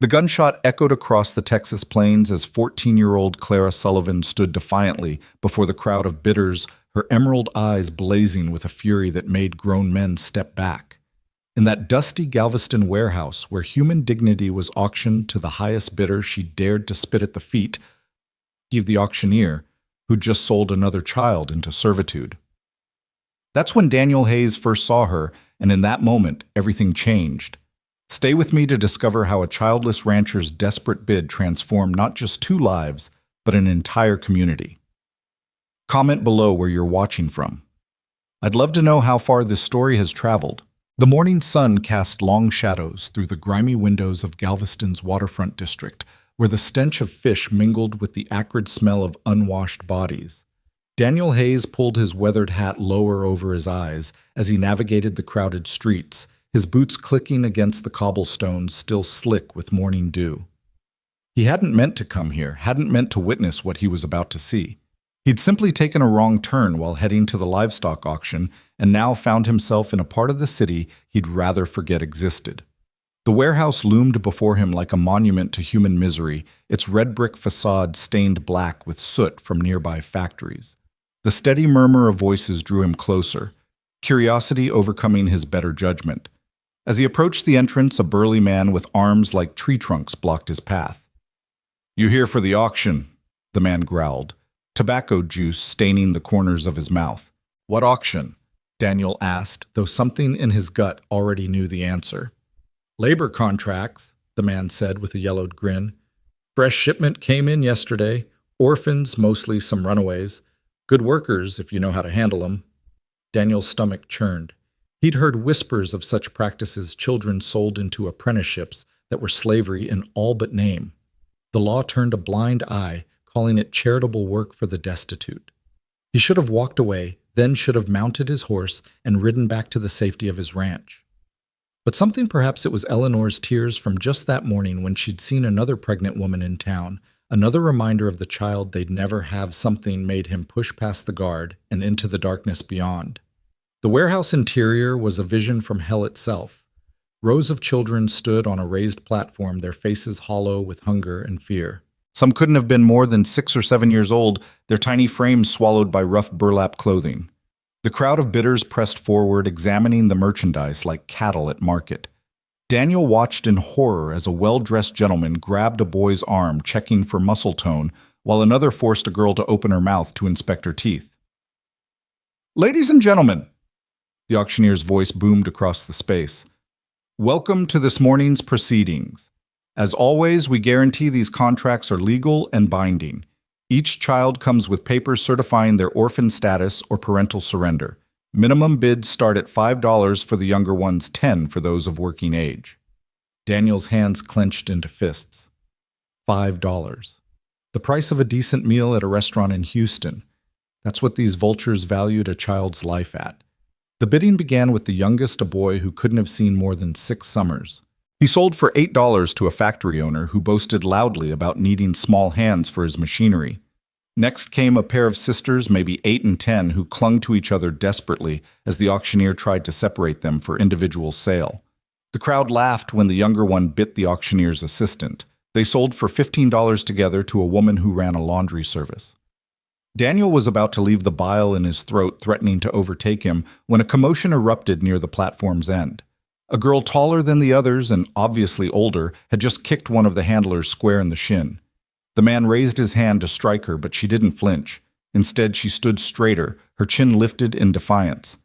The gunshot echoed across the Texas plains as 14-year-old Clara Sullivan stood defiantly before the crowd of bidders, her emerald eyes blazing with a fury that made grown men step back. In that dusty Galveston warehouse where human dignity was auctioned to the highest bidder, she dared to spit at the feet of the auctioneer who just sold another child into servitude. That's when Daniel Hayes first saw her, and in that moment, everything changed. Stay with me to discover how a childless rancher's desperate bid transformed not just two lives, but an entire community. Comment below where you're watching from. I'd love to know how far this story has traveled. The morning sun cast long shadows through the grimy windows of Galveston's waterfront district, where the stench of fish mingled with the acrid smell of unwashed bodies. Daniel Hayes pulled his weathered hat lower over his eyes as he navigated the crowded streets, his boots clicking against the cobblestones still slick with morning dew. He hadn't meant to come here, hadn't meant to witness what he was about to see. He'd simply taken a wrong turn while heading to the livestock auction and now found himself in a part of the city he'd rather forget existed. The warehouse loomed before him like a monument to human misery, its red brick facade stained black with soot from nearby factories. The steady murmur of voices drew him closer, curiosity overcoming his better judgment. As he approached the entrance, a burly man with arms like tree trunks blocked his path. "You here for the auction?" the man growled, tobacco juice staining the corners of his mouth. "What auction?" Daniel asked, though something in his gut already knew the answer. "Labor contracts," the man said with a yellowed grin. "Fresh shipment came in yesterday. Orphans, mostly some runaways. Good workers, if you know how to handle them." Daniel's stomach churned. He'd heard whispers of such practices, children sold into apprenticeships that were slavery in all but name. The law turned a blind eye, calling it charitable work for the destitute. He should have walked away, then should have mounted his horse and ridden back to the safety of his ranch. But something, perhaps it was Eleanor's tears from just that morning when she'd seen another pregnant woman in town, another reminder of the child they'd never have, something made him push past the guard and into the darkness beyond. The warehouse interior was a vision from hell itself. Rows of children stood on a raised platform, their faces hollow with hunger and fear. Some couldn't have been more than 6 or 7 years old, their tiny frames swallowed by rough burlap clothing. The crowd of bidders pressed forward, examining the merchandise like cattle at market. Daniel watched in horror as a well-dressed gentleman grabbed a boy's arm, checking for muscle tone, while another forced a girl to open her mouth to inspect her teeth. "Ladies and gentlemen," the auctioneer's voice boomed across the space, "welcome to this morning's proceedings. As always, we guarantee these contracts are legal and binding. Each child comes with papers certifying their orphan status or parental surrender. Minimum bids start at $5 for the younger ones, $10 for those of working age." Daniel's hands clenched into fists. $5. The price of a decent meal at a restaurant in Houston. That's what these vultures valued a child's life at. The bidding began with the youngest, a boy who couldn't have seen more than 6 summers. He sold for $8 to a factory owner who boasted loudly about needing small hands for his machinery. Next came a pair of sisters, maybe 8 and 10, who clung to each other desperately as the auctioneer tried to separate them for individual sale. The crowd laughed when the younger one bit the auctioneer's assistant. They sold for $15 together to a woman who ran a laundry service. Daniel was about to leave the bile in his throat, threatening to overtake him, when a commotion erupted near the platform's end. A girl taller than the others and obviously older had just kicked one of the handlers square in the shin. The man raised his hand to strike her, but she didn't flinch. Instead, she stood straighter, her chin lifted in defiance.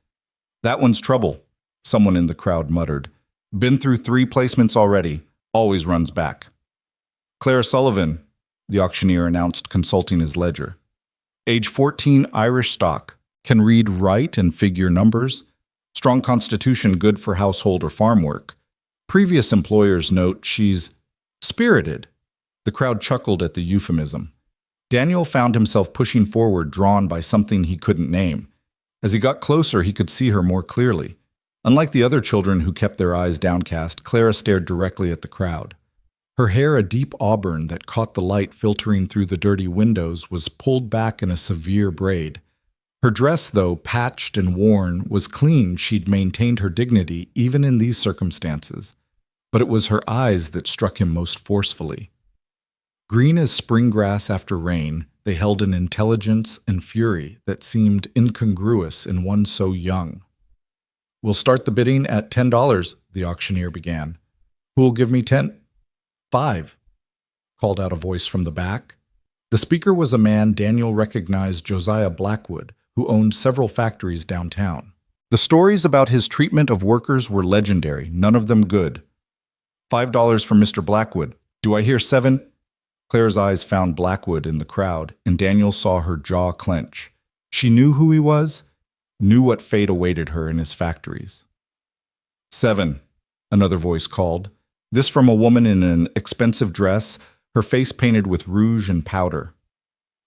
"That one's trouble," someone in the crowd muttered. "Been through 3 placements already. Always runs back." "Clara Sullivan," the auctioneer announced, consulting his ledger. "Age 14, Irish stock. Can read, write, and figure numbers. Strong constitution, good for household or farm work. Previous employers note she's spirited." The crowd chuckled at the euphemism. Daniel found himself pushing forward, drawn by something he couldn't name. As he got closer, he could see her more clearly. Unlike the other children who kept their eyes downcast, Clara stared directly at the crowd. Her hair, a deep auburn that caught the light filtering through the dirty windows, was pulled back in a severe braid. Her dress, though patched and worn, was clean. She'd maintained her dignity even in these circumstances. but it was her eyes that struck him most forcefully. Green as spring grass after rain, they held an intelligence and fury that seemed incongruous in one so young. "We'll start the bidding at $10, the auctioneer began. "Who'll give me 10? 5, called out a voice from the back. The speaker was a man Daniel recognized, Josiah Blackwood, who owned several factories downtown. The stories about his treatment of workers were legendary, none of them good. $5 for Mr. Blackwood. Do I hear 7? Claire's eyes found Blackwood in the crowd, and Daniel saw her jaw clench. She knew who he was, knew what fate awaited her in his factories. 7, another voice called, this from a woman in an expensive dress, her face painted with rouge and powder.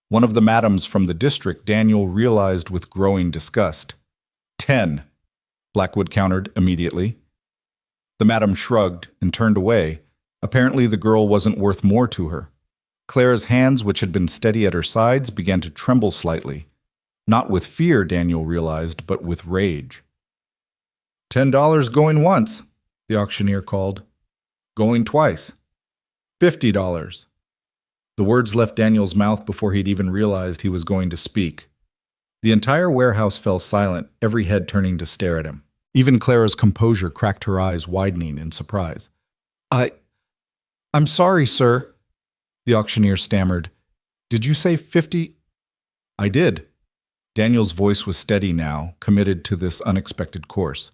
One of the madams from the district, Daniel realized with growing disgust. 10, Blackwood countered immediately. The madam shrugged and turned away. Apparently the girl wasn't worth more to her. Claire's hands, which had been steady at her sides, began to tremble slightly. Not with fear, Daniel realized, but with rage. $10 going once, the auctioneer called. Going twice. $50. The words left Daniel's mouth before he'd even realized he was going to speak. The entire warehouse fell silent, every head turning to stare at him. Even Clara's composure cracked, her eyes widening in surprise. I'm sorry, sir, the auctioneer stammered. Did you say 50? I did. Daniel's voice was steady now, committed to this unexpected course.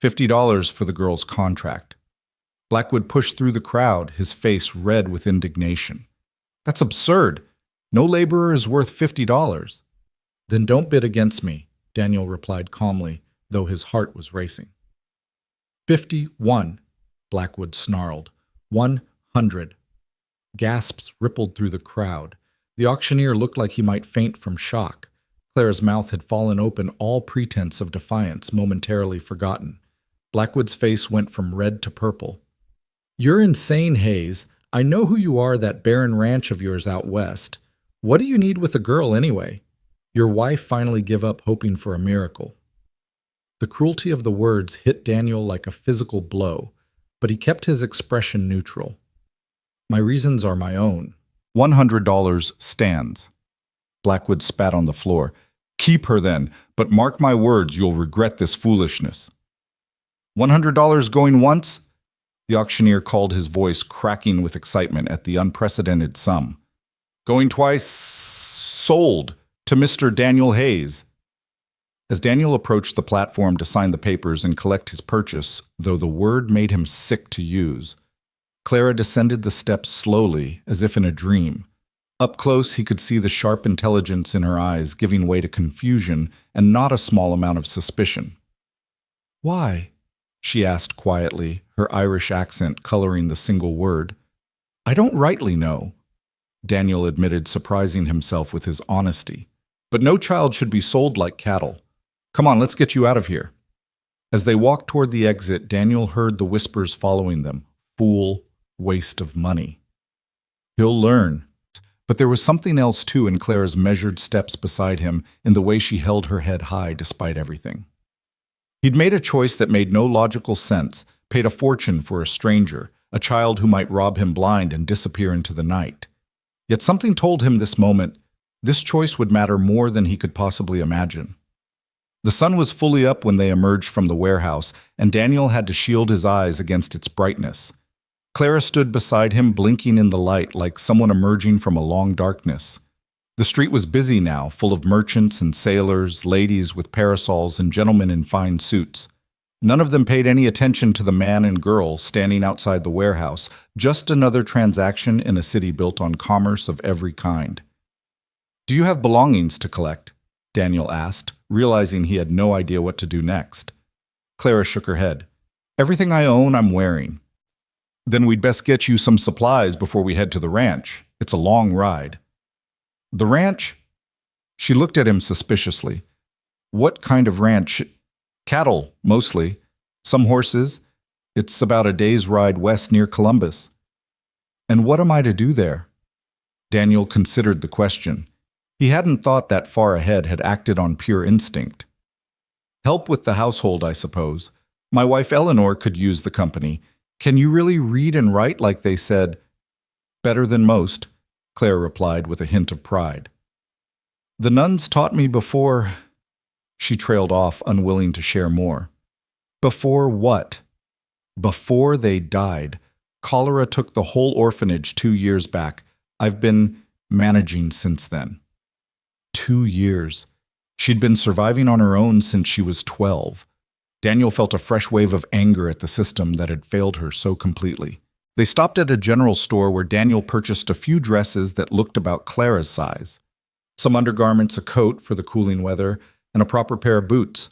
$50 for the girl's contract. Blackwood pushed through the crowd, his face red with indignation. That's absurd. No laborer is worth $50. Then don't bid against me, Daniel replied calmly, though his heart was racing. 51, Blackwood snarled. 100. Gasps rippled through the crowd. The auctioneer looked like he might faint from shock. Clara's mouth had fallen open, all pretense of defiance momentarily forgotten. Blackwood's face went from red to purple. You're insane, Hayes. I know who you are, that barren ranch of yours out west. What do you need with a girl anyway? Your wife finally give up hoping for a miracle. The cruelty of the words hit Daniel like a physical blow, but he kept his expression neutral. My reasons are my own. $100 stands. Blackwood spat on the floor. Keep her then, but mark my words, you'll regret this foolishness. $100 going once? The auctioneer called, his voice cracking with excitement at the unprecedented sum. Going twice? Sold to Mr. Daniel Hayes. As Daniel approached the platform to sign the papers and collect his purchase, though the word made him sick to use, Clara descended the steps slowly, as if in a dream. Up close, he could see the sharp intelligence in her eyes giving way to confusion and not a small amount of suspicion. Why? She asked quietly, her Irish accent coloring the single word. I don't rightly know, Daniel admitted, surprising himself with his honesty. But no child should be sold like cattle. Come on, let's get you out of here. As they walked toward the exit, Daniel heard the whispers following them. Fool, waste of money. He'll learn. But there was something else too in Clara's measured steps beside him, in the way she held her head high despite everything. He'd made a choice that made no logical sense, paid a fortune for a stranger, a child who might rob him blind and disappear into the night. Yet something told him this moment, this choice would matter more than he could possibly imagine. The sun was fully up when they emerged from the warehouse, and Daniel had to shield his eyes against its brightness. Clara stood beside him, blinking in the light like someone emerging from a long darkness. The street was busy now, full of merchants and sailors, ladies with parasols and gentlemen in fine suits. None of them paid any attention to the man and girl standing outside the warehouse, just another transaction in a city built on commerce of every kind. Do you have belongings to collect? Daniel asked, realizing he had no idea what to do next. Clara shook her head. Everything I own, I'm wearing. Then we'd best get you some supplies before we head to the ranch. It's a long ride. The ranch? She looked at him suspiciously. What kind of ranch? Cattle, mostly. Some horses. It's about a day's ride west near Columbus. And what am I to do there? Daniel considered the question. He hadn't thought that far ahead, had acted on pure instinct. Help with the household, I suppose. My wife Eleanor could use the company. Can you really read and write like they said? Better than most, Claire replied with a hint of pride. The nuns taught me before. She trailed off, unwilling to share more. Before what? Before they died. Cholera took the whole orphanage 2 years back. I've been managing since then. 2 years. She'd been surviving on her own since she was 12. Daniel felt a fresh wave of anger at the system that had failed her so completely. They stopped at a general store where Daniel purchased a few dresses that looked about Clara's size. Some undergarments, a coat for the cooling weather, and a proper pair of boots.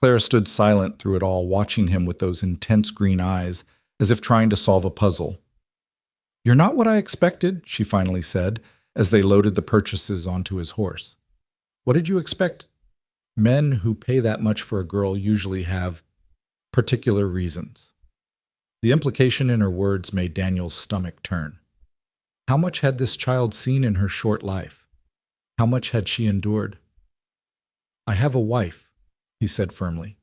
Clara stood silent through it all, watching him with those intense green eyes, as if trying to solve a puzzle. "You're not what I expected," she finally said, as they loaded the purchases onto his horse. "What did you expect?" Men who pay that much for a girl usually have particular reasons. The implication in her words made Daniel's stomach turn. How much had this child seen in her short life? How much had she endured? "I have a wife," he said firmly.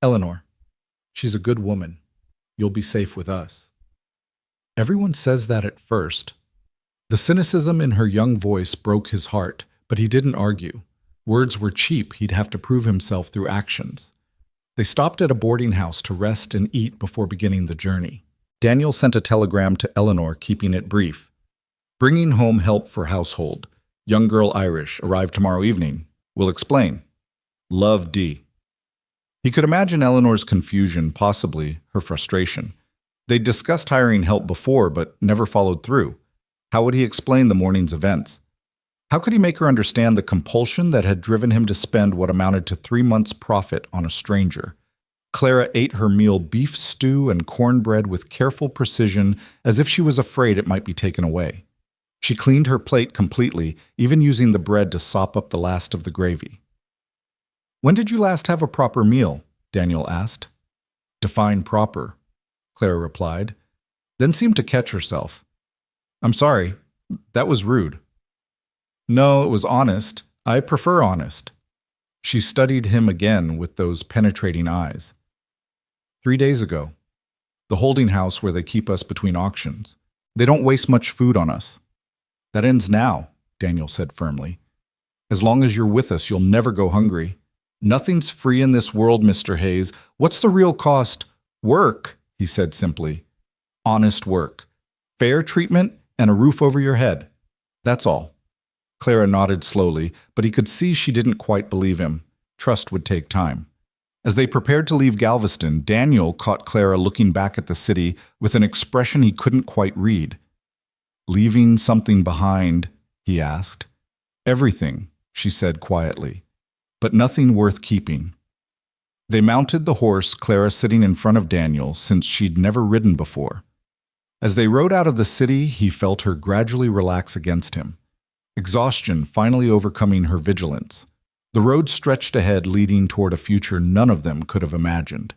"Eleanor. She's a good woman. You'll be safe with us." Everyone says that at first. The cynicism in her young voice broke his heart, but he didn't argue. Words were cheap, he'd have to prove himself through actions. They stopped at a boarding house to rest and eat before beginning the journey. Daniel sent a telegram to Eleanor, keeping it brief. "Bringing home help for household. Young girl Irish, arrive tomorrow evening. Will explain. Love, D." He could imagine Eleanor's confusion, possibly her frustration. They'd discussed hiring help before, but never followed through. How would he explain the morning's events? How could he make her understand the compulsion that had driven him to spend what amounted to 3 months' profit on a stranger? Clara ate her meal, beef stew and cornbread, with careful precision, as if she was afraid it might be taken away. She cleaned her plate completely, even using the bread to sop up the last of the gravy. "When did you last have a proper meal?" Daniel asked. "Define proper," Clara replied, then seemed to catch herself. "I'm sorry, that was rude." "No, it was honest. I prefer honest." She studied him again with those penetrating eyes. 3 days ago. The holding house where they keep us between auctions. They don't waste much food on us." "That ends now," Daniel said firmly. "As long as you're with us, you'll never go hungry. Nothing's free in this world, Mr. Hayes. What's the real cost?" "Work," he said simply. "Honest work. Fair treatment and a roof over your head. That's all." Clara nodded slowly, but he could see she didn't quite believe him. Trust would take time. As they prepared to leave Galveston, Daniel caught Clara looking back at the city with an expression he couldn't quite read. "Leaving something behind?" he asked. "Everything," she said quietly, "but nothing worth keeping." They mounted the horse, Clara sitting in front of Daniel, since she'd never ridden before. As they rode out of the city, he felt her gradually relax against him. Exhaustion finally overcoming her vigilance. The road stretched ahead, leading toward a future none of them could have imagined.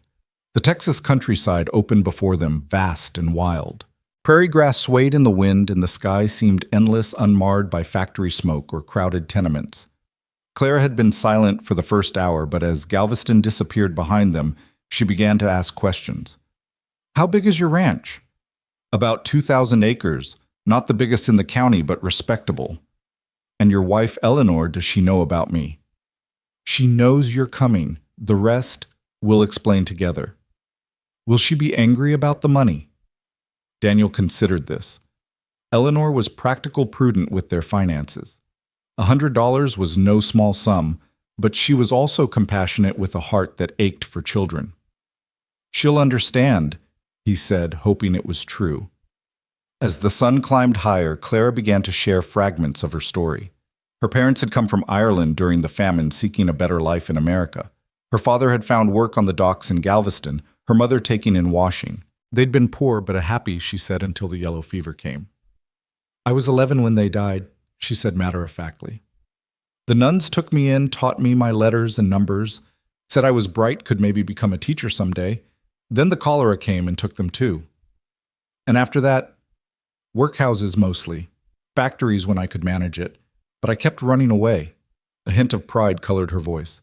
The Texas countryside opened before them, vast and wild. Prairie grass swayed in the wind, and the sky seemed endless, unmarred by factory smoke or crowded tenements. Clara had been silent for the first hour, but as Galveston disappeared behind them, she began to ask questions. "How big is your ranch?" "About 2,000 acres. Not the biggest in the county, but respectable." "And your wife, Eleanor, does she know about me?" "She knows you're coming. The rest we'll explain together." "Will she be angry about the money?" Daniel considered this. Eleanor was practical, prudent with their finances. $100 was no small sum, but she was also compassionate with a heart that ached for children. "She'll understand," he said, hoping it was true. As the sun climbed higher, Clara began to share fragments of her story. Her parents had come from Ireland during the famine, seeking a better life in America. Her father had found work on the docks in Galveston, her mother taking in washing. They'd been poor but happy, she said, until the yellow fever came. "I was 11 when they died," she said matter-of-factly. "The nuns took me in, taught me my letters and numbers, said I was bright, could maybe become a teacher someday. Then the cholera came and took them too. And after that, workhouses mostly, factories when I could manage it, but I kept running away." A hint of pride colored her voice.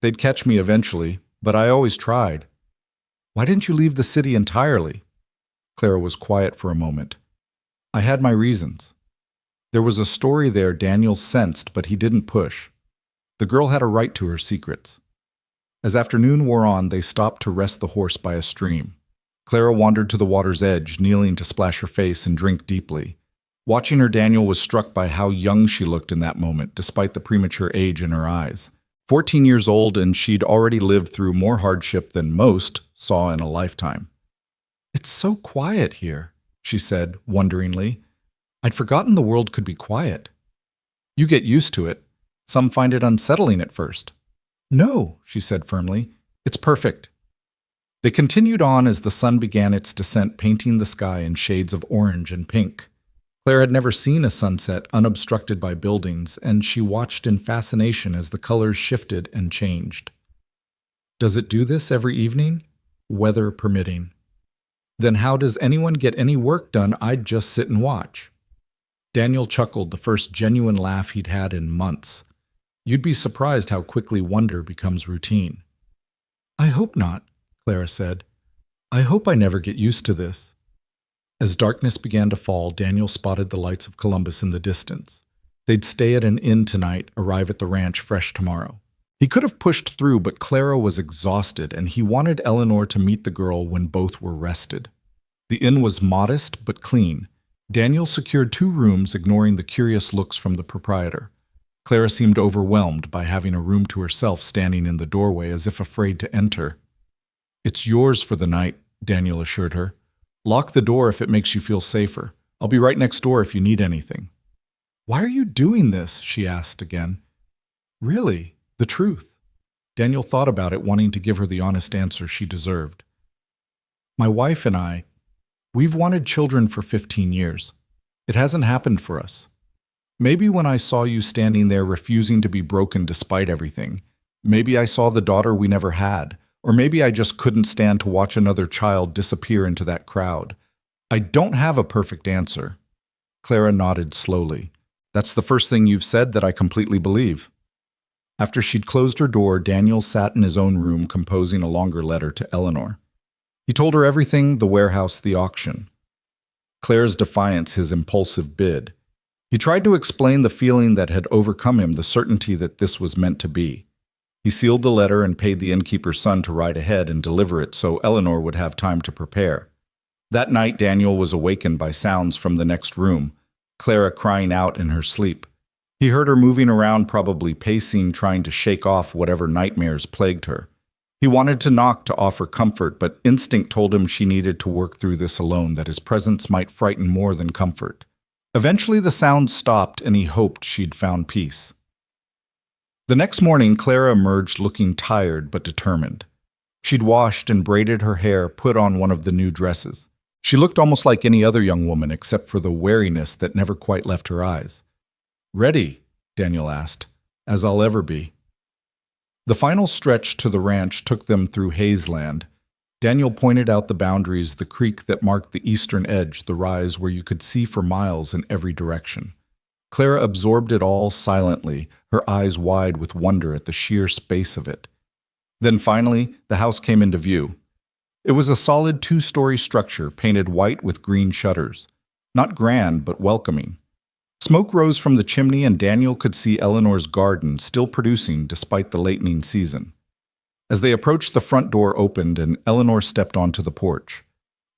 "They'd catch me eventually, but I always tried." Why didn't you leave the city entirely? Clara was quiet for a moment. I had my reasons. There was a story there Daniel sensed, but he didn't push. The girl had a right to her secrets. As afternoon wore on, they stopped to rest the horse by a stream. Clara wandered to the water's edge, kneeling to splash her face and drink deeply. Watching her, Daniel was struck by how young she looked in that moment, despite the premature age in her eyes. 14 years old, and she'd already lived through more hardship than most saw in a lifetime. It's so quiet here, she said, wonderingly. I'd forgotten the world could be quiet. You get used to it. Some find it unsettling at first. No, she said firmly. It's perfect. They continued on as the sun began its descent, painting the sky in shades of orange and pink. Claire had never seen a sunset unobstructed by buildings, and she watched in fascination as the colors shifted and changed. Does it do this every evening? Weather permitting. Then how does anyone get any work done? I'd just sit and watch. Daniel chuckled, the first genuine laugh he'd had in months. You'd be surprised how quickly wonder becomes routine. I hope not, Clara said. I hope I never get used to this. As darkness began to fall, Daniel spotted the lights of Columbus in the distance. They'd stay at an inn tonight, arrive at the ranch fresh tomorrow. He could have pushed through, but Clara was exhausted, and he wanted Eleanor to meet the girl when both were rested. The inn was modest but clean. Daniel secured 2 rooms, ignoring the curious looks from the proprietor. Clara seemed overwhelmed by having a room to herself, standing in the doorway as if afraid to enter. It's yours for the night, Daniel assured her. Lock the door if it makes you feel safer. I'll be right next door if you need anything. Why are you doing this? She asked again. Really, the truth. Daniel thought about it, wanting to give her the honest answer she deserved. My wife and I, we've wanted children for 15 years. It hasn't happened for us. Maybe when I saw you standing there refusing to be broken despite everything, maybe I saw the daughter we never had, or maybe I just couldn't stand to watch another child disappear into that crowd. I don't have a perfect answer. Clara nodded slowly. That's the first thing you've said that I completely believe. After she'd closed her door, Daniel sat in his own room composing a longer letter to Eleanor. He told her everything, the warehouse, the auction. Claire's defiance, his impulsive bid. He tried to explain the feeling that had overcome him, the certainty that this was meant to be. He sealed the letter and paid the innkeeper's son to ride ahead and deliver it so Eleanor would have time to prepare. That night, Daniel was awakened by sounds from the next room, Clara crying out in her sleep. He heard her moving around, probably pacing, trying to shake off whatever nightmares plagued her. He wanted to knock to offer comfort, but instinct told him she needed to work through this alone, that his presence might frighten more than comfort. Eventually the sounds stopped, and he hoped she'd found peace. The next morning, Clara emerged looking tired but determined. She'd washed and braided her hair, put on one of the new dresses. She looked almost like any other young woman except for the wariness that never quite left her eyes. Ready? Daniel asked. As I'll ever be. The final stretch to the ranch took them through hazeland. Daniel pointed out the boundaries, the creek that marked the eastern edge, the rise where you could see for miles in every direction. Clara absorbed it all silently, her eyes wide with wonder at the sheer space of it. Then finally, the house came into view. It was a solid 2-story structure, painted white with green shutters. Not grand, but welcoming. Smoke rose from the chimney, and Daniel could see Eleanor's garden still producing despite the latening season. As they approached, the front door opened, and Eleanor stepped onto the porch.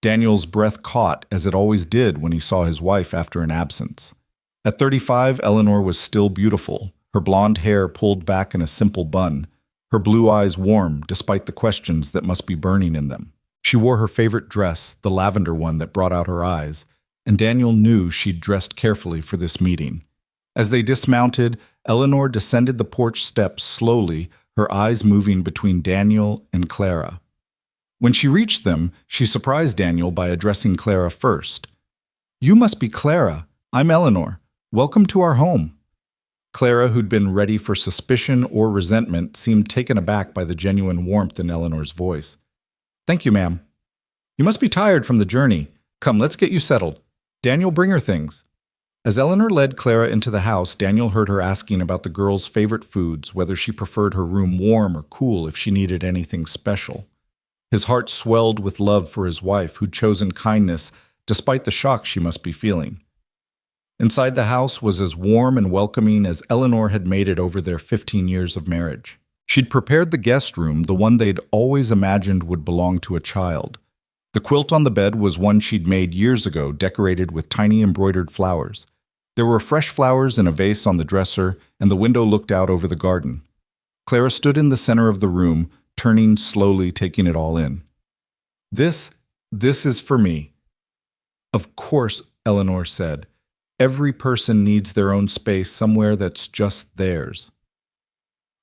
Daniel's breath caught, as it always did when he saw his wife after an absence. At 35, Eleanor was still beautiful, her blonde hair pulled back in a simple bun, her blue eyes warm despite the questions that must be burning in them. She wore her favorite dress, the lavender one that brought out her eyes, and Daniel knew she'd dressed carefully for this meeting. As they dismounted, Eleanor descended the porch steps slowly, her eyes moving between Daniel and Clara. When she reached them, she surprised Daniel by addressing Clara first. You must be Clara. I'm Eleanor. Welcome to our home. Clara, who'd been ready for suspicion or resentment, seemed taken aback by the genuine warmth in Eleanor's voice. Thank you, ma'am. You must be tired from the journey. Come, let's get you settled. Daniel, bring her things. As Eleanor led Clara into the house, Daniel heard her asking about the girl's favorite foods, whether she preferred her room warm or cool, if she needed anything special. His heart swelled with love for his wife, who'd chosen kindness despite the shock she must be feeling. Inside the house was as warm and welcoming as Eleanor had made it over their 15 years of marriage. She'd prepared the guest room, the one they'd always imagined would belong to a child. The quilt on the bed was one she'd made years ago, decorated with tiny embroidered flowers. There were fresh flowers in a vase on the dresser, and the window looked out over the garden. Clara stood in the center of the room, turning slowly, taking it all in. This is for me." "Of course," Eleanor said. "Every person needs their own space, somewhere that's just theirs."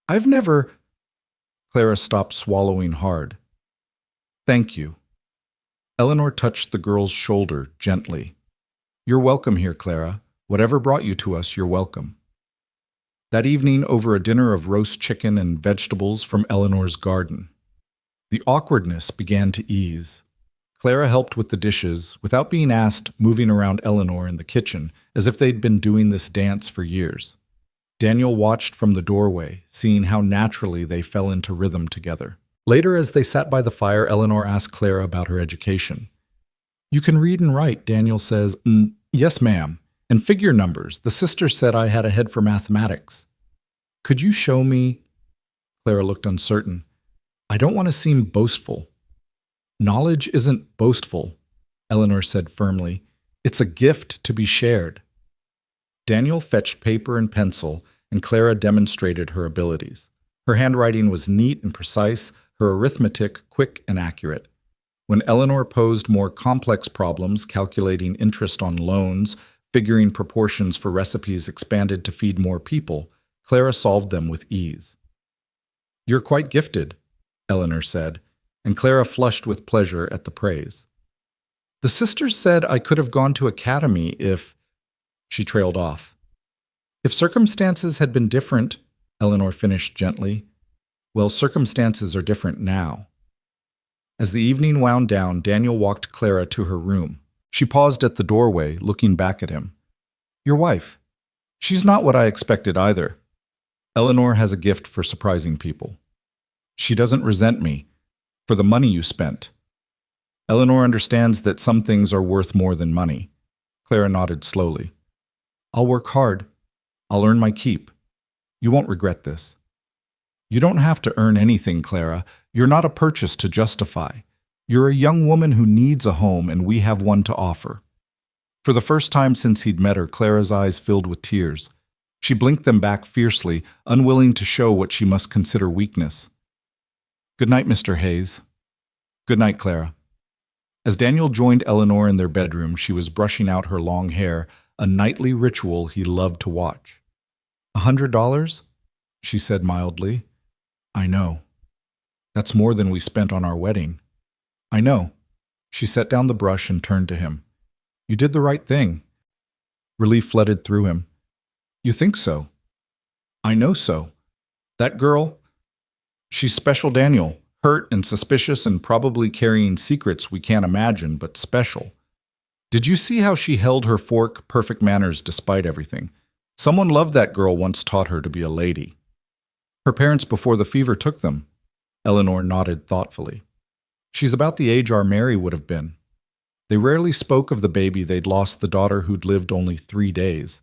"I've never—" Clara stopped, swallowing hard. "Thank you." Eleanor touched the girl's shoulder gently. "You're welcome here, Clara. Whatever brought you to us, you're welcome." That evening, over a dinner of roast chicken and vegetables from Eleanor's garden, the awkwardness began to ease. Clara helped with the dishes, without being asked, moving around Eleanor in the kitchen, as if they'd been doing this dance for years. Daniel watched from the doorway, seeing how naturally they fell into rhythm together. Later, as they sat by the fire, Eleanor asked Clara about her education. "You can read and write," Daniel says. "Yes, ma'am. And figure numbers. The sister said I had a head for mathematics." "Could you show me?" Clara looked uncertain. "I don't want to seem boastful." "Knowledge isn't boastful," Eleanor said firmly. "It's a gift to be shared." Daniel fetched paper and pencil, and Clara demonstrated her abilities. Her handwriting was neat and precise, her arithmetic quick and accurate. When Eleanor posed more complex problems, calculating interest on loans, figuring proportions for recipes expanded to feed more people, Clara solved them with ease. "You're quite gifted," Eleanor said, and Clara flushed with pleasure at the praise. "The sisters said I could have gone to academy if—" She trailed off. "If circumstances had been different," Eleanor finished gently. "Well, circumstances are different now." As the evening wound down, Daniel walked Clara to her room. She paused at the doorway, looking back at him. "Your wife. She's not what I expected either. Eleanor has a gift for surprising people. She doesn't resent me for the money you spent. Eleanor understands that some things are worth more than money." Clara nodded slowly. "I'll work hard. I'll earn my keep. You won't regret this." "You don't have to earn anything, Clara. You're not a purchase to justify. You're a young woman who needs a home, and we have one to offer." For the first time since he'd met her, Clara's eyes filled with tears. She blinked them back fiercely, unwilling to show what she must consider weakness. "Good night, Mr. Hayes." "Good night, Clara." As Daniel joined Eleanor in their bedroom, she was brushing out her long hair, a nightly ritual he loved to watch. $100? She said mildly. "I know. That's more than we spent on our wedding." "I know." She set down the brush and turned to him. "You did the right thing." Relief flooded through him. "You think so?" "I know so. That girl, she's special, Daniel. Hurt and suspicious and probably carrying secrets we can't imagine, but special. Did you see how she held her fork? Perfect manners despite everything. Someone loved that girl once taught her to be a lady. Her parents before the fever took them." Eleanor nodded thoughtfully. "She's about the age our Mary would have been." They rarely spoke of the baby they'd lost, the daughter who'd lived only 3 days.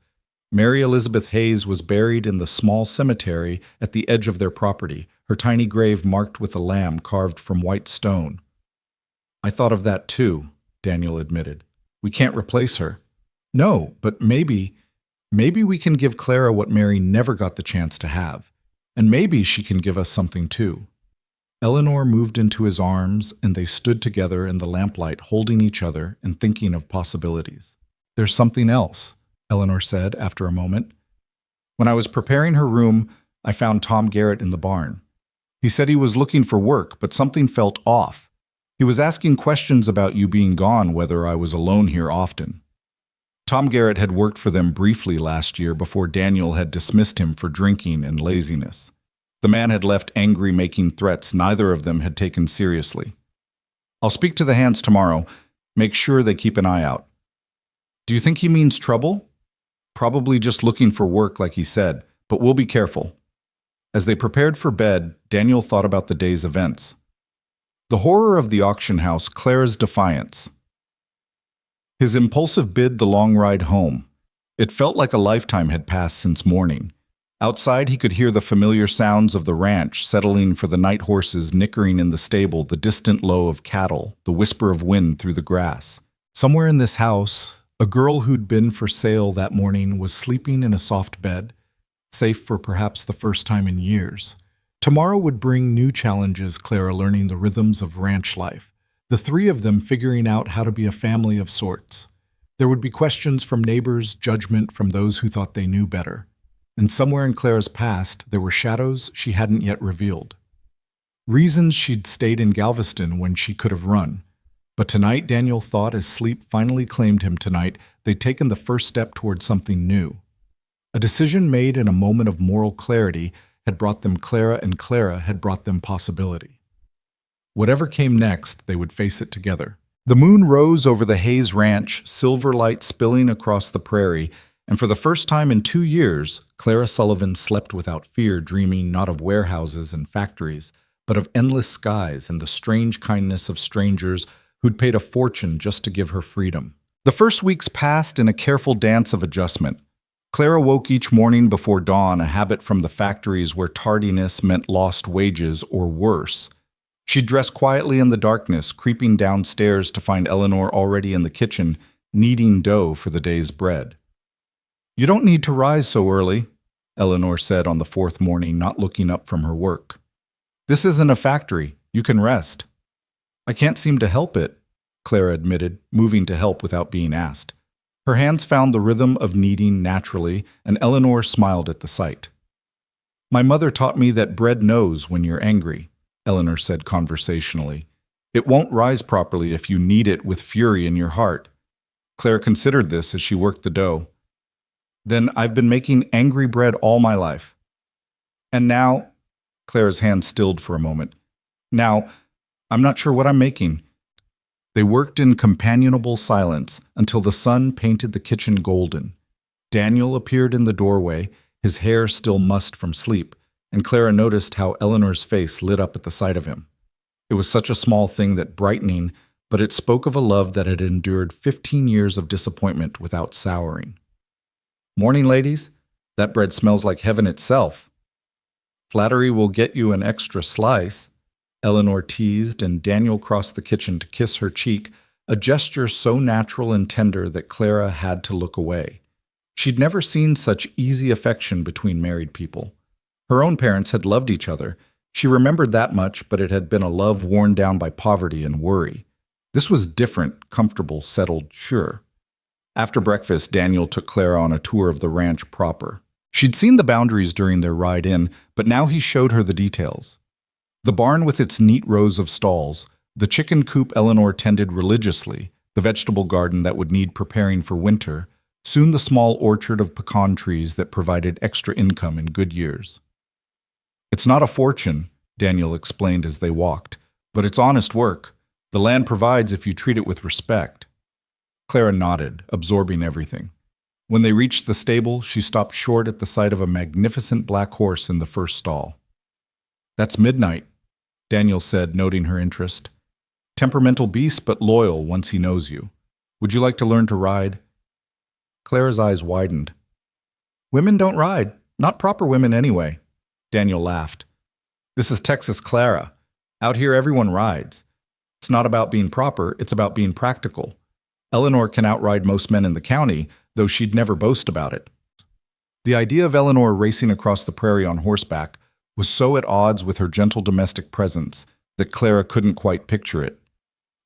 Mary Elizabeth Hayes was buried in the small cemetery at the edge of their property, her tiny grave marked with a lamb carved from white stone. "I thought of that too," Daniel admitted. "We can't replace her." "No, but maybe we can give Clara what Mary never got the chance to have. And maybe she can give us something too." Eleanor moved into his arms, and they stood together in the lamplight, holding each other and thinking of possibilities. "There's something else," Eleanor said after a moment. "When I was preparing her room, I found Tom Garrett in the barn. He said he was looking for work, but something felt off. He was asking questions about you being gone, whether I was alone here often. Tom Garrett had worked for them briefly last year before Daniel had dismissed him for drinking and laziness. The man had left angry, making threats neither of them had taken seriously. I'll speak to the hands tomorrow. Make sure they keep an eye out." "Do you think he means trouble?" "Probably just looking for work like he said, but we'll be careful." As they prepared for bed, Daniel thought about the day's events. The horror of the auction house, Clara's defiance. His impulsive bid, the long ride home. It felt like a lifetime had passed since morning. Outside, he could hear the familiar sounds of the ranch settling for the night horses nickering in the stable, the distant low of cattle, the whisper of wind through the grass. Somewhere in this house, a girl who'd been for sale that morning was sleeping in a soft bed, safe for perhaps the first time in years. Tomorrow would bring new challenges, Clara learning the rhythms of ranch life, the three of them figuring out how to be a family of sorts. There would be questions from neighbors, judgment from those who thought they knew better. And somewhere in Clara's past, there were shadows she hadn't yet revealed. Reasons she'd stayed in Galveston when she could have run. But tonight, Daniel thought, as sleep finally claimed him tonight, they'd taken the first step toward something new. A decision made in a moment of moral clarity had brought them Clara, and Clara had brought them possibility. Whatever came next, they would face it together. The moon rose over the Hayes Ranch, silver light spilling across the prairie, and for the first time in 2 years, Clara Sullivan slept without fear, dreaming not of warehouses and factories, but of endless skies and the strange kindness of strangers who'd paid a fortune just to give her freedom. The first weeks passed in a careful dance of adjustment. Clara woke each morning before dawn, a habit from the factories where tardiness meant lost wages or worse. She'd dress quietly in the darkness, creeping downstairs to find Eleanor already in the kitchen, kneading dough for the day's bread. "You don't need to rise so early," Eleanor said on the fourth morning, not looking up from her work. "This isn't a factory. You can rest." "I can't seem to help it," Clara admitted, moving to help without being asked. Her hands found the rhythm of kneading naturally, and Eleanor smiled at the sight. "My mother taught me that bread knows when you're angry," Eleanor said conversationally. "It won't rise properly if you knead it with fury in your heart." Clara considered this as she worked the dough. "Then I've been making angry bread all my life. And now," Clara's hand stilled for a moment, "now, I'm not sure what I'm making." They worked in companionable silence until the sun painted the kitchen golden. Daniel appeared in the doorway, his hair still mussed from sleep, and Clara noticed how Eleanor's face lit up at the sight of him. It was such a small thing that brightening, but it spoke of a love that had endured 15 years of disappointment without souring. "Morning, ladies. That bread smells like heaven itself." "Flattery will get you an extra slice," Eleanor teased, and Daniel crossed the kitchen to kiss her cheek, a gesture so natural and tender that Clara had to look away. She'd never seen such easy affection between married people. Her own parents had loved each other. She remembered that much, but it had been a love worn down by poverty and worry. This was different, comfortable, settled, sure. After breakfast, Daniel took Clara on a tour of the ranch proper. She'd seen the boundaries during their ride in, but now he showed her the details. The barn with its neat rows of stalls, the chicken coop Eleanor tended religiously, the vegetable garden that would need preparing for winter, soon the small orchard of pecan trees that provided extra income in good years. "It's not a fortune," Daniel explained as they walked, "but it's honest work. The land provides if you treat it with respect." Clara nodded, absorbing everything. When they reached the stable, she stopped short at the sight of a magnificent black horse in the first stall. "That's Midnight," Daniel said, noting her interest. "Temperamental beast, but loyal once he knows you. Would you like to learn to ride?" Clara's eyes widened. "Women don't ride. Not proper women anyway." Daniel laughed. "This is Texas Clara. Out here everyone rides. It's not about being proper, it's about being practical. Eleanor can outride most men in the county, though she'd never boast about it." The idea of Eleanor racing across the prairie on horseback was so at odds with her gentle domestic presence that Clara couldn't quite picture it.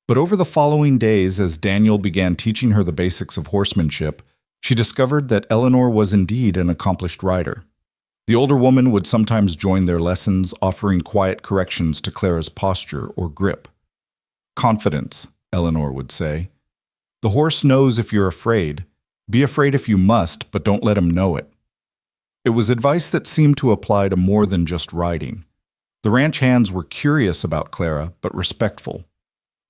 But over the following days, as Daniel began teaching her the basics of horsemanship, she discovered that Eleanor was indeed an accomplished rider. The older woman would sometimes join their lessons, offering quiet corrections to Clara's posture or grip. "Confidence," Eleanor would say. "The horse knows if you're afraid. Be afraid if you must, but don't let him know it." It was advice that seemed to apply to more than just riding. The ranch hands were curious about Clara, but respectful.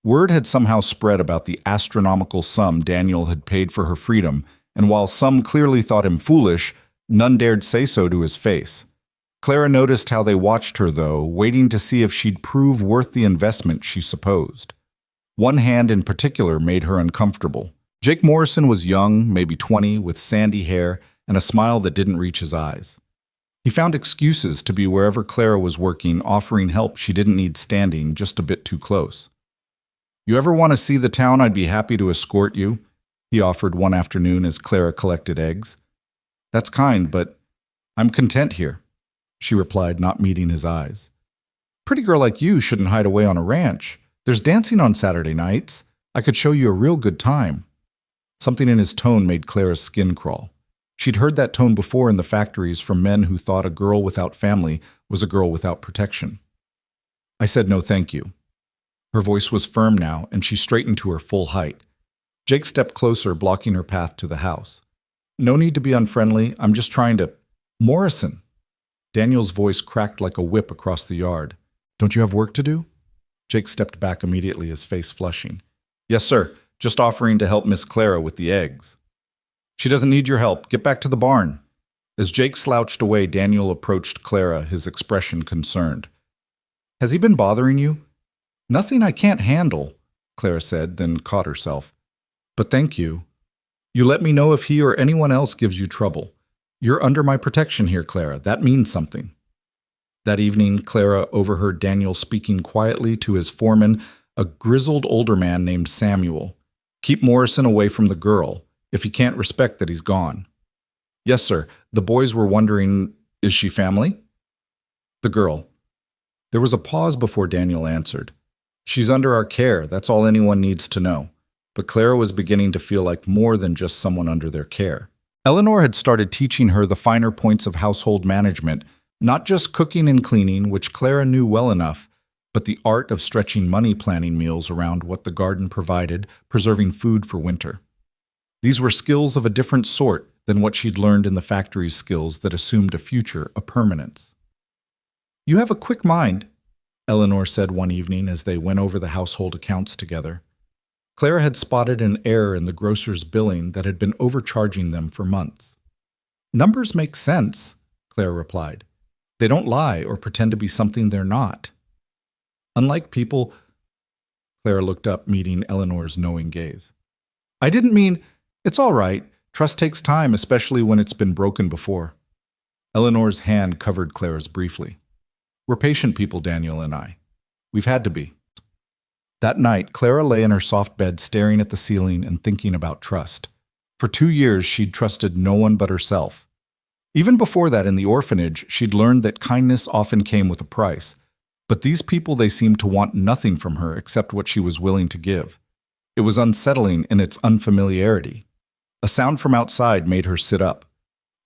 Word had somehow spread about the astronomical sum Daniel had paid for her freedom, and while some clearly thought him foolish, none dared say so to his face. Clara noticed how they watched her, though, waiting to see if she'd prove worth the investment she supposed. One hand in particular made her uncomfortable. Jake Morrison was young, maybe 20, with sandy hair and a smile that didn't reach his eyes. He found excuses to be wherever Clara was working, offering help she didn't need standing just a bit too close. "You ever want to see the town? I'd be happy to escort you," he offered one afternoon as Clara collected eggs. "That's kind, but I'm content here," she replied, not meeting his eyes. "Pretty girl like you shouldn't hide away on a ranch. There's dancing on Saturday nights. I could show you a real good time." Something in his tone made Clara's skin crawl. She'd heard that tone before in the factories from men who thought a girl without family was a girl without protection. "I said no thank you." Her voice was firm now, and she straightened to her full height. Jake stepped closer, blocking her path to the house. "No need to be unfriendly. I'm just trying to—" "Morrison!" Daniel's voice cracked like a whip across the yard. "Don't you have work to do?" Jake stepped back immediately, his face flushing. "Yes, sir. Just offering to help Miss Clara with the eggs." "She doesn't need your help. Get back to the barn." As Jake slouched away, Daniel approached Clara, his expression concerned. "Has he been bothering you?" "Nothing I can't handle," Clara said, then caught herself. "But thank you. You let me know if he or anyone else gives you trouble. You're under my protection here, Clara. That means something." That evening, Clara overheard Daniel speaking quietly to his foreman, a grizzled older man named Samuel. "Keep Morrison away from the girl. If he can't respect that he's gone." "Yes, sir. The boys were wondering, is she family?" "The girl." There was a pause before Daniel answered. "She's under our care. That's all anyone needs to know." But Clara was beginning to feel like more than just someone under their care. Eleanor had started teaching her the finer points of household management, not just cooking and cleaning, which Clara knew well enough, but the art of stretching money planning meals around what the garden provided, preserving food for winter. These were skills of a different sort than what she'd learned in the factory's skills that assumed a future, a permanence. "You have a quick mind," Eleanor said one evening as they went over the household accounts together. Clara had spotted an error in the grocer's billing that had been overcharging them for months. "Numbers make sense," Clara replied. "They don't lie or pretend to be something they're not." Unlike people, Clara looked up, meeting Eleanor's knowing gaze. "I didn't mean— It's all right. Trust takes time, especially when it's been broken before." Eleanor's hand covered Clara's briefly. "We're patient people, Daniel and I. We've had to be." That night, Clara lay in her soft bed staring at the ceiling and thinking about trust. For 2 years, she'd trusted no one but herself. Even before that, in the orphanage, she'd learned that kindness often came with a price. But these people, they seemed to want nothing from her except what she was willing to give. It was unsettling in its unfamiliarity. A sound from outside made her sit up.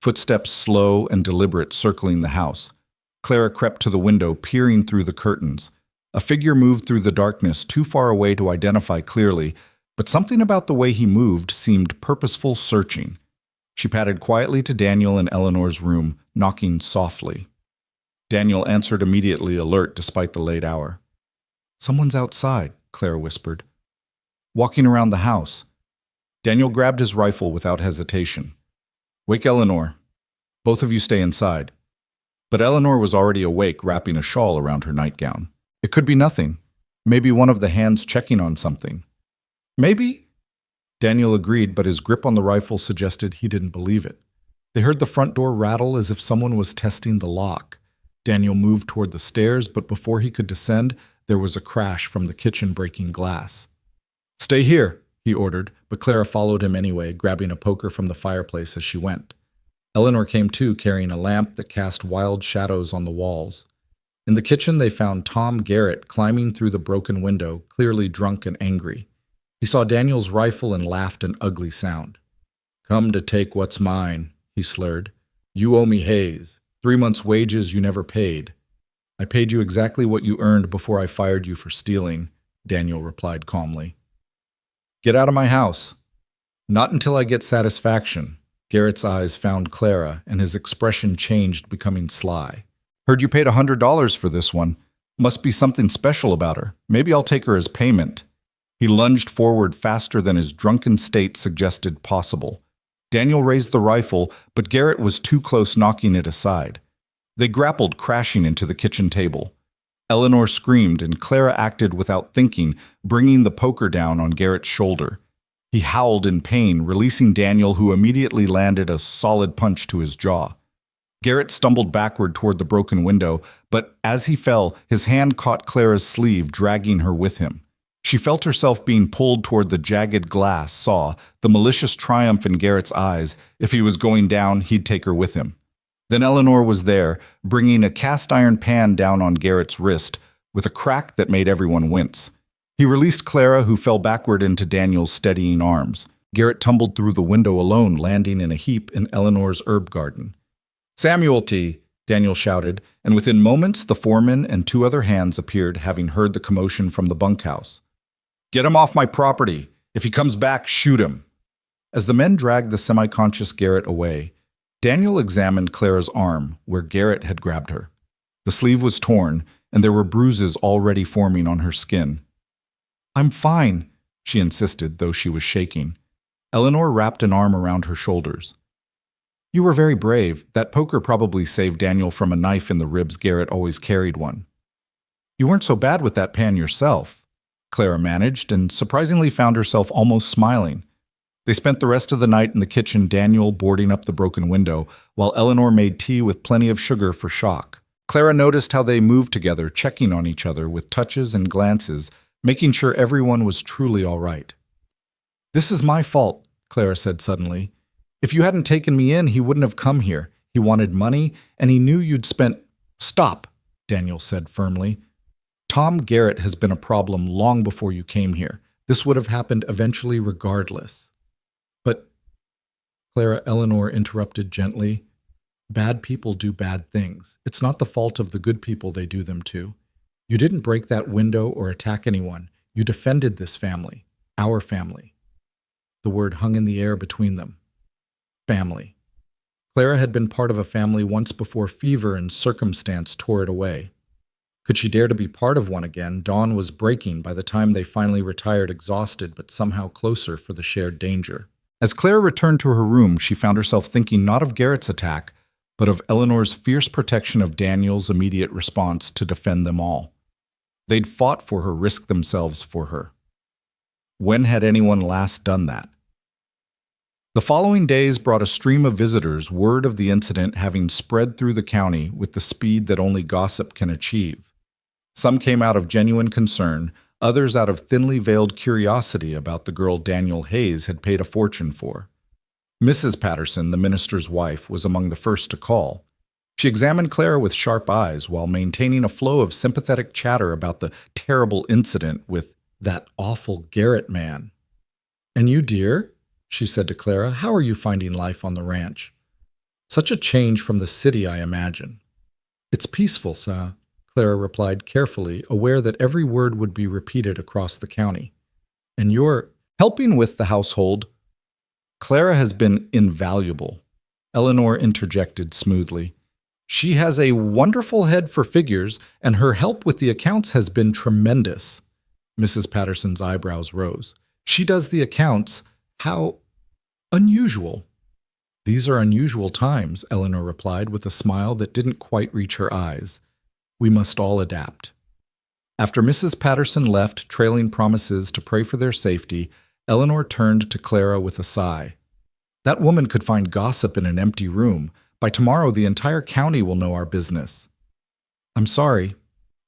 Footsteps slow and deliberate circling the house. Clara crept to the window, peering through the curtains. A figure moved through the darkness, too far away to identify clearly, but something about the way he moved seemed purposeful, searching. She padded quietly to Daniel and Eleanor's room, knocking softly. Daniel answered immediately, alert despite the late hour. "Someone's outside," Clara whispered. "Walking around the house." Daniel grabbed his rifle without hesitation. "Wake Eleanor. Both of you stay inside." But Eleanor was already awake, wrapping a shawl around her nightgown. It could be nothing. Maybe one of the hands checking on something. "Maybe?" Daniel agreed, but his grip on the rifle suggested he didn't believe it. They heard the front door rattle as if someone was testing the lock. Daniel moved toward the stairs, but before he could descend, there was a crash from the kitchen breaking glass. "Stay here," he ordered, but Clara followed him anyway, grabbing a poker from the fireplace as she went. Eleanor came too, carrying a lamp that cast wild shadows on the walls. In the kitchen, they found Tom Garrett climbing through the broken window, clearly drunk and angry. He saw Daniel's rifle and laughed an ugly sound. "Come to take what's mine," he slurred. "You owe me Hayes. 3 months' wages you never paid." "I paid you exactly what you earned before I fired you for stealing," Daniel replied calmly. "Get out of my house." "Not until I get satisfaction." Garrett's eyes found Clara, and his expression changed, becoming sly. "Heard you paid $100 for this one. Must be something special about her. Maybe I'll take her as payment." He lunged forward faster than his drunken state suggested possible. Daniel raised the rifle, but Garrett was too close, knocking it aside. They grappled, crashing into the kitchen table. Eleanor screamed, and Clara acted without thinking, bringing the poker down on Garrett's shoulder. He howled in pain, releasing Daniel, who immediately landed a solid punch to his jaw. Garrett stumbled backward toward the broken window, but as he fell, his hand caught Clara's sleeve, dragging her with him. She felt herself being pulled toward the jagged glass, saw the malicious triumph in Garrett's eyes. If he was going down, he'd take her with him. Then Eleanor was there, bringing a cast-iron pan down on Garrett's wrist, with a crack that made everyone wince. He released Clara, who fell backward into Daniel's steadying arms. Garrett tumbled through the window alone, landing in a heap in Eleanor's herb garden. "Samuel T.," Daniel shouted, and within moments the foreman and two other hands appeared, having heard the commotion from the bunkhouse. "Get him off my property. If he comes back, shoot him." As the men dragged the semi-conscious Garrett away, Daniel examined Clara's arm, where Garrett had grabbed her. The sleeve was torn, and there were bruises already forming on her skin. "I'm fine," she insisted, though she was shaking. Eleanor wrapped an arm around her shoulders. "You were very brave. That poker probably saved Daniel from a knife in the ribs. Garrett always carried one." "You weren't so bad with that pan yourself," Clara managed, and surprisingly found herself almost smiling. They spent the rest of the night in the kitchen, Daniel boarding up the broken window, while Eleanor made tea with plenty of sugar for shock. Clara noticed how they moved together, checking on each other with touches and glances, making sure everyone was truly all right. "This is my fault," Clara said suddenly. "If you hadn't taken me in, he wouldn't have come here. He wanted money, and he knew you'd spent—" "Stop," Daniel said firmly. "Tom Garrett has been a problem long before you came here. This would have happened eventually regardless." "But," Eleanor interrupted gently, "bad people do bad things. It's not the fault of the good people they do them to. You didn't break that window or attack anyone. You defended this family, our family." The word hung in the air between them. Family. Clara had been part of a family once before fever and circumstance tore it away. Could she dare to be part of one again? Dawn was breaking by the time they finally retired, exhausted but somehow closer for the shared danger. As Clara returned to her room, she found herself thinking not of Garrett's attack, but of Eleanor's fierce protection of Daniel's immediate response to defend them all. They'd fought for her, risked themselves for her. When had anyone last done that? The following days brought a stream of visitors, word of the incident having spread through the county with the speed that only gossip can achieve. Some came out of genuine concern, others out of thinly veiled curiosity about the girl Daniel Hayes had paid a fortune for. Mrs. Patterson, the minister's wife, was among the first to call. She examined Clara with sharp eyes while maintaining a flow of sympathetic chatter about the terrible incident with that awful Garrett man. "And you, dear?" she said to Clara. "How are you finding life on the ranch? Such a change from the city, I imagine." "It's peaceful, sir," Clara replied carefully, aware that every word would be repeated across the county. "And you're helping with the household?" "Clara has been invaluable," Eleanor interjected smoothly. "She has a wonderful head for figures, and her help with the accounts has been tremendous." Mrs. Patterson's eyebrows rose. "She does the accounts? How unusual." "These are unusual times," Eleanor replied with a smile that didn't quite reach her eyes. "We must all adapt." After Mrs. Patterson left, trailing promises to pray for their safety, Eleanor turned to Clara with a sigh. "That woman could find gossip in an empty room. By tomorrow, the entire county will know our business." "I'm sorry,"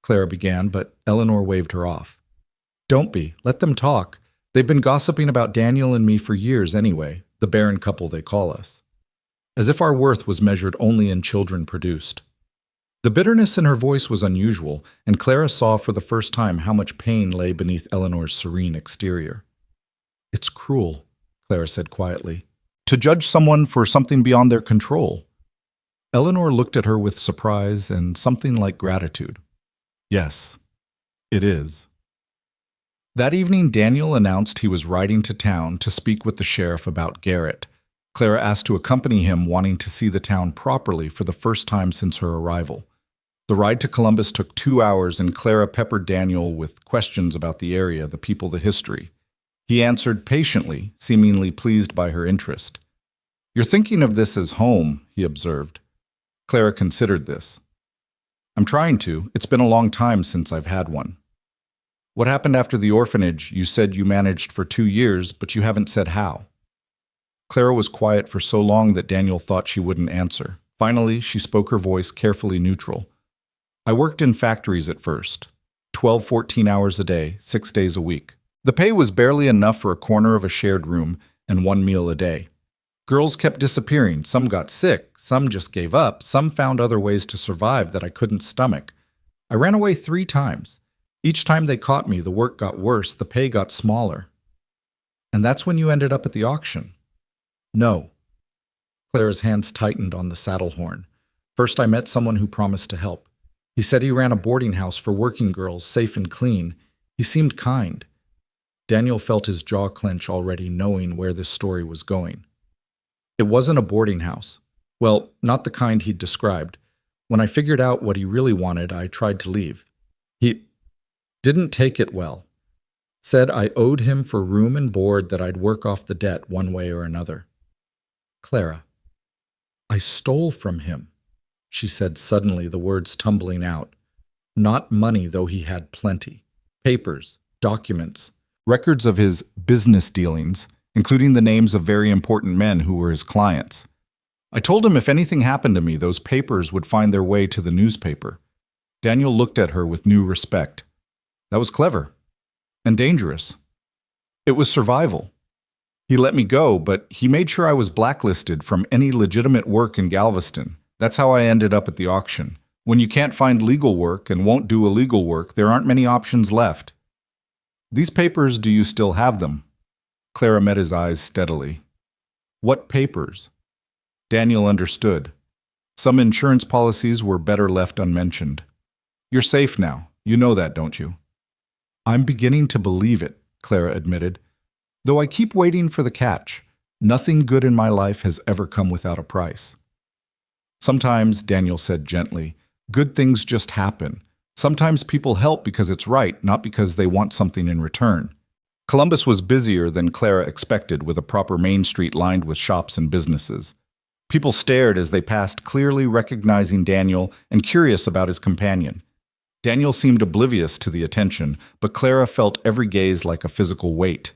Clara began, but Eleanor waved her off. "Don't be. Let them talk. They've been gossiping about Daniel and me for years anyway, the barren couple they call us. As if our worth was measured only in children produced." The bitterness in her voice was unusual, and Clara saw for the first time how much pain lay beneath Eleanor's serene exterior. "It's cruel," Clara said quietly, "to judge someone for something beyond their control." Eleanor looked at her with surprise and something like gratitude. "Yes, it is." That evening, Daniel announced he was riding to town to speak with the sheriff about Garrett. Clara asked to accompany him, wanting to see the town properly for the first time since her arrival. The ride to Columbus took 2 hours, and Clara peppered Daniel with questions about the area, the people, the history. He answered patiently, seemingly pleased by her interest. "You're thinking of this as home," he observed. Clara considered this. I'm trying to. It's been a long time since I've had one. What happened after the orphanage? You said you managed for 2 years, but you haven't said how. Clara was quiet for so long that Daniel thought she wouldn't answer. Finally, she spoke, her voice carefully neutral. I worked in factories at first. 12, 14 hours a day, 6 days a week. The pay was barely enough for a corner of a shared room and 1 meal a day. Girls kept disappearing. Some got sick, some just gave up, some found other ways to survive that I couldn't stomach. I ran away 3 times. Each time they caught me, the work got worse, the pay got smaller. And that's when you ended up at the auction. No. Clara's hands tightened on the saddle horn. First, I met someone who promised to help. He said he ran a boarding house for working girls, safe and clean. He seemed kind. Daniel felt his jaw clench already, knowing where this story was going. It wasn't a boarding house. Well, not the kind he'd described. When I figured out what he really wanted, I tried to leave. He didn't take it well. Said I owed him for room and board, that I'd work off the debt one way or another. Clara, I stole from him, she said suddenly, the words tumbling out. Not money, though he had plenty. Papers, documents, records of his business dealings, including the names of very important men who were his clients. I told him if anything happened to me, those papers would find their way to the newspaper. Daniel looked at her with new respect. That was clever. And dangerous. It was survival. He let me go, but he made sure I was blacklisted from any legitimate work in Galveston. That's how I ended up at the auction. When you can't find legal work and won't do illegal work, there aren't many options left. These papers, do you still have them? Clara met his eyes steadily. What papers? Daniel understood. Some insurance policies were better left unmentioned. You're safe now. You know that, don't you? I'm beginning to believe it, Clara admitted. Though I keep waiting for the catch. Nothing good in my life has ever come without a price. Sometimes, Daniel said gently, good things just happen. Sometimes people help because it's right, not because they want something in return. Columbus was busier than Clara expected, with a proper main street lined with shops and businesses. People stared as they passed, clearly recognizing Daniel and curious about his companion. Daniel seemed oblivious to the attention, but Clara felt every gaze like a physical weight.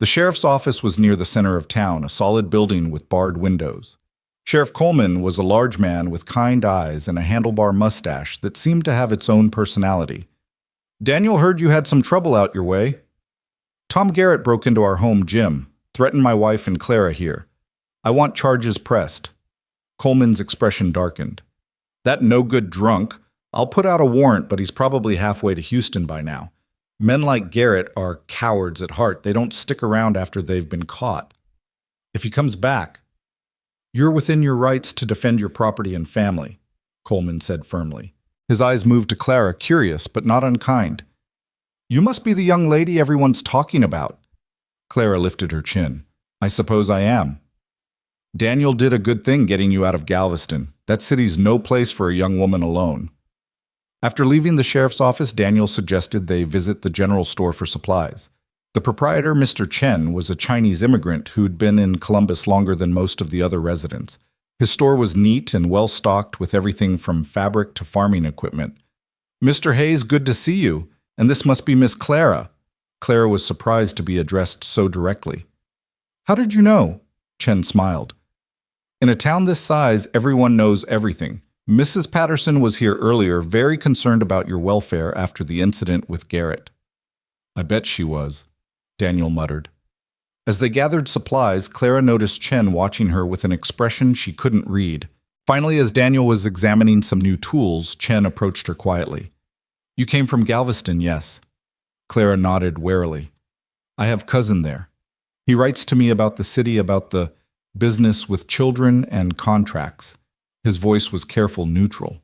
The sheriff's office was near the center of town, a solid building with barred windows. Sheriff Coleman was a large man with kind eyes and a handlebar mustache that seemed to have its own personality. Daniel heard you had some trouble out your way. Tom Garrett broke into our home gym, threatened my wife and Clara here. I want charges pressed. Coleman's expression darkened. That no-good drunk. I'll put out a warrant, but he's probably halfway to Houston by now. Men like Garrett are cowards at heart. They don't stick around after they've been caught. If he comes back, you're within your rights to defend your property and family, Coleman said firmly. His eyes moved to Clara, curious but not unkind. You must be the young lady everyone's talking about. Clara lifted her chin. I suppose I am. Daniel did a good thing getting you out of Galveston. That city's no place for a young woman alone. After leaving the sheriff's office, Daniel suggested they visit the general store for supplies. The proprietor, Mr. Chen, was a Chinese immigrant who'd been in Columbus longer than most of the other residents. His store was neat and well-stocked with everything from fabric to farming equipment. Mr. Hayes, good to see you. And this must be Miss Clara. Clara was surprised to be addressed so directly. How did you know? Chen smiled. In a town this size, everyone knows everything. Mrs. Patterson was here earlier, very concerned about your welfare after the incident with Garrett. I bet she was, Daniel muttered. As they gathered supplies, Clara noticed Chen watching her with an expression she couldn't read. Finally, as Daniel was examining some new tools, Chen approached her quietly. You came from Galveston, yes. Clara nodded warily. I have a cousin there. He writes to me about the city, about the business with children and contracts. His voice was careful, neutral.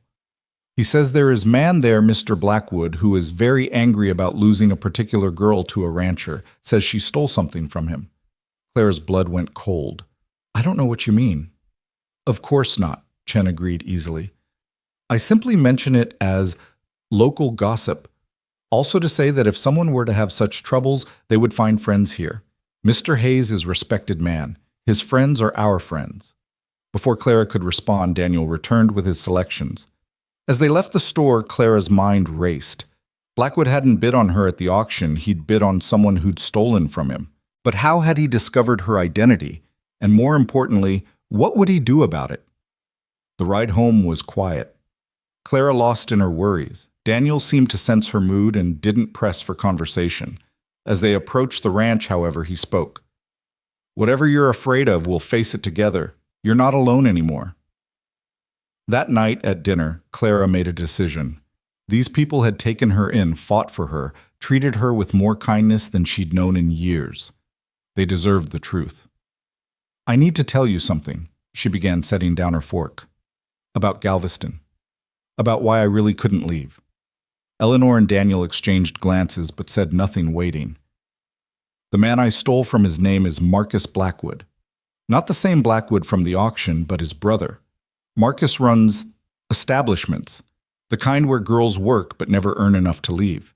He says there is a man there, Mr. Blackwood, who is very angry about losing a particular girl to a rancher, says she stole something from him. Clara's blood went cold. I don't know what you mean. Of course not, Chen agreed easily. I simply mention it as local gossip. Also to say that if someone were to have such troubles, they would find friends here. Mr. Hayes is a respected man. His friends are our friends. Before Clara could respond, Daniel returned with his selections. As they left the store, Clara's mind raced. Blackwood hadn't bid on her at the auction, he'd bid on someone who'd stolen from him. But how had he discovered her identity? And more importantly, what would he do about it? The ride home was quiet. Clara lost in her worries. Daniel seemed to sense her mood and didn't press for conversation. As they approached the ranch, however, he spoke. "Whatever you're afraid of, we'll face it together. You're not alone anymore." That night at dinner, Clara made a decision. These people had taken her in, fought for her, treated her with more kindness than she'd known in years. They deserved the truth. "I need to tell you something," she began, setting down her fork. "About Galveston. About why I really couldn't leave." Eleanor and Daniel exchanged glances but said nothing, waiting. "The man I stole from, his name is Marcus Blackwood. Not the same Blackwood from the auction, but his brother. Marcus runs establishments, the kind where girls work but never earn enough to leave.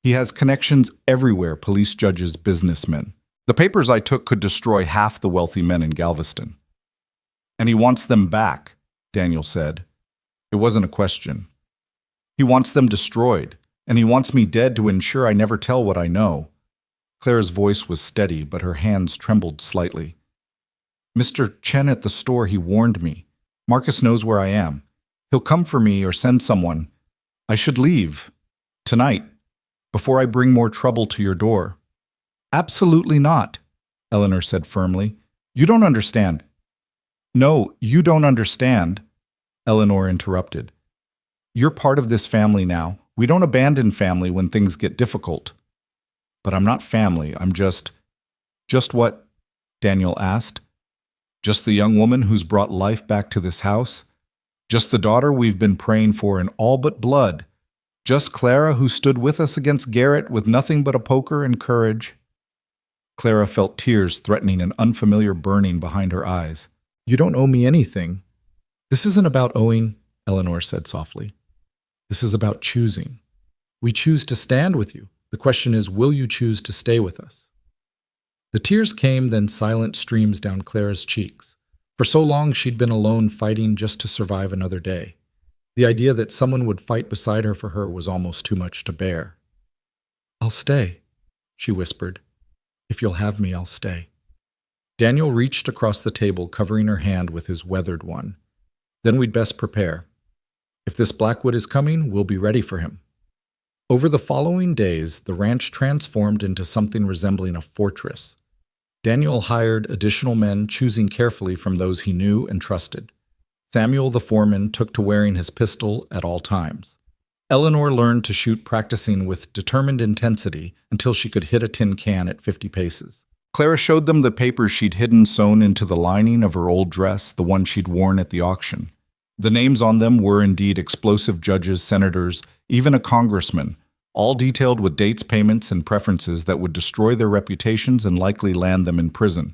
He has connections everywhere, police, judges, businessmen. The papers I took could destroy half the wealthy men in Galveston. And he wants them back," Daniel said. It wasn't a question. "He wants them destroyed, and he wants me dead to ensure I never tell what I know." Clara's voice was steady, but her hands trembled slightly. "Mr. Chen at the store, he warned me. Marcus knows where I am. He'll come for me or send someone. I should leave. Tonight, before I bring more trouble to your door." "Absolutely not," Eleanor said firmly. "You don't understand." "No, you don't understand," Eleanor interrupted. "You're part of this family now. We don't abandon family when things get difficult." "But I'm not family, I'm just—" "Just what?" Daniel asked. "Just the young woman who's brought life back to this house? Just the daughter we've been praying for in all but blood? Just Clara who stood with us against Garrett with nothing but a poker and courage?" Clara felt tears threatening an unfamiliar burning behind her eyes. "You don't owe me anything." "This isn't about owing," Eleanor said softly. "This is about choosing. We choose to stand with you. The question is, will you choose to stay with us?" The tears came, then silent streams down Clara's cheeks. For so long she'd been alone, fighting just to survive another day. The idea that someone would fight beside her for her was almost too much to bear. "I'll stay," she whispered. "If you'll have me, I'll stay." Daniel reached across the table, covering her hand with his weathered one. "Then we'd best prepare. If this Blackwood is coming, we'll be ready for him." Over the following days, the ranch transformed into something resembling a fortress. Daniel hired additional men, choosing carefully from those he knew and trusted. Samuel, the foreman, took to wearing his pistol at all times. Eleanor learned to shoot, practicing with determined intensity until she could hit a tin can at 50 paces. Clara showed them the papers she'd hidden sewn into the lining of her old dress, the one she'd worn at the auction. The names on them were indeed explosive judges, senators, even a congressman, all detailed with dates, payments, and preferences that would destroy their reputations and likely land them in prison.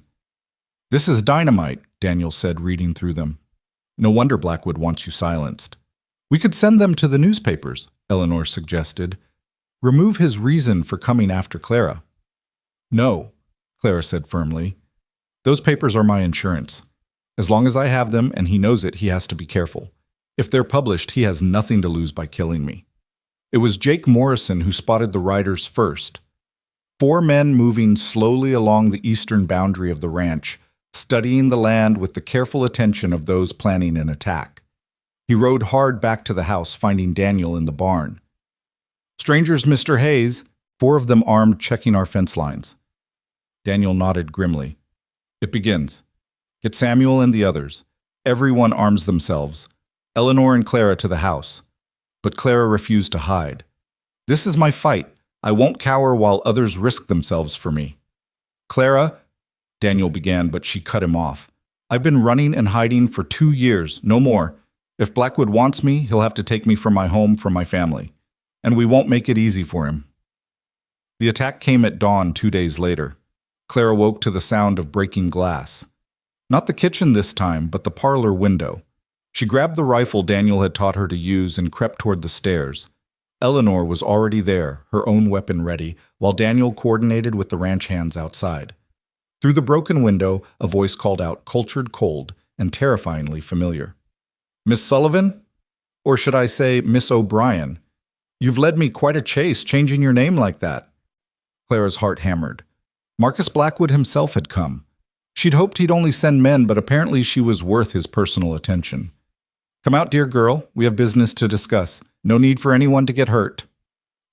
"This is dynamite," Daniel said, reading through them. "No wonder Blackwood wants you silenced." "We could send them to the newspapers," Eleanor suggested. "Remove his reason for coming after Clara." "No," Clara said firmly. "Those papers are my insurance. As long as I have them and he knows it, he has to be careful. If they're published, he has nothing to lose by killing me." It was Jake Morrison who spotted the riders first. 4 men moving slowly along the eastern boundary of the ranch, studying the land with the careful attention of those planning an attack. He rode hard back to the house, finding Daniel in the barn. "Strangers, Mr. Hayes," 4 of them armed, checking our fence lines. Daniel nodded grimly. "It begins. Get Samuel and the others. Everyone arms themselves. Eleanor and Clara to the house." But Clara refused to hide. "This is my fight. I won't cower while others risk themselves for me." "Clara," Daniel began, but she cut him off. "I've been running and hiding for 2 years, no more. If Blackwood wants me, he'll have to take me from my home, from my family. And we won't make it easy for him." The attack came at dawn 2 days later. Clara woke to the sound of breaking glass. Not the kitchen this time, but the parlor window. She grabbed the rifle Daniel had taught her to use and crept toward the stairs. Eleanor was already there, her own weapon ready, while Daniel coordinated with the ranch hands outside. Through the broken window, a voice called out, "Cultured cold," and terrifyingly familiar. Miss Sullivan? Or should I say Miss O'Brien? You've led me quite a chase, changing your name like that. Clara's heart hammered. Marcus Blackwood himself had come. She'd hoped he'd only send men, but apparently she was worth his personal attention. Come out, dear girl. We have business to discuss. No need for anyone to get hurt.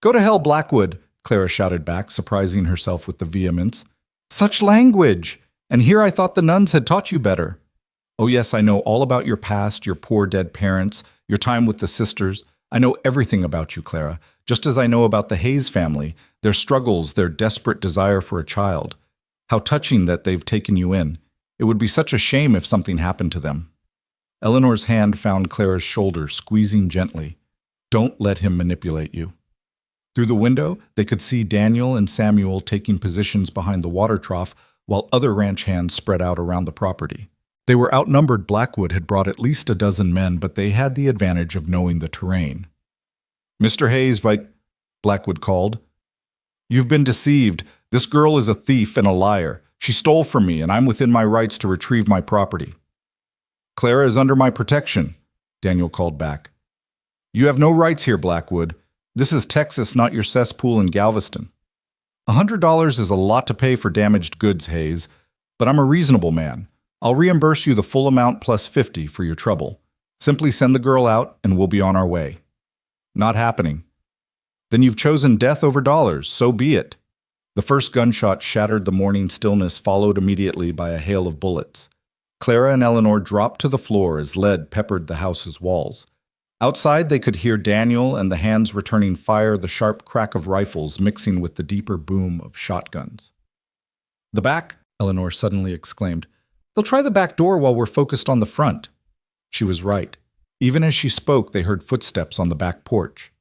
Go to hell, Blackwood, Clara shouted back, surprising herself with the vehemence. Such language! And here I thought the nuns had taught you better. Oh yes, I know all about your past, your poor dead parents, your time with the sisters. I know everything about you, Clara, just as I know about the Hayes family, their struggles, their desperate desire for a child. How touching that they've taken you in. It would be such a shame if something happened to them. Eleanor's hand found Clara's shoulder, squeezing gently. Don't let him manipulate you. Through the window, they could see Daniel and Samuel taking positions behind the water trough while other ranch hands spread out around the property. They were outnumbered. Blackwood had brought at least a dozen men, but they had the advantage of knowing the terrain. Mr. Hayes, Blackwood called. You've been deceived. This girl is a thief and a liar. She stole from me, and I'm within my rights to retrieve my property. Clara is under my protection, Daniel called back. You have no rights here, Blackwood. This is Texas, not your cesspool in Galveston. $100 is a lot to pay for damaged goods, Hayes, but I'm a reasonable man. I'll reimburse you the full amount plus $50 for your trouble. Simply send the girl out and we'll be on our way. Not happening. Then you've chosen death over dollars, so be it. The first gunshot shattered the morning stillness, followed immediately by a hail of bullets. Clara and Eleanor dropped to the floor as lead peppered the house's walls. Outside, they could hear Daniel and the hands returning fire, the sharp crack of rifles mixing with the deeper boom of shotguns. The back, Eleanor suddenly exclaimed. They'll try the back door while we're focused on the front. She was right. Even as she spoke, they heard footsteps on the back porch.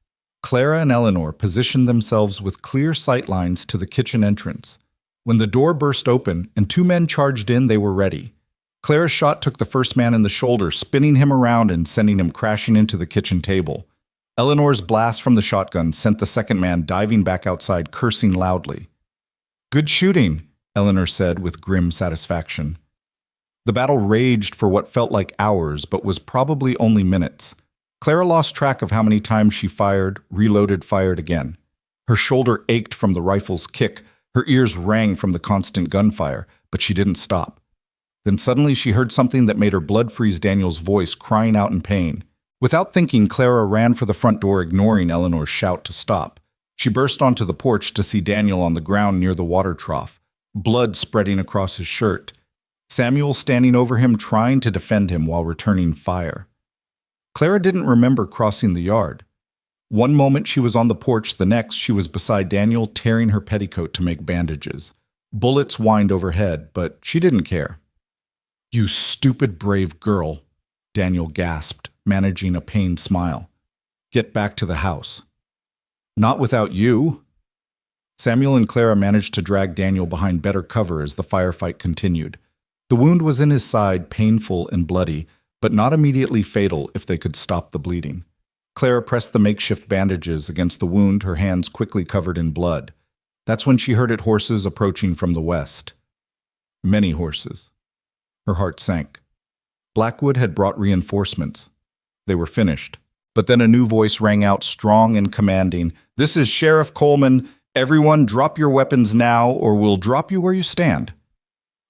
Clara and Eleanor positioned themselves with clear sight lines to the kitchen entrance. When the door burst open and two men charged in, they were ready. Clara's shot took the first man in the shoulder, spinning him around and sending him crashing into the kitchen table. Eleanor's blast from the shotgun sent the second man diving back outside, cursing loudly. Good shooting, Eleanor said with grim satisfaction. The battle raged for what felt like hours, but was probably only minutes. Clara lost track of how many times she fired, reloaded, fired again. Her shoulder ached from the rifle's kick, her ears rang from the constant gunfire, but she didn't stop. Then suddenly she heard something that made her blood freeze, Daniel's voice crying out in pain. Without thinking, Clara ran for the front door, ignoring Eleanor's shout to stop. She burst onto the porch to see Daniel on the ground near the water trough, blood spreading across his shirt. Samuel standing over him, trying to defend him while returning fire. Clara didn't remember crossing the yard. One moment she was on the porch, the next she was beside Daniel, tearing her petticoat to make bandages. Bullets whined overhead, but she didn't care. You stupid, brave girl, Daniel gasped, managing a pained smile. Get back to the house. Not without you. Samuel and Clara managed to drag Daniel behind better cover as the firefight continued. The wound was in his side, painful and bloody, but not immediately fatal if they could stop the bleeding. Clara pressed the makeshift bandages against the wound, her hands quickly covered in blood. That's when she heard horses approaching from the west. Many horses. Her heart sank. Blackwood had brought reinforcements. They were finished. But then a new voice rang out, strong and commanding. This is Sheriff Coleman. Everyone drop your weapons now, or we'll drop you where you stand.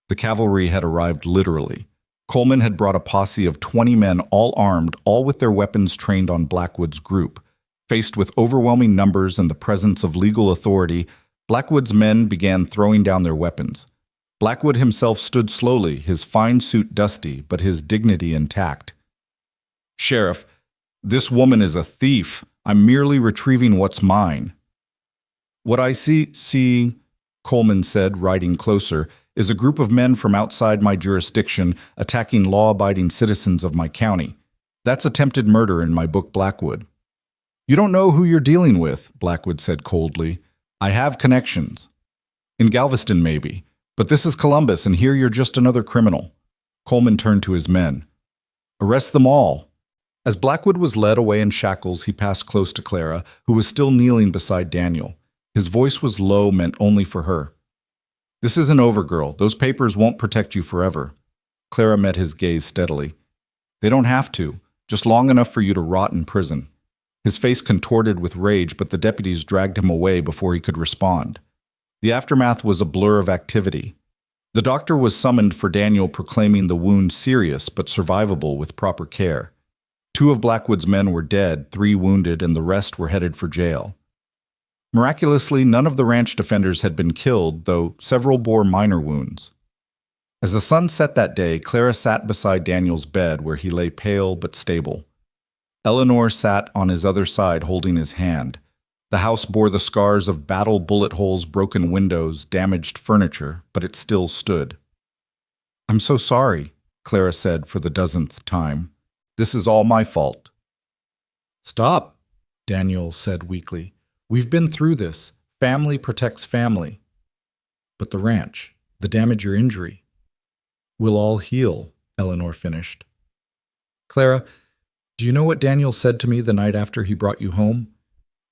The cavalry had arrived literally. Coleman had brought a posse of 20 men, all armed, all with their weapons trained on Blackwood's group. Faced with overwhelming numbers and the presence of legal authority, Blackwood's men began throwing down their weapons. Blackwood himself stood slowly, his fine suit dusty, but his dignity intact. Sheriff, this woman is a thief. I'm merely retrieving what's mine. What I see, Coleman said, riding closer, is a group of men from outside my jurisdiction attacking law-abiding citizens of my county. That's attempted murder in my book, Blackwood. You don't know who you're dealing with, Blackwood said coldly. I have connections. In Galveston, maybe. But this is Columbus, and here you're just another criminal. Coleman turned to his men. Arrest them all. As Blackwood was led away in shackles, he passed close to Clara, who was still kneeling beside Daniel. His voice was low, meant only for her. This isn't over, girl. Those papers won't protect you forever. Clara met his gaze steadily. They don't have to, just long enough for you to rot in prison. His face contorted with rage, but the deputies dragged him away before he could respond. The aftermath was a blur of activity. The doctor was summoned for Daniel, proclaiming the wound serious but survivable with proper care. 2 of Blackwood's men were dead, 3 wounded, and the rest were headed for jail. Miraculously, none of the ranch defenders had been killed, though several bore minor wounds. As the sun set that day, Clara sat beside Daniel's bed where he lay pale but stable. Eleanor sat on his other side holding his hand. The house bore the scars of battle bullet holes, broken windows, damaged furniture, but it still stood. "I'm so sorry," Clara said for the 10th time. "This is all my fault." "Stop," Daniel said weakly. "We've been through this. Family protects family. But the ranch, the damage or injury, will all heal," Eleanor finished. "Clara, do you know what Daniel said to me the night after he brought you home?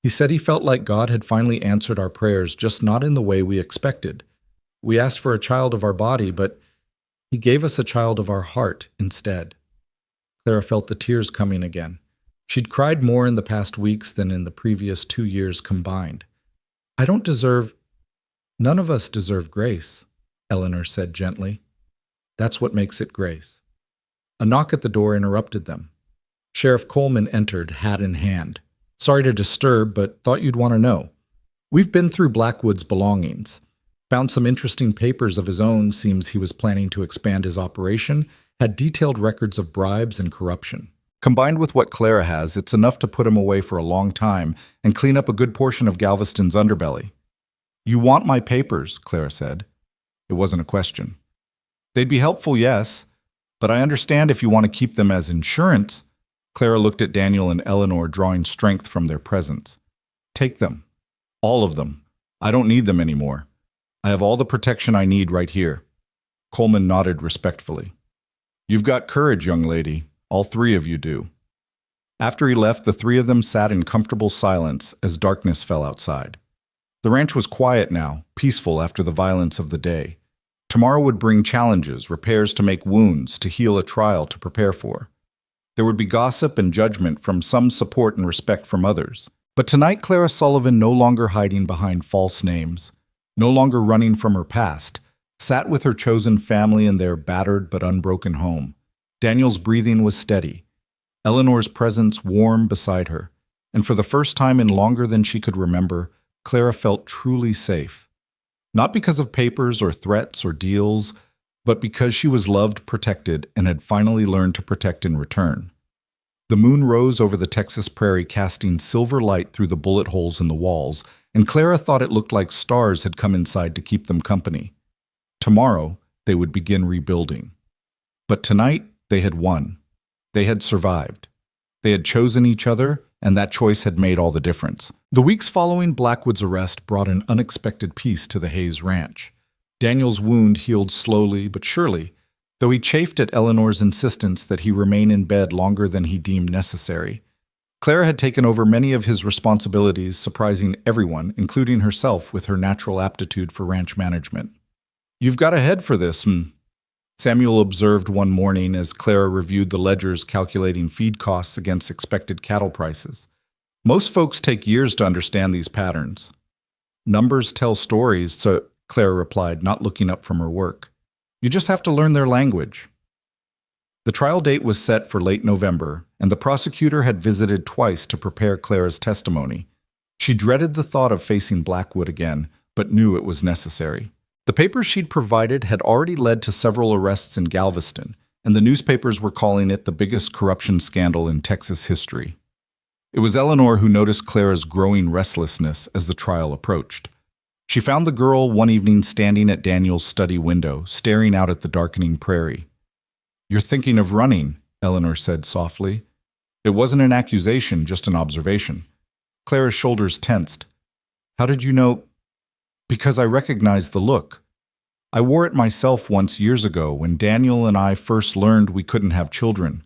He said he felt like God had finally answered our prayers, just not in the way we expected. We asked for a child of our body, but he gave us a child of our heart instead." Clara felt the tears coming again. She'd cried more in the past weeks than in the previous 2 years combined. None of us deserve grace," Eleanor said gently. "That's what makes it grace." A knock at the door interrupted them. Sheriff Coleman entered, hat in hand. "Sorry to disturb, but thought you'd want to know. We've been through Blackwood's belongings. Found some interesting papers of his own. Seems he was planning to expand his operation, had detailed records of bribes and corruption. Combined with what Clara has, it's enough to put him away for a long time and clean up a good portion of Galveston's underbelly." "You want my papers," Clara said. It wasn't a question. "They'd be helpful, yes, but I understand if you want to keep them as insurance." Clara looked at Daniel and Eleanor, drawing strength from their presence. "Take them. All of them. I don't need them anymore. I have all the protection I need right here." Coleman nodded respectfully. "You've got courage, young lady. All 3 of you do." After he left, the 3 of them sat in comfortable silence as darkness fell outside. The ranch was quiet now, peaceful after the violence of the day. Tomorrow would bring challenges, repairs to make wounds, to heal a trial to prepare for. There would be gossip and judgment from some, support and respect from others. But tonight, Clara Sullivan, no longer hiding behind false names, no longer running from her past, sat with her chosen family in their battered but unbroken home. Daniel's breathing was steady, Eleanor's presence warm beside her, and for the first time in longer than she could remember, Clara felt truly safe. Not because of papers or threats or deals, but because she was loved, protected, and had finally learned to protect in return. The moon rose over the Texas prairie, casting silver light through the bullet holes in the walls, and Clara thought it looked like stars had come inside to keep them company. Tomorrow, they would begin rebuilding. But tonight, they had won. They had survived. They had chosen each other, and that choice had made all the difference. The weeks following Blackwood's arrest brought an unexpected peace to the Hayes Ranch. Daniel's wound healed slowly but surely, though he chafed at Eleanor's insistence that he remain in bed longer than he deemed necessary. Clara had taken over many of his responsibilities, surprising everyone, including herself, with her natural aptitude for ranch management. "You've got a head for this, Samuel observed one morning as Clara reviewed the ledgers calculating feed costs against expected cattle prices. "Most folks take years to understand these patterns." "Numbers tell stories," so Clara replied, not looking up from her work. "You just have to learn their language." The trial date was set for late November, and the prosecutor had visited twice to prepare Clara's testimony. She dreaded the thought of facing Blackwood again, but knew it was necessary. The papers she'd provided had already led to several arrests in Galveston, and the newspapers were calling it the biggest corruption scandal in Texas history. It was Eleanor who noticed Clara's growing restlessness as the trial approached. She found the girl one evening standing at Daniel's study window, staring out at the darkening prairie. "You're thinking of running," Eleanor said softly. It wasn't an accusation, just an observation. Clara's shoulders tensed. "How did you know?" "Because I recognized the look. I wore it myself once years ago when Daniel and I first learned we couldn't have children.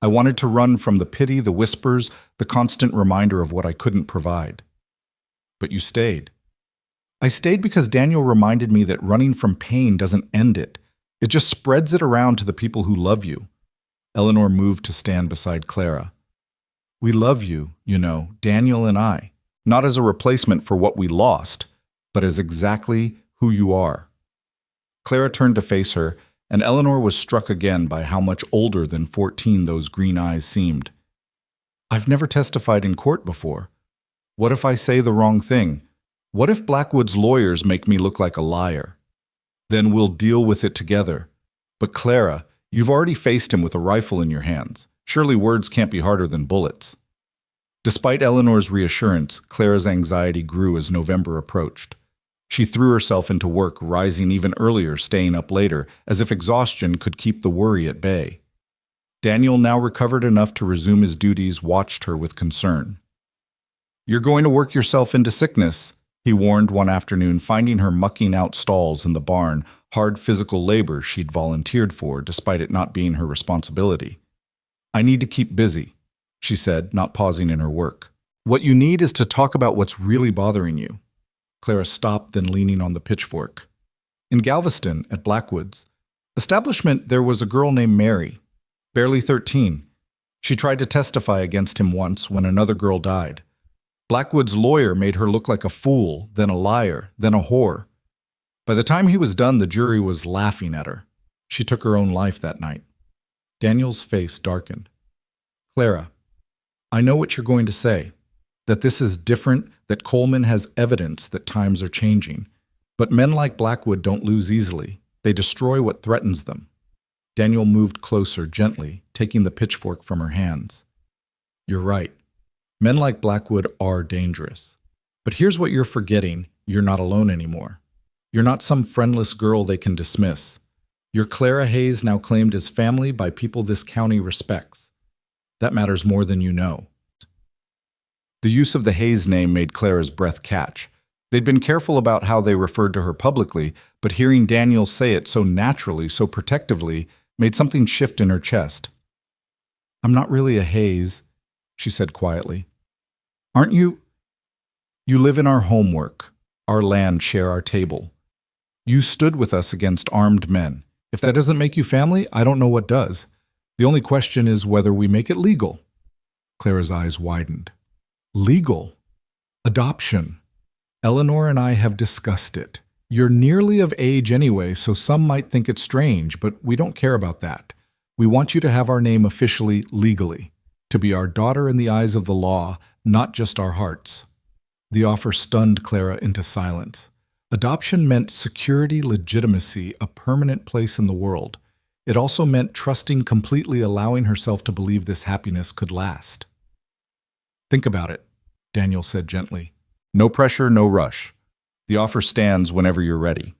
I wanted to run from the pity, the whispers, the constant reminder of what I couldn't provide." "But you stayed." "I stayed because Daniel reminded me that running from pain doesn't end it. It just spreads it around to the people who love you. Eleanor moved to stand beside Clara. We love you, you know, Daniel and I, not as a replacement for what we lost, but as exactly who you are. Clara turned to face her, and Eleanor was struck again by how much older than 14 those green eyes seemed. I've never testified in court before. What if I say the wrong thing? What if Blackwood's lawyers make me look like a liar? Then we'll deal with it together. But Clara, you've already faced him with a rifle in your hands. Surely words can't be harder than bullets. Despite Eleanor's reassurance, Clara's anxiety grew as November approached. She threw herself into work, rising even earlier, staying up later, as if exhaustion could keep the worry at bay. Daniel, now recovered enough to resume his duties, watched her with concern. You're going to work yourself into sickness, he warned one afternoon, finding her mucking out stalls in the barn, hard physical labor she'd volunteered for, despite it not being her responsibility. I need to keep busy, she said, not pausing in her work. What you need is to talk about what's really bothering you. Clara stopped, then leaning on the pitchfork. In Galveston, at Blackwood's establishment, there was a girl named Mary, barely 13. She tried to testify against him once when another girl died. Blackwood's lawyer made her look like a fool, then a liar, then a whore. By the time he was done, the jury was laughing at her. She took her own life that night. Daniel's face darkened. Clara, I know what you're going to say, that this is different, that Coleman has evidence that times are changing. But men like Blackwood don't lose easily. They destroy what threatens them. Daniel moved closer, gently, taking the pitchfork from her hands. You're right. Men like Blackwood are dangerous. But here's what you're forgetting. You're not alone anymore. You're not some friendless girl they can dismiss. You're Clara Hayes, now claimed as family by people this county respects. That matters more than you know. The use of the Hayes name made Clara's breath catch. They'd been careful about how they referred to her publicly, but hearing Daniel say it so naturally, so protectively, made something shift in her chest. I'm not really a Hayes, she said quietly. Aren't you? You live in our homework, our land, share our table. You stood with us against armed men. If that doesn't make you family, I don't know what does. The only question is whether we make it legal. Clara's eyes widened. Legal? Adoption. Eleanor and I have discussed it. You're nearly of age anyway, so some might think it's strange, but we don't care about that. We want you to have our name officially, legally, to be our daughter in the eyes of the law, not just our hearts. The offer stunned Clara into silence. Adoption meant security, legitimacy, a permanent place in the world. It also meant trusting completely, allowing herself to believe this happiness could last. Think about it, Daniel said gently. No pressure, no rush. The offer stands whenever you're ready.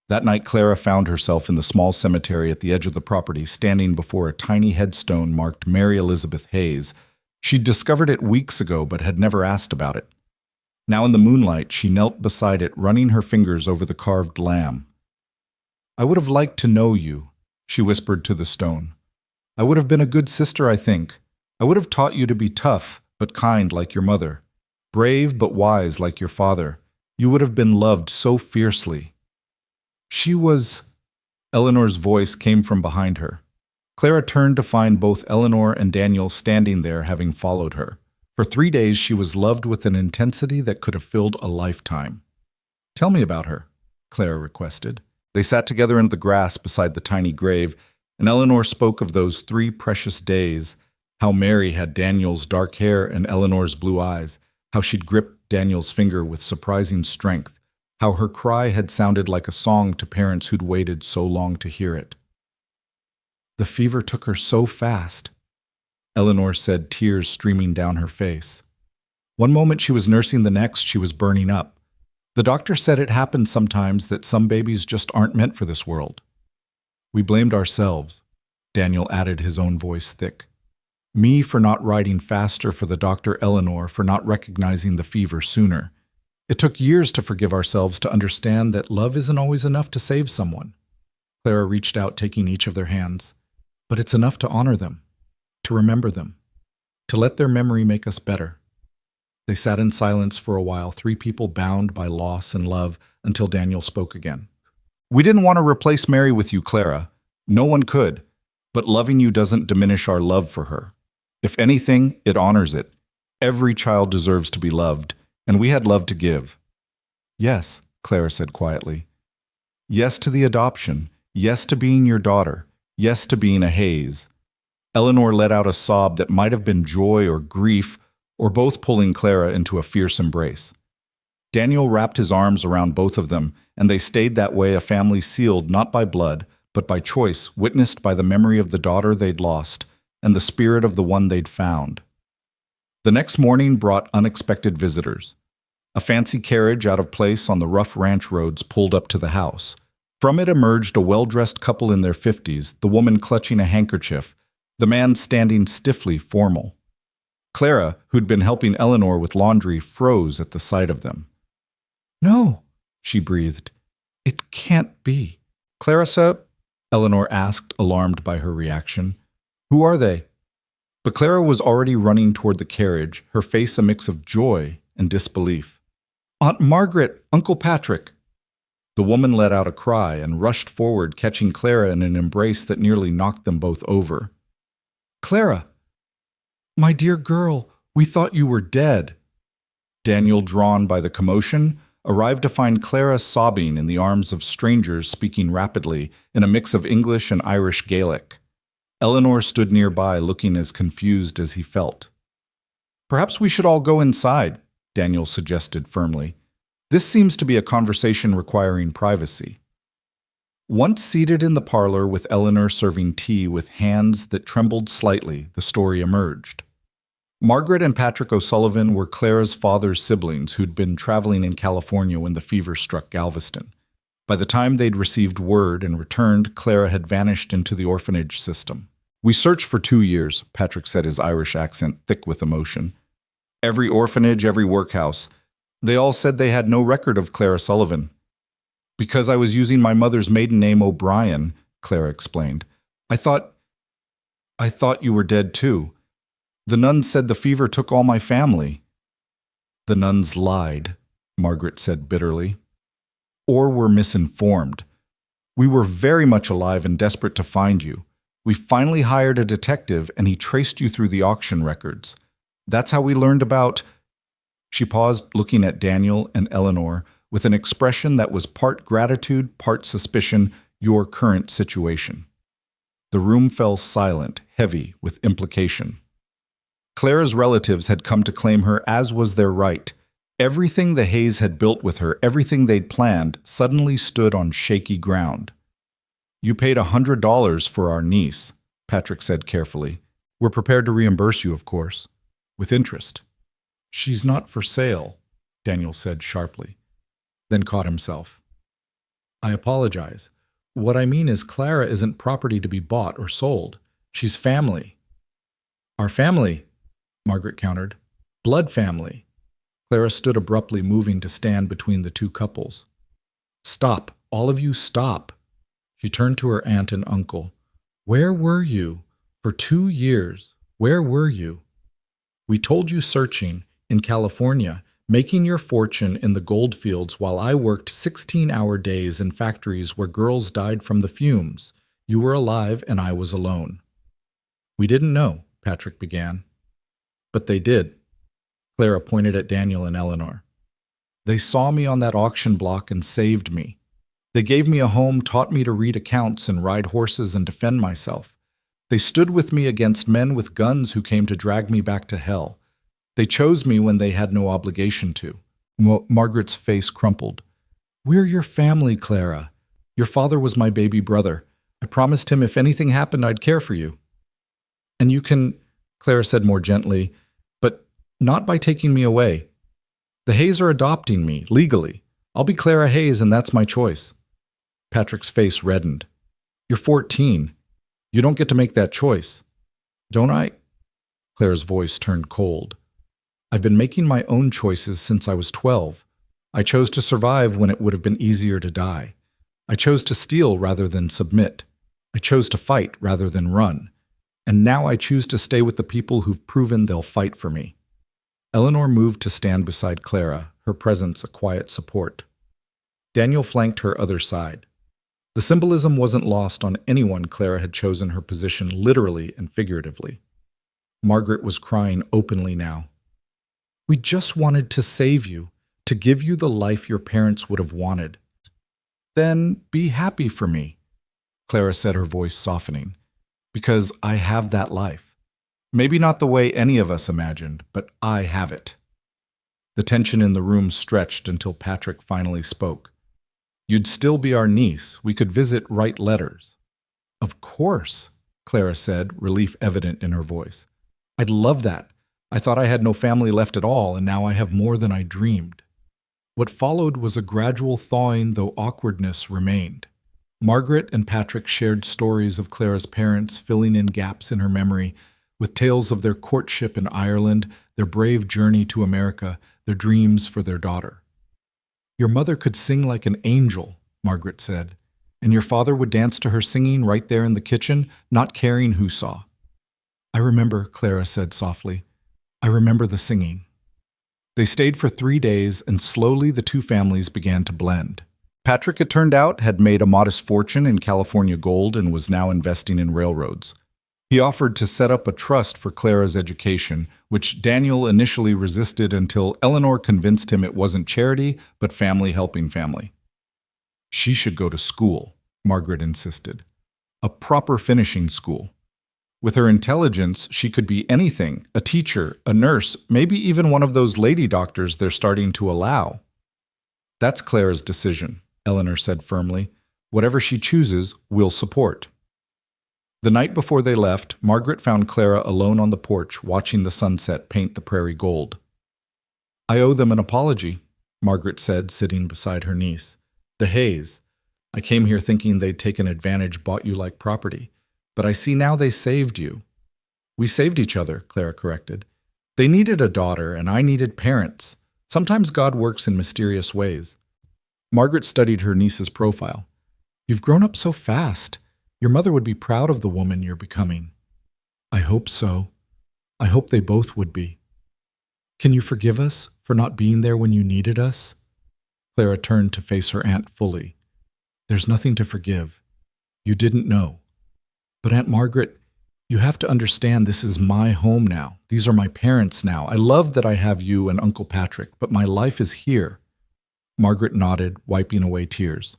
That night, Clara found herself in the small cemetery at the edge of the property, standing before a tiny headstone marked Mary Elizabeth Hayes. She'd discovered it weeks ago, but had never asked about it. Now in the moonlight, she knelt beside it, running her fingers over the carved lamb. I would have liked to know you, she whispered to the stone. I would have been a good sister, I think. I would have taught you to be tough, but kind like your mother. Brave, but wise like your father. You would have been loved so fiercely. She was... Eleanor's voice came from behind her. Clara turned to find both Eleanor and Daniel standing there, having followed her. For 3 days, she was loved with an intensity that could have filled a lifetime. Tell me about her, Clara requested. They sat together in the grass beside the tiny grave, and Eleanor spoke of those 3 precious days, how Mary had Daniel's dark hair and Eleanor's blue eyes, how she'd gripped Daniel's finger with surprising strength, how her cry had sounded like a song to parents who'd waited so long to hear it. The fever took her so fast, Eleanor said, tears streaming down her face. One moment she was nursing, the next she was burning up. The doctor said it happens sometimes, that some babies just aren't meant for this world. We blamed ourselves, Daniel added, his own voice thick. Me for not riding faster, for the doctor, Eleanor for not recognizing the fever sooner. It took years to forgive ourselves, to understand that love isn't always enough to save someone. Clara reached out, taking each of their hands. But it's enough to honor them, to remember them, to let their memory make us better. They sat in silence for a while, 3 people bound by loss and love, until Daniel spoke again. We didn't want to replace Mary with you, Clara. No one could. But loving you doesn't diminish our love for her. If anything, it honors it. Every child deserves to be loved, and we had love to give. Yes, Clara said quietly. Yes to the adoption. Yes to being your daughter. Yes to being a Hayes. Eleanor let out a sob that might have been joy or grief, or both, pulling Clara into a fierce embrace. Daniel wrapped his arms around both of them, and they stayed that way, a family sealed not by blood, but by choice, witnessed by the memory of the daughter they'd lost and the spirit of the one they'd found. The next morning brought unexpected visitors. A fancy carriage out of place on the rough ranch roads pulled up to the house. From it emerged a well-dressed couple in their 50s, the woman clutching a handkerchief, the man standing stiffly formal. Clara, who'd been helping Eleanor with laundry, froze at the sight of them. No, she breathed. It can't be. Clarissa? Eleanor asked, alarmed by her reaction. Who are they? But Clara was already running toward the carriage, her face a mix of joy and disbelief. Aunt Margaret, Uncle Patrick. The woman let out a cry and rushed forward, catching Clara in an embrace that nearly knocked them both over. Clara! My dear girl, we thought you were dead. Daniel, drawn by the commotion, arrived to find Clara sobbing in the arms of strangers speaking rapidly in a mix of English and Irish Gaelic. Eleanor stood nearby, looking as confused as he felt. Perhaps we should all go inside, Daniel suggested firmly. This seems to be a conversation requiring privacy. Once seated in the parlor with Eleanor serving tea with hands that trembled slightly, the story emerged. Margaret and Patrick O'Sullivan were Clara's father's siblings who'd been traveling in California when the fever struck Galveston. By the time they'd received word and returned, Clara had vanished into the orphanage system. We searched for 2 years, Patrick said, his Irish accent thick with emotion. Every orphanage, every workhouse. They all said they had no record of Clara Sullivan. Because I was using my mother's maiden name, O'Brien, Clara explained. I thought you were dead too. The nuns said the fever took all my family. The nuns lied, Margaret said bitterly. Or were misinformed. We were very much alive and desperate to find you. We finally hired a detective and he traced you through the auction records. That's how we learned about... She paused, looking at Daniel and Eleanor with an expression that was part gratitude, part suspicion, your current situation. The room fell silent, heavy with implication. Clara's relatives had come to claim her, as was their right. Everything the Hayes had built with her, everything they'd planned, suddenly stood on shaky ground. You paid $100 for our niece, Patrick said carefully. We're prepared to reimburse you, of course, with interest. She's not for sale, Daniel said sharply, then caught himself. I apologize. What I mean is Clara isn't property to be bought or sold. She's family. Our family, Margaret countered. Blood family. Clara stood abruptly, moving to stand between the two couples. Stop. All of you stop. She turned to her aunt and uncle. Where were you? For 2 years. Where were you? We told you searching in California, making your fortune in the gold fields while I worked 16-hour days in factories where girls died from the fumes. You were alive and I was alone. We didn't know, Patrick began. But they did. Clara pointed at Daniel and Eleanor. They saw me on that auction block and saved me. They gave me a home, taught me to read accounts and ride horses and defend myself. They stood with me against men with guns who came to drag me back to hell. They chose me when they had no obligation to. Margaret's face crumpled. We're your family, Clara. Your father was my baby brother. I promised him if anything happened, I'd care for you. And you can, Clara said more gently, but not by taking me away. The Hayes are adopting me, legally. I'll be Clara Hayes, and that's my choice. Patrick's face reddened. You're 14. You don't get to make that choice. Don't I? Clara's voice turned cold. I've been making my own choices since I was 12. I chose to survive when it would have been easier to die. I chose to steal rather than submit. I chose to fight rather than run. And now I choose to stay with the people who've proven they'll fight for me. Eleanor moved to stand beside Clara, her presence a quiet support. Daniel flanked her other side. The symbolism wasn't lost on anyone. Clara had chosen her position literally and figuratively. Margaret was crying openly now. "We just wanted to save you, to give you the life your parents would have wanted. Then be happy for me," Clara said, her voice softening, "because I have that life. Maybe not the way any of us imagined, but I have it." The tension in the room stretched until Patrick finally spoke. "You'd still be our niece. We could visit, write letters." "Of course," Clara said, relief evident in her voice. "I'd love that. I thought I had no family left at all, and now I have more than I dreamed." What followed was a gradual thawing, though awkwardness remained. Margaret and Patrick shared stories of Clara's parents, filling in gaps in her memory, with tales of their courtship in Ireland, their brave journey to America, their dreams for their daughter. "Your mother could sing like an angel," Margaret said, "and your father would dance to her singing right there in the kitchen, not caring who saw." "I remember," Clara said softly. "I remember the singing." They stayed for 3 days, and slowly the two families began to blend. Patrick, it turned out, had made a modest fortune in California gold and was now investing in railroads. He offered to set up a trust for Clara's education, which Daniel initially resisted until Eleanor convinced him it wasn't charity, but family helping family. "She should go to school," Margaret insisted. "A proper finishing school. With her intelligence, she could be anything, a teacher, a nurse, maybe even one of those lady doctors they're starting to allow." "That's Clara's decision," Eleanor said firmly. "Whatever she chooses, we'll support." The night before they left, Margaret found Clara alone on the porch, watching the sunset paint the prairie gold. "I owe them an apology," Margaret said, sitting beside her niece. "The Hays. I came here thinking they'd taken advantage, bought you like property. But I see now they saved you." "We saved each other," Clara corrected. "They needed a daughter, and I needed parents. Sometimes God works in mysterious ways." Margaret studied her niece's profile. "You've grown up so fast. Your mother would be proud of the woman you're becoming." "I hope so. I hope they both would be." "Can you forgive us for not being there when you needed us?" Clara turned to face her aunt fully. "There's nothing to forgive. You didn't know. But Aunt Margaret, you have to understand this is my home now. These are my parents now. I love that I have you and Uncle Patrick, but my life is here." Margaret nodded, wiping away tears.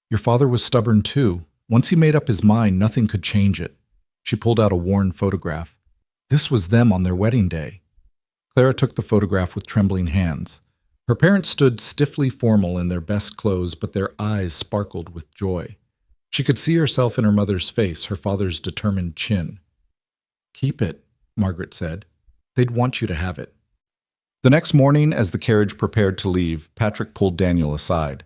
"Your father was stubborn too. Once he made up his mind, nothing could change it." She pulled out a worn photograph. This was them on their wedding day. Clara took the photograph with trembling hands. Her parents stood stiffly formal in their best clothes, but their eyes sparkled with joy. She could see herself in her mother's face, her father's determined chin. "Keep it," Margaret said. "They'd want you to have it." The next morning, as the carriage prepared to leave, Patrick pulled Daniel aside.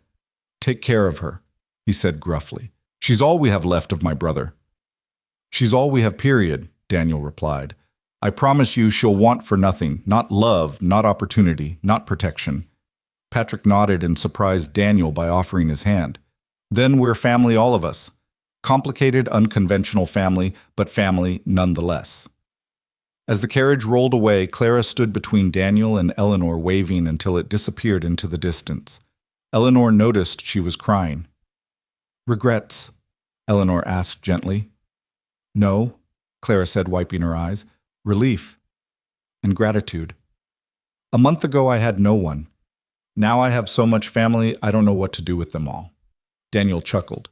"Take care of her," he said gruffly. "She's all we have left of my brother." "She's all we have, period," Daniel replied. "I promise you she'll want for nothing, not love, not opportunity, not protection." Patrick nodded and surprised Daniel by offering his hand. "Then we're family, all of us. Complicated, unconventional family, but family nonetheless." As the carriage rolled away, Clara stood between Daniel and Eleanor, waving until it disappeared into the distance. Eleanor noticed she was crying. "Regrets?" Eleanor asked gently. "No," Clara said, wiping her eyes. "Relief. And gratitude. A month ago I had no one. Now I have so much family, I don't know what to do with them all." Daniel chuckled.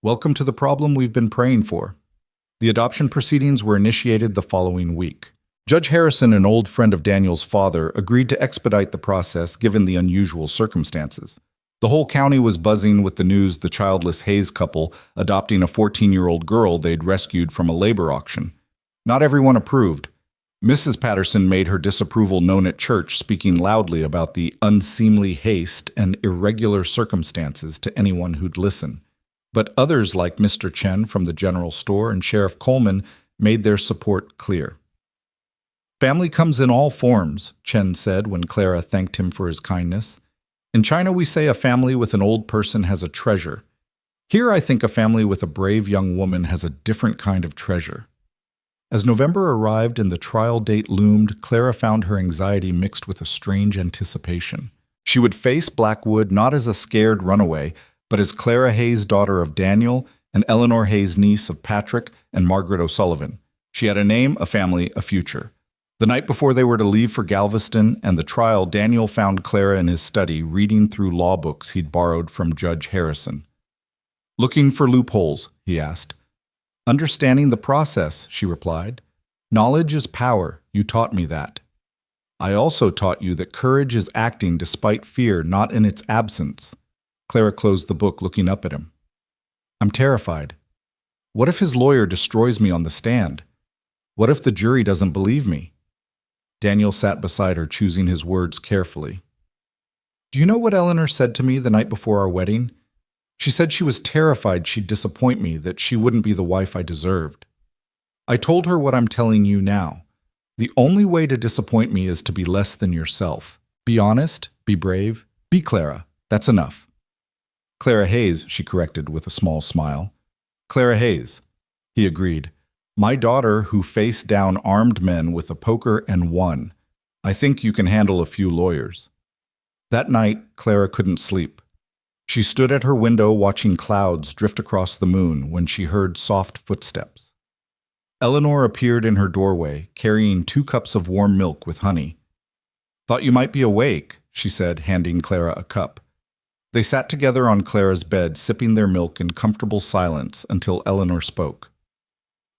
"Welcome to the problem we've been praying for." The adoption proceedings were initiated the following week. Judge Harrison, an old friend of Daniel's father, agreed to expedite the process given the unusual circumstances. The whole county was buzzing with the news the childless Hayes couple adopting a 14-year-old girl they'd rescued from a labor auction. Not everyone approved. Mrs. Patterson made her disapproval known at church, speaking loudly about the unseemly haste and irregular circumstances to anyone who'd listen. But others, like Mr. Chen from the general store and Sheriff Coleman, made their support clear. "Family comes in all forms," Chen said when Clara thanked him for his kindness. "In China, we say a family with an old person has a treasure. Here, I think a family with a brave young woman has a different kind of treasure." As November arrived and the trial date loomed, Clara found her anxiety mixed with a strange anticipation. She would face Blackwood not as a scared runaway, but as Clara Hayes, daughter of Daniel, and Eleanor Hayes, niece of Patrick and Margaret O'Sullivan. She had a name, a family, a future. The night before they were to leave for Galveston and the trial, Daniel found Clara in his study reading through law books he'd borrowed from Judge Harrison. "Looking for loopholes?" he asked. "Understanding the process," she replied. "Knowledge is power. You taught me that. I also taught you that courage is acting despite fear, not in its absence." Clara closed the book, looking up at him. "I'm terrified. What if his lawyer destroys me on the stand? What if the jury doesn't believe me?" Daniel sat beside her, choosing his words carefully. "Do you know what Eleanor said to me the night before our wedding? She said she was terrified she'd disappoint me, that she wouldn't be the wife I deserved. I told her what I'm telling you now. The only way to disappoint me is to be less than yourself. Be honest, be brave, be Clara. That's enough." "Clara Hayes," she corrected with a small smile. "Clara Hayes," he agreed. "My daughter who faced down armed men with a poker and won. I think you can handle a few lawyers." That night, Clara couldn't sleep. She stood at her window watching clouds drift across the moon when she heard soft footsteps. Eleanor appeared in her doorway, carrying 2 cups of warm milk with honey. "Thought you might be awake," she said, handing Clara a cup. They sat together on Clara's bed, sipping their milk in comfortable silence until Eleanor spoke.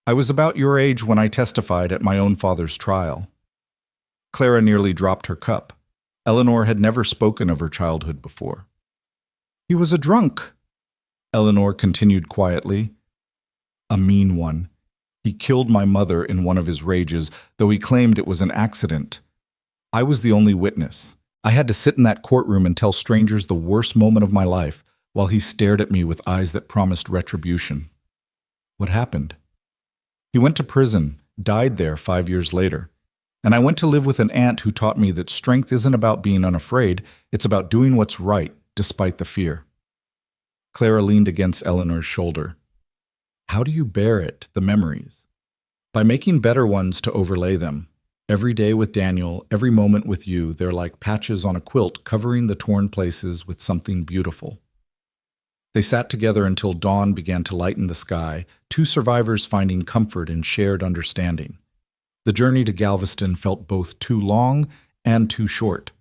"I was about your age when I testified at my own father's trial." Clara nearly dropped her cup. Eleanor had never spoken of her childhood before. "He was a drunk," Eleanor continued quietly. "A mean one. He killed my mother in one of his rages, though he claimed it was an accident. I was the only witness. I had to sit in that courtroom and tell strangers the worst moment of my life, while he stared at me with eyes that promised retribution." "What happened?" "He went to prison, died there 5 years later. And I went to live with an aunt who taught me that strength isn't about being unafraid, it's about doing what's right, despite the fear." Clara leaned against Eleanor's shoulder. "How do you bear it, the memories?" "By making better ones to overlay them. Every day with Daniel, every moment with you, they're like patches on a quilt covering the torn places with something beautiful." They sat together until dawn began to lighten the sky, 2 survivors finding comfort in shared understanding. The journey to Galveston felt both too long and too short.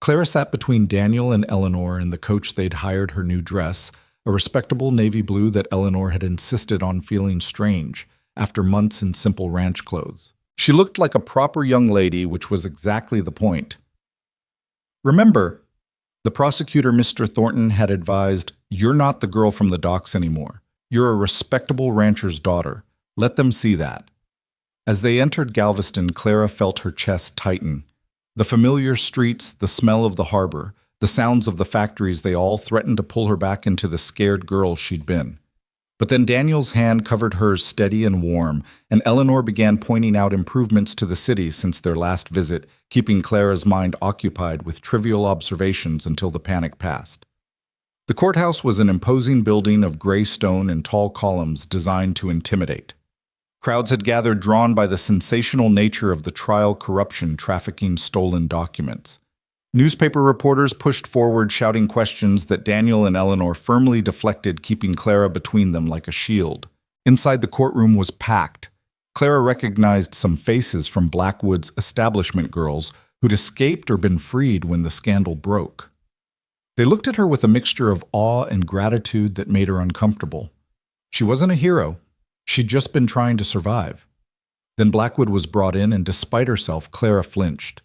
Clara sat between Daniel and Eleanor in the coach they'd hired her new dress, a respectable navy blue that Eleanor had insisted on feeling strange after months in simple ranch clothes. She looked like a proper young lady, which was exactly the point. "Remember," the prosecutor, Mr. Thornton, had advised, "you're not the girl from the docks anymore. You're a respectable rancher's daughter. Let them see that." As they entered Galveston, Clara felt her chest tighten. The familiar streets, the smell of the harbor, the sounds of the factories, they all threatened to pull her back into the scared girl she'd been. But then Daniel's hand covered hers steady and warm, and Eleanor began pointing out improvements to the city since their last visit, keeping Clara's mind occupied with trivial observations until the panic passed. The courthouse was an imposing building of gray stone and tall columns designed to intimidate. Crowds had gathered, drawn by the sensational nature of the trial, corruption, trafficking stolen documents. Newspaper reporters pushed forward, shouting questions that Daniel and Eleanor firmly deflected, keeping Clara between them like a shield. Inside the courtroom was packed. Clara recognized some faces from Blackwood's establishment girls who'd escaped or been freed when the scandal broke. They looked at her with a mixture of awe and gratitude that made her uncomfortable. She wasn't a hero. She'd just been trying to survive. Then Blackwood was brought in, and despite herself, Clara flinched.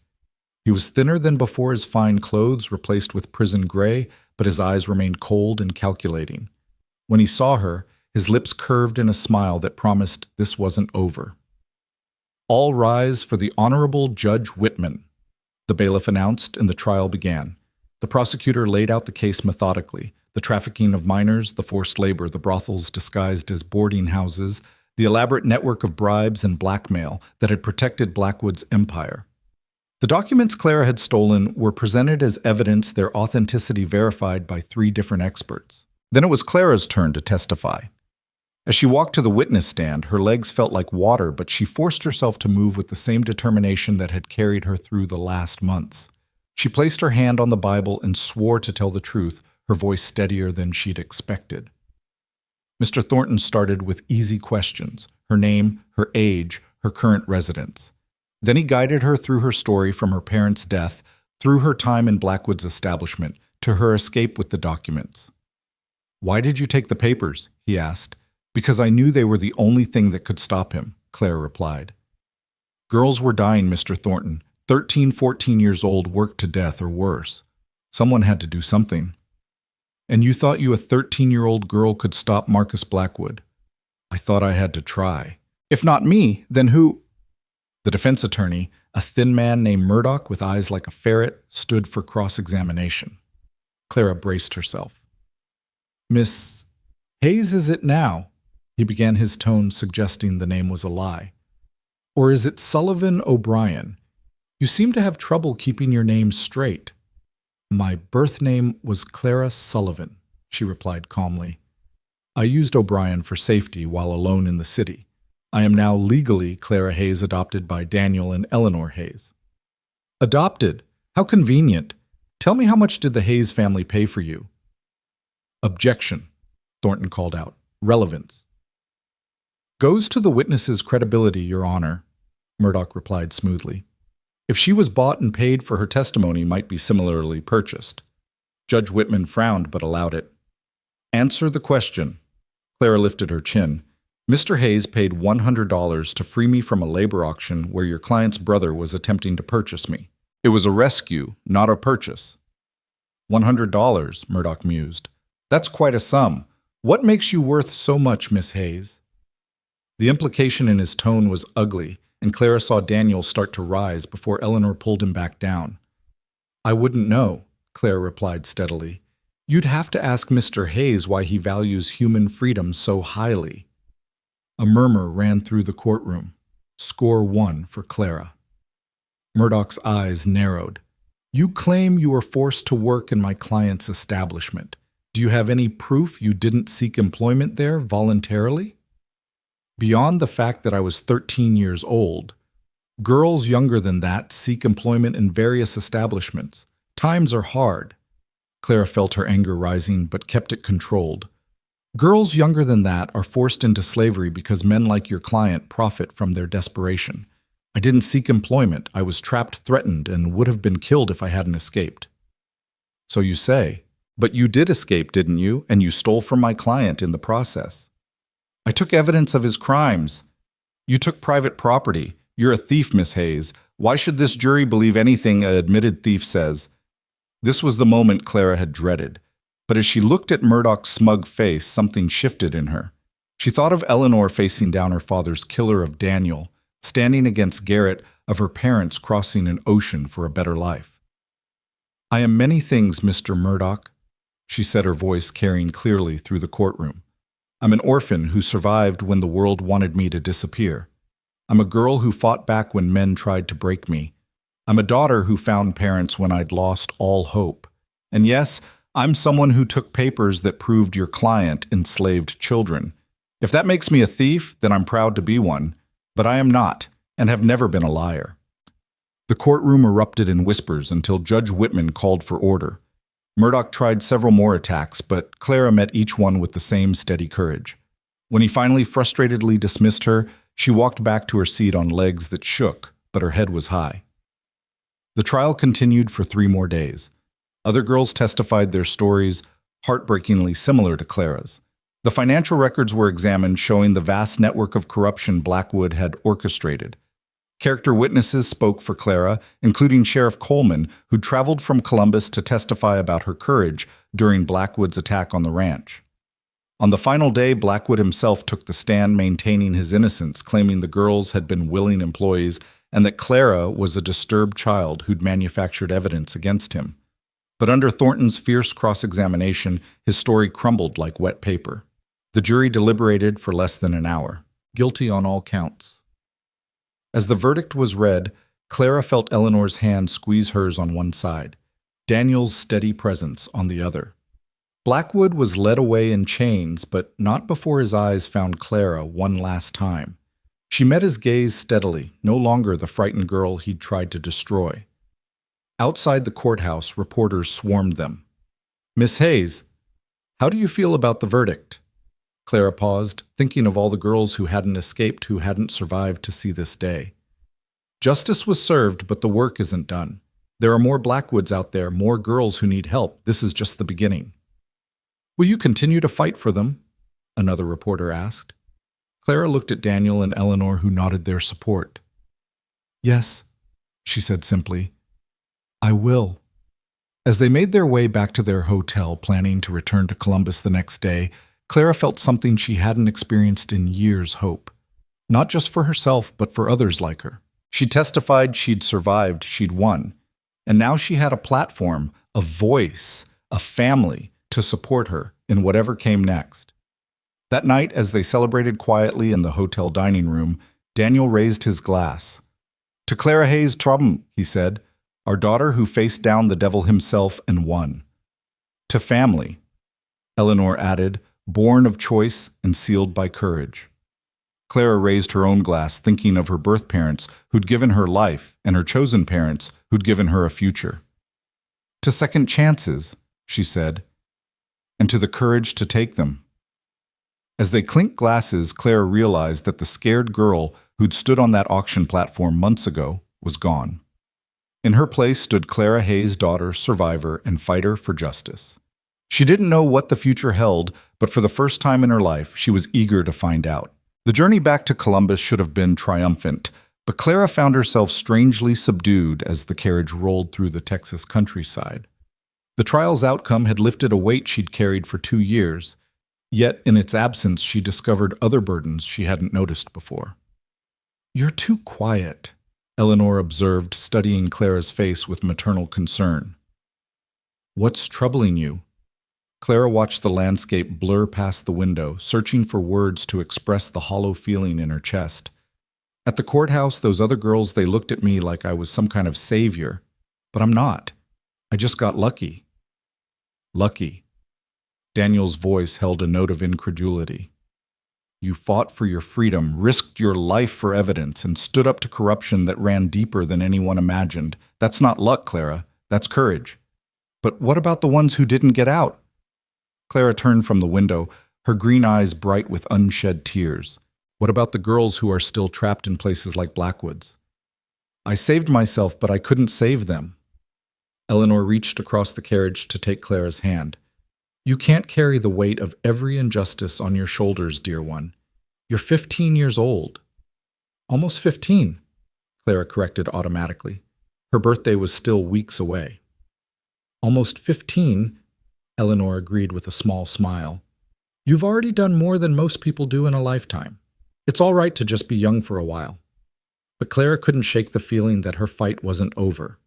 He was thinner than before his fine clothes, replaced with prison gray, but his eyes remained cold and calculating. When he saw her, his lips curved in a smile that promised this wasn't over. "All rise for the Honorable Judge Whitman," the bailiff announced, and the trial began. The prosecutor laid out the case methodically: the trafficking of minors, the forced labor, the brothels disguised as boarding houses, the elaborate network of bribes and blackmail that had protected Blackwood's empire. The documents Clara had stolen were presented as evidence, their authenticity verified by 3 different experts. Then it was Clara's turn to testify. As she walked to the witness stand, her legs felt like water, but she forced herself to move with the same determination that had carried her through the last months. She placed her hand on the Bible and swore to tell the truth, her voice steadier than she'd expected. Mr. Thornton started with easy questions: her name, her age, her current residence. Then he guided her through her story from her parents' death, through her time in Blackwood's establishment, to her escape with the documents. "Why did you take the papers?" he asked. "Because I knew they were the only thing that could stop him," Clara replied. "Girls were dying, Mr. Thornton. 13, 14 years old, worked to death or worse. Someone had to do something." "And you thought you, a 13-year-old girl, could stop Marcus Blackwood?" "I thought I had to try." "If not me, then who?" The defense attorney, a thin man named Murdoch with eyes like a ferret, stood for cross-examination. Clara braced herself. "Miss Hayes, is it now?" He began, his tone suggesting the name was a lie. "Or is it Sullivan O'Brien? You seem to have trouble keeping your name straight." "My birth name was Clara Sullivan," she replied calmly. "I used O'Brien for safety while alone in the city. I am now legally Clara Hayes, adopted by Daniel and Eleanor Hayes." "Adopted? How convenient. Tell me, how much did the Hayes family pay for you?" "Objection," Thornton called out. "Relevance." "Goes to the witness's credibility, Your Honor," Murdoch replied smoothly. "If she was bought and paid for, her testimony might be similarly purchased." Judge Whitman frowned but allowed it. "Answer the question." Clara lifted her chin. "Mr. Hayes paid $100 to free me from a labor auction where your client's brother was attempting to purchase me. It was a rescue, not a purchase." $100, Murdoch mused. "That's quite a sum. What makes you worth so much, Miss Hayes?" The implication in his tone was ugly, and Clara saw Daniel start to rise before Eleanor pulled him back down. "I wouldn't know," Clara replied steadily. "You'd have to ask Mr. Hayes why he values human freedom so highly." A murmur ran through the courtroom. Score 1 for Clara. Murdoch's eyes narrowed. "You claim you were forced to work in my client's establishment. Do you have any proof you didn't seek employment there voluntarily?" "Beyond the fact that I was 13 years old. Girls younger than that seek employment in various establishments. Times are hard." Clara felt her anger rising, but kept it controlled. "Girls younger than that are forced into slavery because men like your client profit from their desperation. I didn't seek employment. I was trapped, threatened, and would have been killed if I hadn't escaped." "So you say. But you did escape, didn't you? And you stole from my client in the process." "I took evidence of his crimes." "You took private property. You're a thief, Miss Hayes. Why should this jury believe anything an admitted thief says?" This was the moment Clara had dreaded. But as she looked at Murdoch's smug face, something shifted in her. She thought of Eleanor facing down her father's killer, of Daniel, standing against Garrett, of her parents crossing an ocean for a better life. "I am many things, Mr. Murdoch," she said, her voice carrying clearly through the courtroom. "I'm an orphan who survived when the world wanted me to disappear. I'm a girl who fought back when men tried to break me. I'm a daughter who found parents when I'd lost all hope. And yes, I'm someone who took papers that proved your client enslaved children. If that makes me a thief, then I'm proud to be one. But I am not, and have never been a liar." The courtroom erupted in whispers until Judge Whitman called for order. Murdoch tried several more attacks, but Clara met each one with the same steady courage. When he finally frustratedly dismissed her, she walked back to her seat on legs that shook, but her head was high. The trial continued for 3 more days. Other girls testified their stories, heartbreakingly similar to Clara's. The financial records were examined, showing the vast network of corruption Blackwood had orchestrated. Character witnesses spoke for Clara, including Sheriff Coleman, who traveled from Columbus to testify about her courage during Blackwood's attack on the ranch. On the final day, Blackwood himself took the stand, maintaining his innocence, claiming the girls had been willing employees and that Clara was a disturbed child who'd manufactured evidence against him. But under Thornton's fierce cross-examination, his story crumbled like wet paper. The jury deliberated for less than an hour. Guilty on all counts. As the verdict was read, Clara felt Eleanor's hand squeeze hers on one side, Daniel's steady presence on the other. Blackwood was led away in chains, but not before his eyes found Clara one last time. She met his gaze steadily, no longer the frightened girl he'd tried to destroy. Outside the courthouse, reporters swarmed them. Miss Hayes, how do you feel about the verdict? Clara paused, thinking of all the girls who hadn't escaped, who hadn't survived to see this day. Justice was served, but the work isn't done. There are more Blackwoods out there, more girls who need help. This is just the beginning. Will you continue to fight for them? Another reporter asked. Clara looked at Daniel and Eleanor, who nodded their support. Yes, she said simply. I will. As they made their way back to their hotel, planning to return to Columbus the next day, Clara felt something she hadn't experienced in years: hope. Not just for herself, but for others like her. She testified she'd survived, she'd won. And now she had a platform, a voice, a family to support her in whatever came next. That night, as they celebrated quietly in the hotel dining room, Daniel raised his glass. To Clara Hayes Trump, he said, our daughter who faced down the devil himself and won. To family, Eleanor added, born of choice and sealed by courage. Clara raised her own glass, thinking of her birth parents who'd given her life and her chosen parents who'd given her a future. To second chances, she said, and to the courage to take them. As they clinked glasses, Clara realized that the scared girl who'd stood on that auction platform months ago was gone. In her place stood Clara Hayes' daughter, survivor, and fighter for justice. She didn't know what the future held, but for the first time in her life, she was eager to find out. The journey back to Columbus should have been triumphant, but Clara found herself strangely subdued as the carriage rolled through the Texas countryside. The trial's outcome had lifted a weight she'd carried for 2 years, yet in its absence she discovered other burdens she hadn't noticed before. You're too quiet, Eleanor observed, studying Clara's face with maternal concern. What's troubling you? Clara watched the landscape blur past the window, searching for words to express the hollow feeling in her chest. At the courthouse, those other girls, they looked at me like I was some kind of savior. But I'm not. I just got lucky. Lucky. Daniel's voice held a note of incredulity. You fought for your freedom, risked your life for evidence, and stood up to corruption that ran deeper than anyone imagined. That's not luck, Clara. That's courage. But what about the ones who didn't get out? Clara turned from the window, her green eyes bright with unshed tears. What about the girls who are still trapped in places like Blackwoods? I saved myself, but I couldn't save them. Eleanor reached across the carriage to take Clara's hand. You can't carry the weight of every injustice on your shoulders, dear one. You're 15 years old. Almost 15, Clara corrected automatically. Her birthday was still weeks away. Almost 15, Eleanor agreed with a small smile. You've already done more than most people do in a lifetime. It's all right to just be young for a while. But Clara couldn't shake the feeling that her fight wasn't over.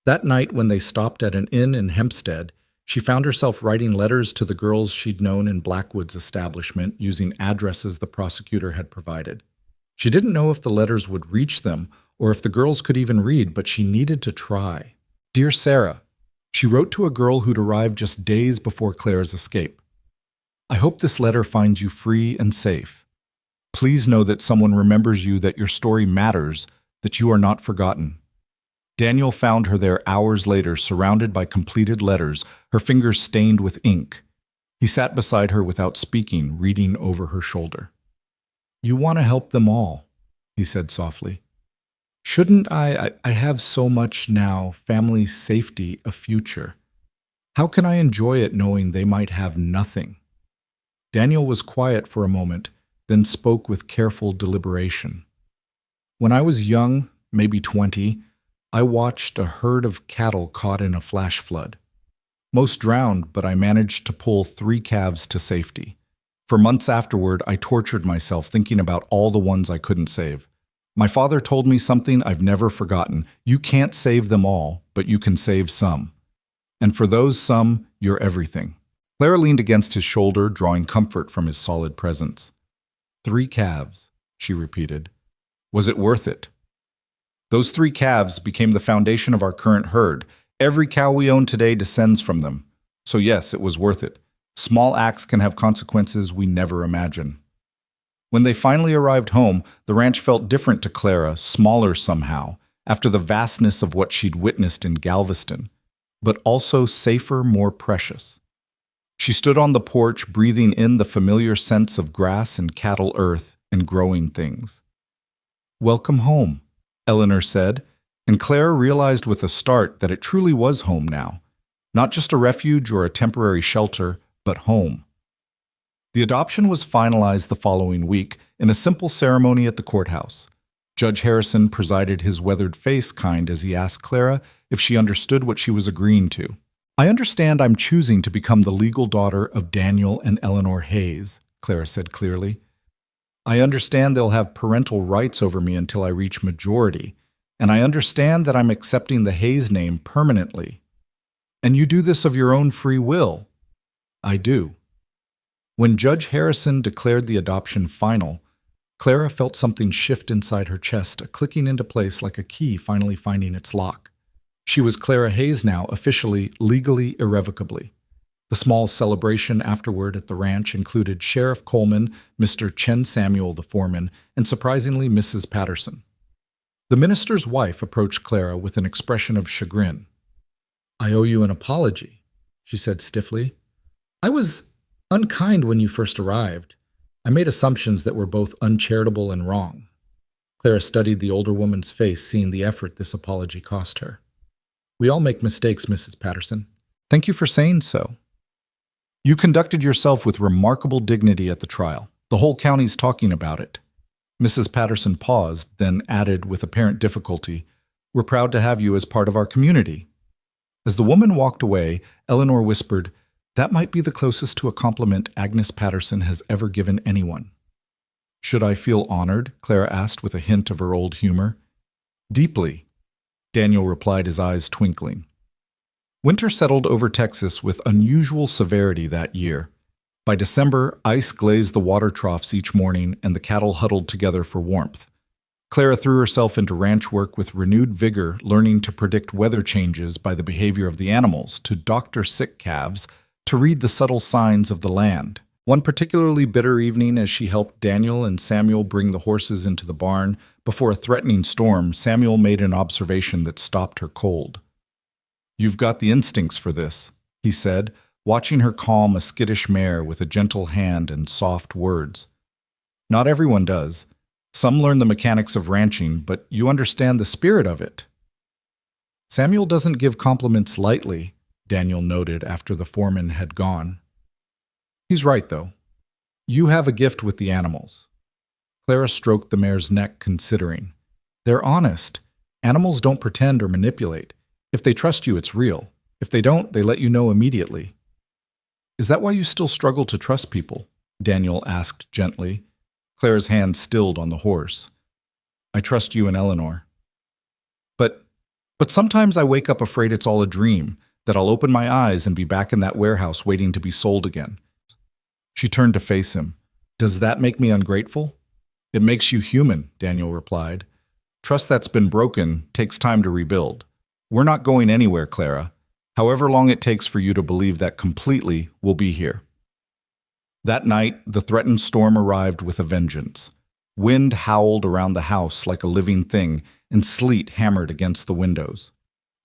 That night when they stopped at an inn in Hempstead, she found herself writing letters to the girls she'd known in Blackwood's establishment using addresses the prosecutor had provided. She didn't know if the letters would reach them or if the girls could even read, but she needed to try. Dear Sarah, she wrote to a girl who'd arrived just days before Clara's escape. I hope this letter finds you free and safe. Please know that someone remembers you, that your story matters, that you are not forgotten. Daniel found her there hours later, surrounded by completed letters, her fingers stained with ink. He sat beside her without speaking, reading over her shoulder. You want to help them all, he said softly. Shouldn't I have so much now, family, safety, a future. How can I enjoy it knowing they might have nothing? Daniel was quiet for a moment, then spoke with careful deliberation. When I was young, maybe 20, I watched a herd of cattle caught in a flash flood. Most drowned, but I managed to pull 3 calves to safety. For months afterward, I tortured myself thinking about all the ones I couldn't save. My father told me something I've never forgotten. You can't save them all, but you can save some. And for those some, you're everything. Clara leaned against his shoulder, drawing comfort from his solid presence. 3 calves, she repeated. Was it worth it? Those 3 calves became the foundation of our current herd. Every cow we own today descends from them. So yes, it was worth it. Small acts can have consequences we never imagine. When they finally arrived home, the ranch felt different to Clara, smaller somehow, after the vastness of what she'd witnessed in Galveston, but also safer, more precious. She stood on the porch, breathing in the familiar scents of grass and cattle earth and growing things. "Welcome home," Eleanor said, and Clara realized with a start that it truly was home now. Not just a refuge or a temporary shelter, but home. The adoption was finalized the following week in a simple ceremony at the courthouse. Judge Harrison presided, his weathered face kind as he asked Clara if she understood what she was agreeing to. "I understand I'm choosing to become the legal daughter of Daniel and Eleanor Hayes," Clara said clearly. "I understand they'll have parental rights over me until I reach majority, and I understand that I'm accepting the Hayes name permanently." "And you do this of your own free will?" "I do." When Judge Harrison declared the adoption final, Clara felt something shift inside her chest, a clicking into place like a key finally finding its lock. She was Clara Hayes now, officially, legally, irrevocably. The small celebration afterward at the ranch included Sheriff Coleman, Mr. Chen Samuel, the foreman, and surprisingly Mrs. Patterson. The minister's wife approached Clara with an expression of chagrin. "I owe you an apology," she said stiffly. "I was unkind when you first arrived. I made assumptions that were both uncharitable and wrong." Clara studied the older woman's face, seeing the effort this apology cost her. "We all make mistakes, Mrs. Patterson. Thank you for saying so. You conducted yourself with remarkable dignity at the trial. The whole county's talking about it." Mrs. Patterson paused, then added with apparent difficulty, "We're proud to have you as part of our community." As the woman walked away, Eleanor whispered, "That might be the closest to a compliment Agnes Patterson has ever given anyone." "Should I feel honored?" Clara asked with a hint of her old humor. "Deeply," Daniel replied, his eyes twinkling. Winter settled over Texas with unusual severity that year. By December, ice glazed the water troughs each morning and the cattle huddled together for warmth. Clara threw herself into ranch work with renewed vigor, learning to predict weather changes by the behavior of the animals, to doctor sick calves, to read the subtle signs of the land. One particularly bitter evening, as she helped Daniel and Samuel bring the horses into the barn, before a threatening storm, Samuel made an observation that stopped her cold. "You've got the instincts for this," he said, watching her calm a skittish mare with a gentle hand and soft words. "Not everyone does. Some learn the mechanics of ranching, but you understand the spirit of it." "Samuel doesn't give compliments lightly," Daniel noted after the foreman had gone. "He's right, though. You have a gift with the animals." Clara stroked the mare's neck, considering. "They're honest. Animals don't pretend or manipulate. If they trust you, it's real. If they don't, they let you know immediately." "Is that why you still struggle to trust people?" Daniel asked gently. Clara's hand stilled on the horse. "I trust you and Eleanor. But sometimes I wake up afraid it's all a dream, that I'll open my eyes and be back in that warehouse waiting to be sold again." She turned to face him. "Does that make me ungrateful?" "It makes you human," Daniel replied. "Trust that's been broken takes time to rebuild. We're not going anywhere, Clara. However long it takes for you to believe that completely, we'll be here." That night, the threatened storm arrived with a vengeance. Wind howled around the house like a living thing, and sleet hammered against the windows.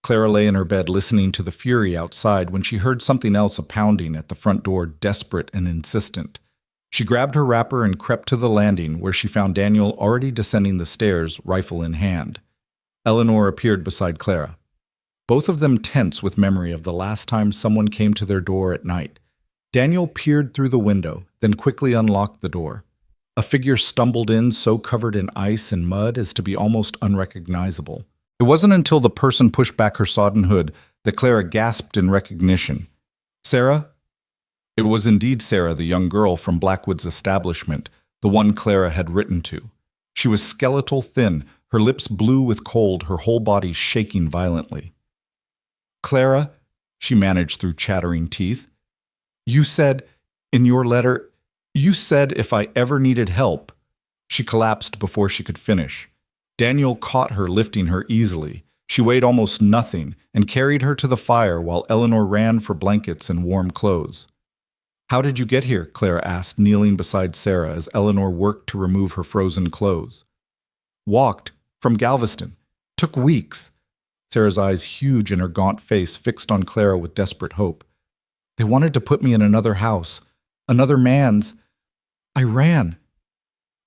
Clara lay in her bed listening to the fury outside when she heard something else, a pounding at the front door, desperate and insistent. She grabbed her wrapper and crept to the landing, where she found Daniel already descending the stairs, rifle in hand. Eleanor appeared beside Clara. Both of them tense with memory of the last time someone came to their door at night. Daniel peered through the window, then quickly unlocked the door. A figure stumbled in, so covered in ice and mud as to be almost unrecognizable. It wasn't until the person pushed back her sodden hood that Clara gasped in recognition. "Sarah?" It was indeed Sarah, the young girl from Blackwood's establishment, the one Clara had written to. She was skeletal thin, her lips blue with cold, her whole body shaking violently. "Clara," she managed through chattering teeth, "you said, in your letter, you said if I ever needed help." She collapsed before she could finish. Daniel caught her, lifting her easily. She weighed almost nothing, and carried her to the fire while Eleanor ran for blankets and warm clothes. "How did you get here?" Clara asked, kneeling beside Sarah as Eleanor worked to remove her frozen clothes. "Walked, from Galveston. Took weeks." Sarah's eyes, huge in her gaunt face, fixed on Clara with desperate hope. They wanted to put me in another house, another man's. I ran.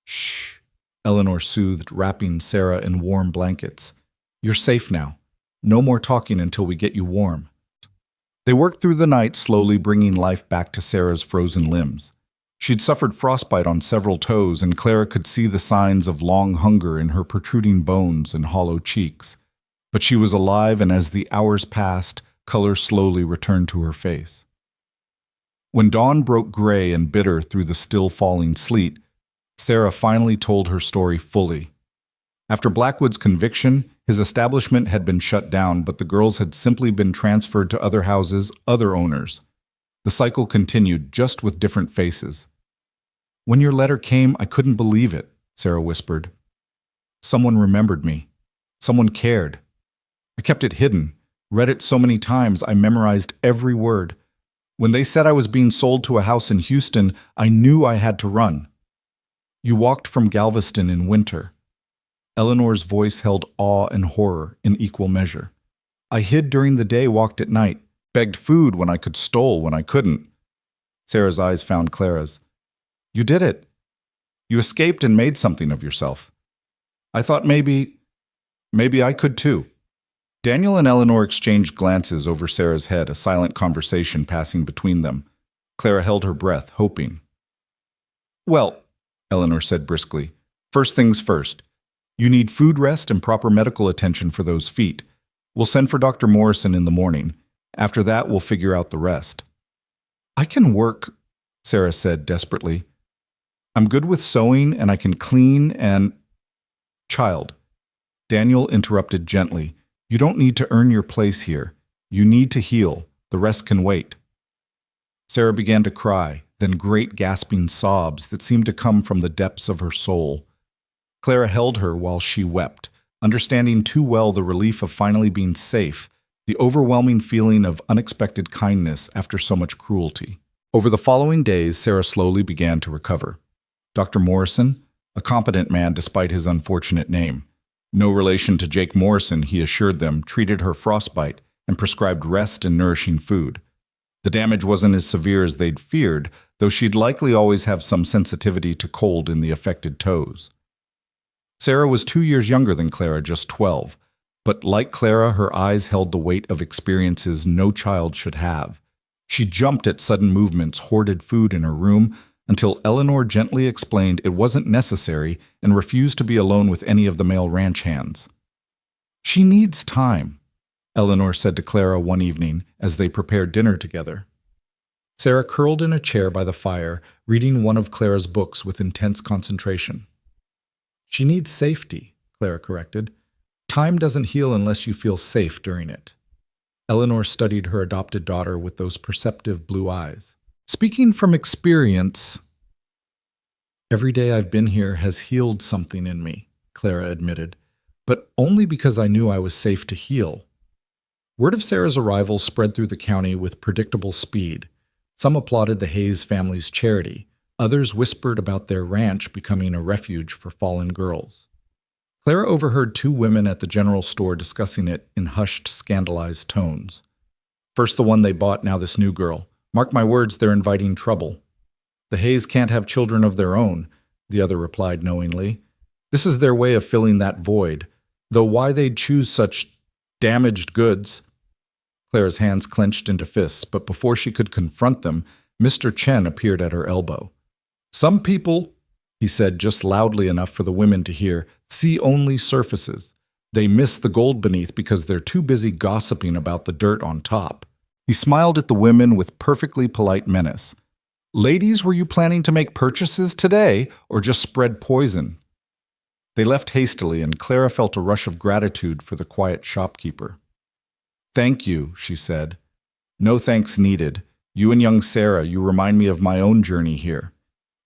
Shh, Eleanor soothed, wrapping Sarah in warm blankets. You're safe now. No more talking until we get you warm. They worked through the night, slowly bringing life back to Sarah's frozen limbs. She'd suffered frostbite on several toes, and Clara could see the signs of long hunger in her protruding bones and hollow cheeks. But she was alive, and as the hours passed, color slowly returned to her face. When dawn broke gray and bitter through the still falling sleet, Sarah finally told her story fully. After Blackwood's conviction, his establishment had been shut down, but the girls had simply been transferred to other houses, other owners. The cycle continued, just with different faces. When your letter came, I couldn't believe it, Sarah whispered. Someone remembered me. Someone cared. I kept it hidden, read it so many times I memorized every word. When they said I was being sold to a house in Houston, I knew I had to run. You walked from Galveston in winter. Eleanor's voice held awe and horror in equal measure. I hid during the day, walked at night, begged food when I could, stole when I couldn't. Sarah's eyes found Clara's. You did it. You escaped and made something of yourself. I thought maybe I could too. Daniel and Eleanor exchanged glances over Sarah's head, a silent conversation passing between them. Clara held her breath, hoping. Well, Eleanor said briskly, first things first. You need food rest and proper medical attention for those feet. We'll send for Dr. Morrison in the morning. After that, we'll figure out the rest. I can work, Sarah said desperately. I'm good with sewing and I can clean and… Child, Daniel interrupted gently. You don't need to earn your place here. You need to heal. The rest can wait. Sarah began to cry, then great gasping sobs that seemed to come from the depths of her soul. Clara held her while she wept, understanding too well the relief of finally being safe, the overwhelming feeling of unexpected kindness after so much cruelty. Over the following days, Sarah slowly began to recover. Dr. Morrison, a competent man despite his unfortunate name, no relation to Jake Morrison, he assured them, treated her frostbite and prescribed rest and nourishing food. The damage wasn't as severe as they'd feared, though she'd likely always have some sensitivity to cold in the affected toes. Sarah was 2 years younger than Clara, just 12, but like Clara, her eyes held the weight of experiences no child should have. She jumped at sudden movements, hoarded food in her room, until Eleanor gently explained it wasn't necessary and refused to be alone with any of the male ranch hands. She needs time, Eleanor said to Clara one evening as they prepared dinner together. Sarah curled in a chair by the fire, reading one of Clara's books with intense concentration. She needs safety, Clara corrected. Time doesn't heal unless you feel safe during it. Eleanor studied her adopted daughter with those perceptive blue eyes. Speaking from experience, every day I've been here has healed something in me, Clara admitted, but only because I knew I was safe to heal. Word of Sarah's arrival spread through the county with predictable speed. Some applauded the Hayes family's charity. Others whispered about their ranch becoming a refuge for fallen girls. Clara overheard two women at the general store discussing it in hushed, scandalized tones. First the one they bought, now this new girl. Mark my words, they're inviting trouble. The Hayes can't have children of their own, the other replied knowingly. This is their way of filling that void, though why they'd choose such damaged goods. Clara's hands clenched into fists, but before she could confront them, Mr. Chen appeared at her elbow. Some people, he said just loudly enough for the women to hear, see only surfaces. They miss the gold beneath because they're too busy gossiping about the dirt on top. He smiled at the women with perfectly polite menace. Ladies, were you planning to make purchases today or just spread poison? They left hastily, and Clara felt a rush of gratitude for the quiet shopkeeper. Thank you, she said. No thanks needed. You and young Sarah, you remind me of my own journey here.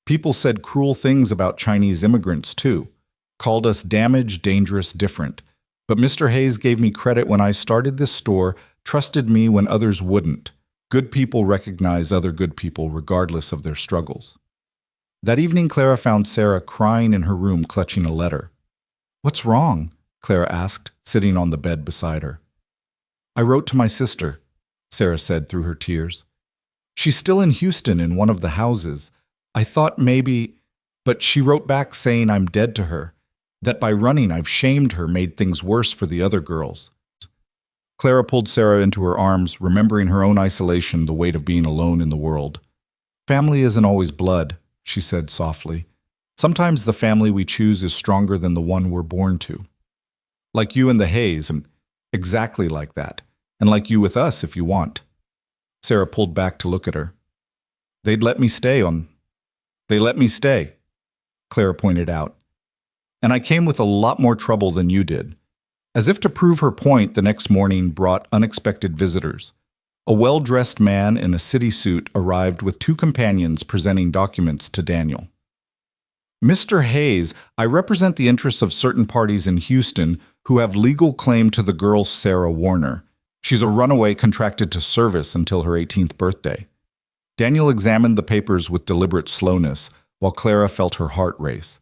People said cruel things about Chinese immigrants, too. Called us damaged, dangerous, different. But Mr. Hayes gave me credit when I started this store, trusted me when others wouldn't. Good people recognize other good people regardless of their struggles. That evening, Clara found Sarah crying in her room, clutching a letter. What's wrong? Clara asked, sitting on the bed beside her. I wrote to my sister, Sarah said through her tears. She's still in Houston in one of the houses. I thought maybe, but she wrote back saying I'm dead to her, that by running I've shamed her, made things worse for the other girls. Clara pulled Sarah into her arms, remembering her own isolation, the weight of being alone in the world. Family isn't always blood, she said softly. Sometimes the family we choose is stronger than the one we're born to. Like you and the Hayes, and exactly like that, and like you with us if you want. Sarah pulled back to look at her. They let me stay, Clara pointed out. And I came with a lot more trouble than you did. As if to prove her point, the next morning brought unexpected visitors. A well-dressed man in a city suit arrived with two companions presenting documents to Daniel. Mr. Hayes, I represent the interests of certain parties in Houston who have legal claim to the girl Sarah Warner. She's a runaway contracted to service until her 18th birthday. Daniel examined the papers with deliberate slowness, while Clara felt her heart race.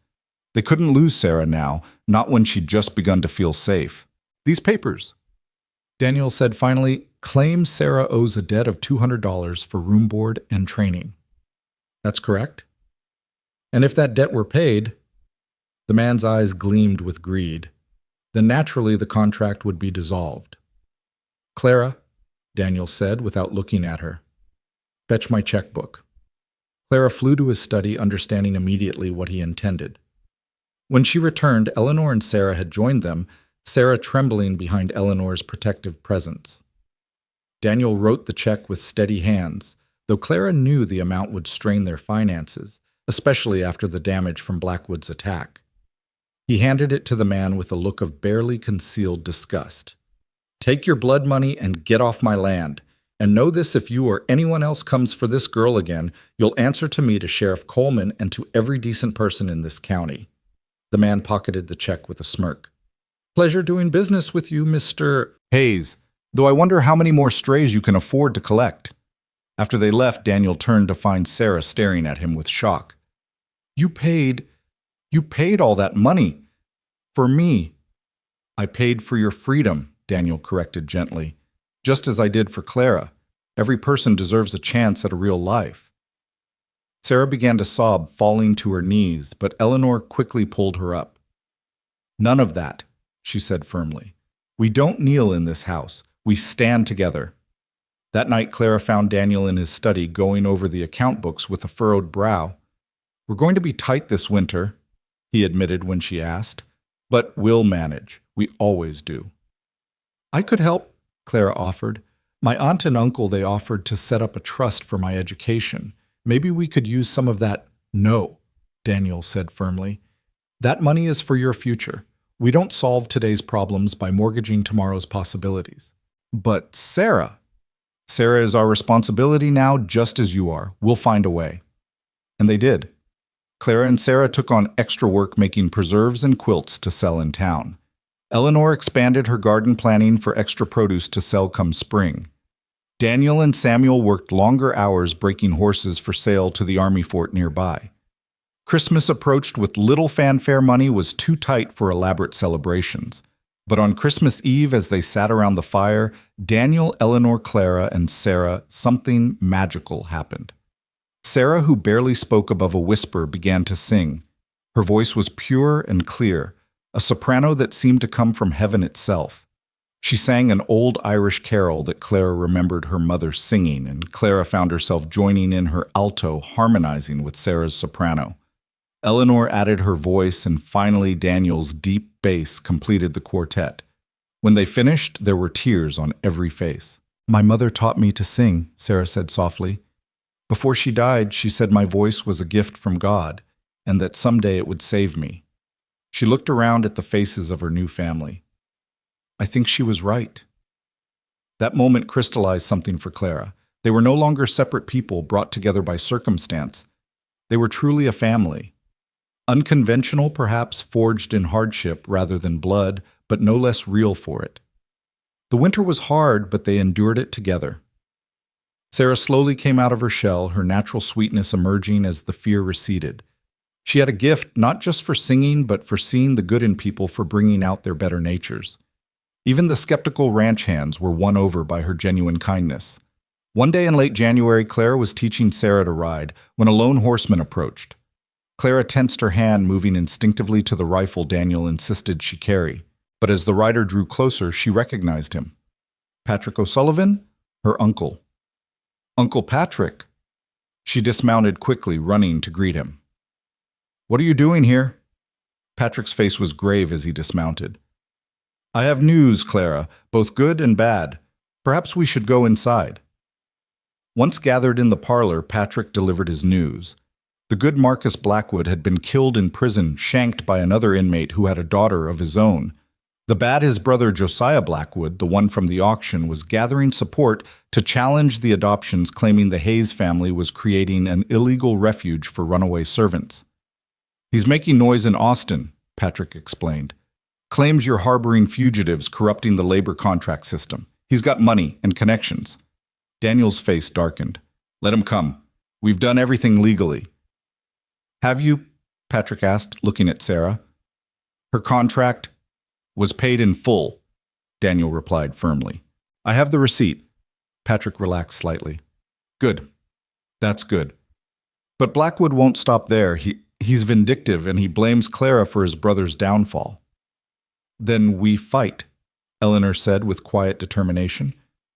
They couldn't lose Sarah now, not when she'd just begun to feel safe. These papers, Daniel said finally, claim Sarah owes a debt of $200 for room board and training. That's correct? And if that debt were paid, the man's eyes gleamed with greed, then naturally the contract would be dissolved. Clara, Daniel said without looking at her, fetch my checkbook. Clara flew to his study, understanding immediately what he intended. When she returned, Eleanor and Sarah had joined them, Sarah trembling behind Eleanor's protective presence. Daniel wrote the check with steady hands, though Clara knew the amount would strain their finances, especially after the damage from Blackwood's attack. He handed it to the man with a look of barely concealed disgust. Take your blood money and get off my land. And know this, if you or anyone else comes for this girl again, you'll answer to me, to Sheriff Coleman, and to every decent person in this county. The man pocketed the check with a smirk. Pleasure doing business with you, Mr. Hayes, though I wonder how many more strays you can afford to collect. After they left, Daniel turned to find Sarah staring at him with shock. You paid all that money. For me. I paid for your freedom, Daniel corrected gently. Just as I did for Clara. Every person deserves a chance at a real life. Sarah began to sob, falling to her knees, but Eleanor quickly pulled her up. None of that, she said firmly. We don't kneel in this house. We stand together. That night, Clara found Daniel in his study going over the account books with a furrowed brow. We're going to be tight this winter, he admitted when she asked, but we'll manage. We always do. I could help, Clara offered. My aunt and uncle, they offered to set up a trust for my education. Maybe we could use some of that. No, Daniel said firmly. That money is for your future. We don't solve today's problems by mortgaging tomorrow's possibilities. But Sarah is our responsibility now, just as you are. We'll find a way. And they did. Clara and Sarah took on extra work making preserves and quilts to sell in town. Eleanor expanded her garden planning for extra produce to sell come spring. Daniel and Samuel worked longer hours breaking horses for sale to the army fort nearby. Christmas approached with little fanfare. Money was too tight for elaborate celebrations. But on Christmas Eve, as they sat around the fire, Daniel, Eleanor, Clara, and Sarah, something magical happened. Sarah, who barely spoke above a whisper, began to sing. Her voice was pure and clear, a soprano that seemed to come from heaven itself. She sang an old Irish carol that Clara remembered her mother singing, and Clara found herself joining in her alto, harmonizing with Sarah's soprano. Eleanor added her voice, and finally Daniel's deep bass completed the quartet. When they finished, there were tears on every face. My mother taught me to sing, Sarah said softly. Before she died, she said my voice was a gift from God, and that someday it would save me. She looked around at the faces of her new family. I think she was right. That moment crystallized something for Clara. They were no longer separate people brought together by circumstance. They were truly a family. Unconventional, perhaps forged in hardship rather than blood, but no less real for it. The winter was hard, but they endured it together. Sarah slowly came out of her shell, her natural sweetness emerging as the fear receded. She had a gift not just for singing, but for seeing the good in people, for bringing out their better natures. Even the skeptical ranch hands were won over by her genuine kindness. One day in late January, Clara was teaching Sarah to ride when a lone horseman approached. Clara tensed her hand, moving instinctively to the rifle Daniel insisted she carry. But as the rider drew closer, she recognized him. Patrick O'Sullivan? Her uncle. Uncle Patrick! She dismounted quickly, running to greet him. "What are you doing here?" Patrick's face was grave as he dismounted. "I have news, Clara, both good and bad. Perhaps we should go inside." Once gathered in the parlor, Patrick delivered his news. The good Marcus Blackwood had been killed in prison, shanked by another inmate who had a daughter of his own. The bad his brother Josiah Blackwood, the one from the auction, was gathering support to challenge the adoptions, claiming the Hayes family was creating an illegal refuge for runaway servants. "He's making noise in Austin," Patrick explained. "Claims you're harboring fugitives, corrupting the labor contract system. He's got money and connections." Daniel's face darkened. "Let him come. We've done everything legally." "Have you?" Patrick asked, looking at Sarah. "Her contract was paid in full," Daniel replied firmly. "I have the receipt." Patrick relaxed slightly. "Good. That's good. But Blackwood won't stop there. He's vindictive, and he blames Clara for his brother's downfall." "Then we fight," Eleanor said with quiet determination.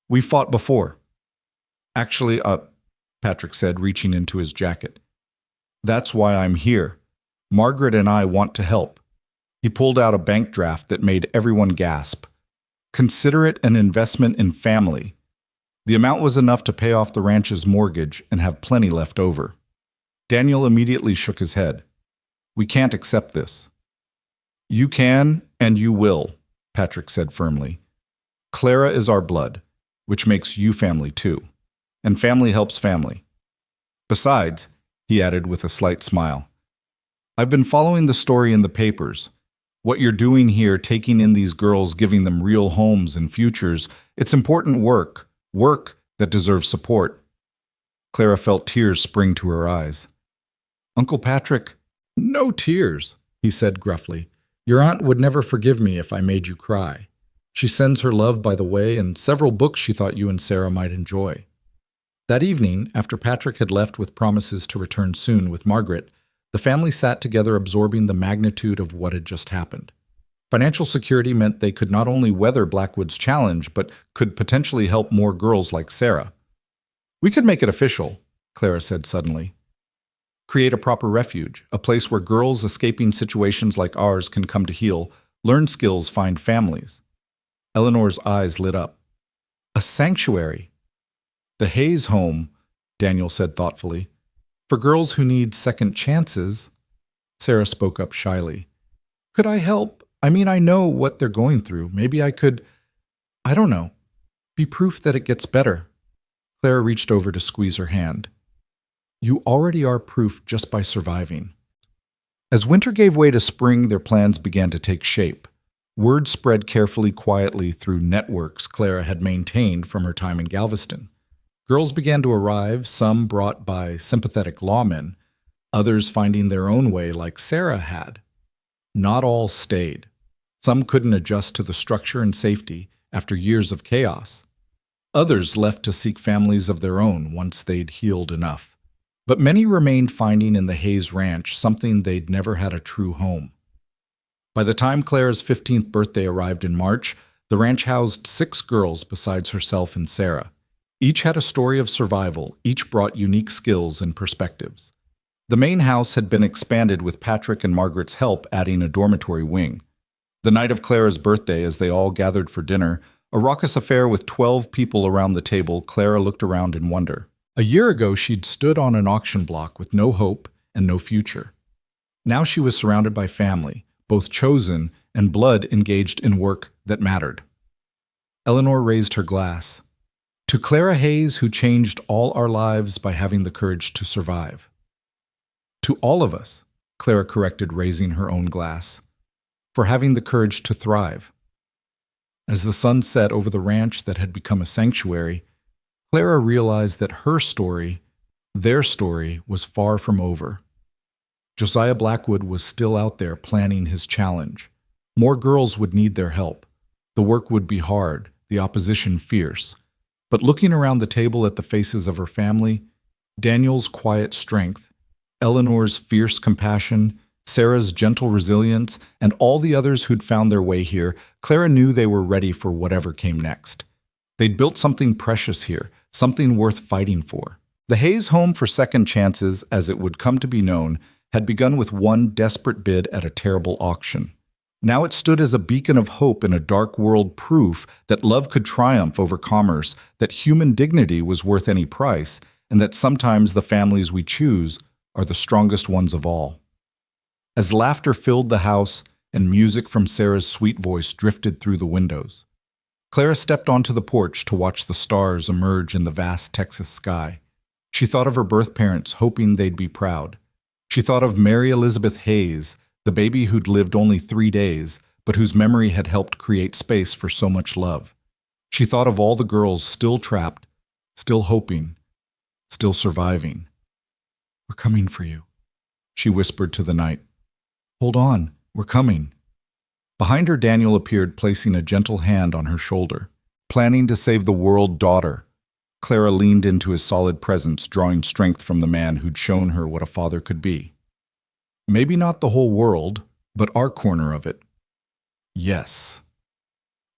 "We fought before." "Actually, Patrick said, reaching into his jacket. "That's why I'm here. Margaret and I want to help." He pulled out a bank draft that made everyone gasp. "Consider it an investment in family." The amount was enough to pay off the ranch's mortgage and have plenty left over. Daniel immediately shook his head. "We can't accept this." "You can, and you will," Patrick said firmly. "Clara is our blood, which makes you family too. And family helps family. Besides," he added with a slight smile, "I've been following the story in the papers. What you're doing here, taking in these girls, giving them real homes and futures, it's important work, work that deserves support." Clara felt tears spring to her eyes. "Uncle Patrick—" "No tears," he said gruffly. "Your aunt would never forgive me if I made you cry. She sends her love by the way and several books she thought you and Sarah might enjoy." That evening, after Patrick had left with promises to return soon with Margaret, the family sat together absorbing the magnitude of what had just happened. Financial security meant they could not only weather Blackwood's challenge, but could potentially help more girls like Sarah. "We could make it official," Clara said suddenly. "Create a proper refuge, a place where girls escaping situations like ours can come to heal, learn skills, find families." Eleanor's eyes lit up. "A sanctuary." "The Hayes home," Daniel said thoughtfully. "For girls who need second chances." Sarah spoke up shyly. "Could I help? I mean, I know what they're going through. Maybe I could, I don't know, be proof that it gets better." Clara reached over to squeeze her hand. "You already are proof just by surviving." As winter gave way to spring, their plans began to take shape. Word spread carefully, quietly through networks Clara had maintained from her time in Galveston. Girls began to arrive, some brought by sympathetic lawmen, others finding their own way like Sarah had. Not all stayed. Some couldn't adjust to the structure and safety after years of chaos. Others left to seek families of their own once they'd healed enough. But many remained, finding in the Hayes Ranch something they'd never had a true home. By the time Clara's 15th birthday arrived in March, the ranch housed 6 girls besides herself and Sarah. Each had a story of survival, each brought unique skills and perspectives. The main house had been expanded with Patrick and Margaret's help, adding a dormitory wing. The night of Clara's birthday, as they all gathered for dinner, a raucous affair with 12 people around the table, Clara looked around in wonder. A year ago, she'd stood on an auction block with no hope and no future. Now she was surrounded by family, both chosen and blood engaged in work that mattered. Eleanor raised her glass. "To Clara Hayes, who changed all our lives by having the courage to survive." "To all of us," Clara corrected, raising her own glass, "for having the courage to thrive." As the sun set over the ranch that had become a sanctuary, Clara realized that her story, their story, was far from over. Josiah Blackwood was still out there planning his challenge. More girls would need their help. The work would be hard, the opposition fierce. But looking around the table at the faces of her family, Daniel's quiet strength, Eleanor's fierce compassion, Sarah's gentle resilience, and all the others who'd found their way here, Clara knew they were ready for whatever came next. They'd built something precious here, something worth fighting for. The Hayes home for second chances, as it would come to be known, had begun with one desperate bid at a terrible auction. Now it stood as a beacon of hope in a dark world, proof that love could triumph over commerce, that human dignity was worth any price, and that sometimes the families we choose are the strongest ones of all. As laughter filled the house and music from Sarah's sweet voice drifted through the windows, Clara stepped onto the porch to watch the stars emerge in the vast Texas sky. She thought of her birth parents, hoping they'd be proud. She thought of Mary Elizabeth Hayes, the baby who'd lived only 3 days, but whose memory had helped create space for so much love. She thought of all the girls still trapped, still hoping, still surviving. "We're coming for you," she whispered to the night. "Hold on, we're coming." Behind her, Daniel appeared, placing a gentle hand on her shoulder. Planning to save the world, daughter. Clara leaned into his solid presence, drawing strength from the man who'd shown her what a father could be. "Maybe not the whole world, but our corner of it." "Yes.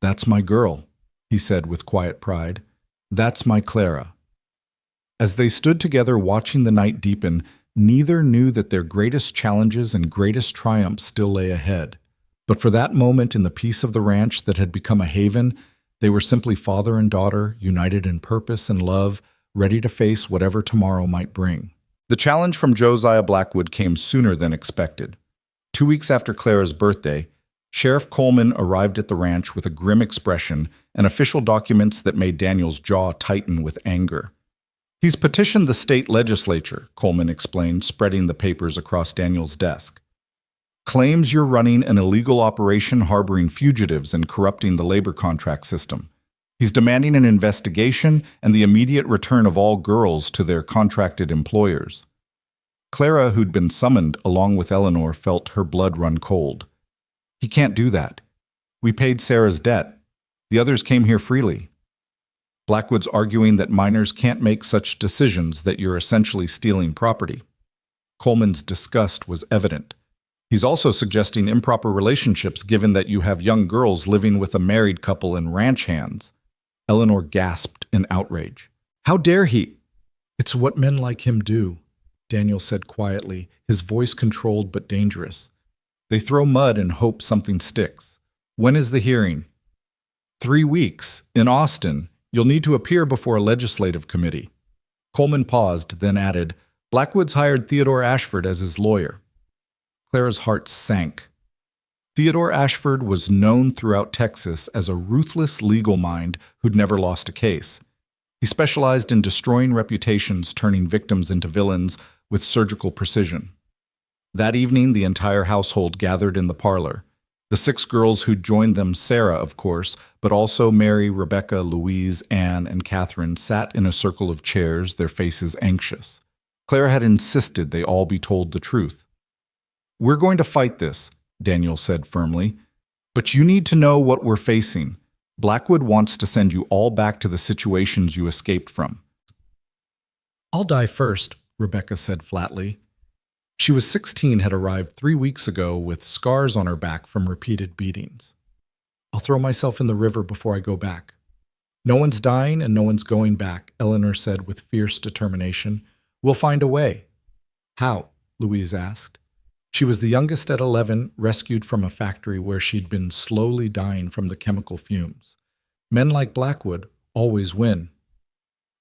That's my girl," he said with quiet pride. "That's my Clara." As they stood together watching the night deepen, neither knew that their greatest challenges and greatest triumphs still lay ahead. But for that moment in the peace of the ranch that had become a haven, they were simply father and daughter, united in purpose and love, ready to face whatever tomorrow might bring. The challenge from Josiah Blackwood came sooner than expected. 2 weeks after Clara's birthday, Sheriff Coleman arrived at the ranch with a grim expression and official documents that made Daniel's jaw tighten with anger. "He's petitioned the state legislature," Coleman explained, spreading the papers across Daniel's desk. "Claims you're running an illegal operation harboring fugitives and corrupting the labor contract system. He's demanding an investigation and the immediate return of all girls to their contracted employers." Clara, who'd been summoned along with Eleanor, felt her blood run cold. "He can't do that. We paid Sarah's debt. The others came here freely." Blackwood's arguing that minors can't make such decisions, that you're essentially stealing property. Coleman's disgust was evident. He's also suggesting improper relationships given that you have young girls living with a married couple in ranch hands. Eleanor gasped in outrage. "How dare he?" "It's what men like him do," Daniel said quietly, his voice controlled but dangerous. "They throw mud and hope something sticks. When is the hearing?" 3 weeks, in Austin. You'll need to appear before a legislative committee." Coleman paused, then added, "Blackwood's hired Theodore Ashford as his lawyer." Clara's heart sank. Theodore Ashford was known throughout Texas as a ruthless legal mind who'd never lost a case. He specialized in destroying reputations, turning victims into villains with surgical precision. That evening, the entire household gathered in the parlor. The 6 girls who'd joined them, Sarah, of course, but also Mary, Rebecca, Louise, Anne, and Catherine, sat in a circle of chairs, their faces anxious. Clara had insisted they all be told the truth. "We're going to fight this," Daniel said firmly, "but you need to know what we're facing. Blackwood wants to send you all back to the situations you escaped from." "I'll die first," Rebecca said flatly. She was 16, had arrived 3 weeks ago with scars on her back from repeated beatings. "I'll throw myself in the river before I go back." "No one's dying and no one's going back," Eleanor said with fierce determination. "We'll find a way." "How?" Louise asked. She was the youngest at 11, rescued from a factory where she'd been slowly dying from the chemical fumes. "Men like Blackwood always win."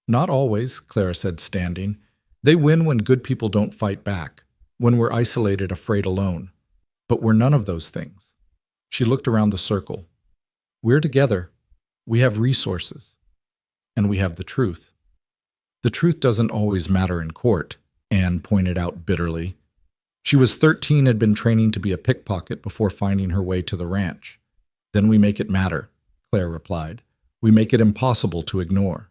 "Not always," Clara said, standing. "They win when good people don't fight back, when we're isolated, afraid alone. But we're none of those things." She looked around the circle. "We're together. We have resources. And we have the truth." "The truth doesn't always matter in court," Anne pointed out bitterly. She was 13, had been training to be a pickpocket before finding her way to the ranch. "Then we make it matter," Claire replied. "We make it impossible to ignore."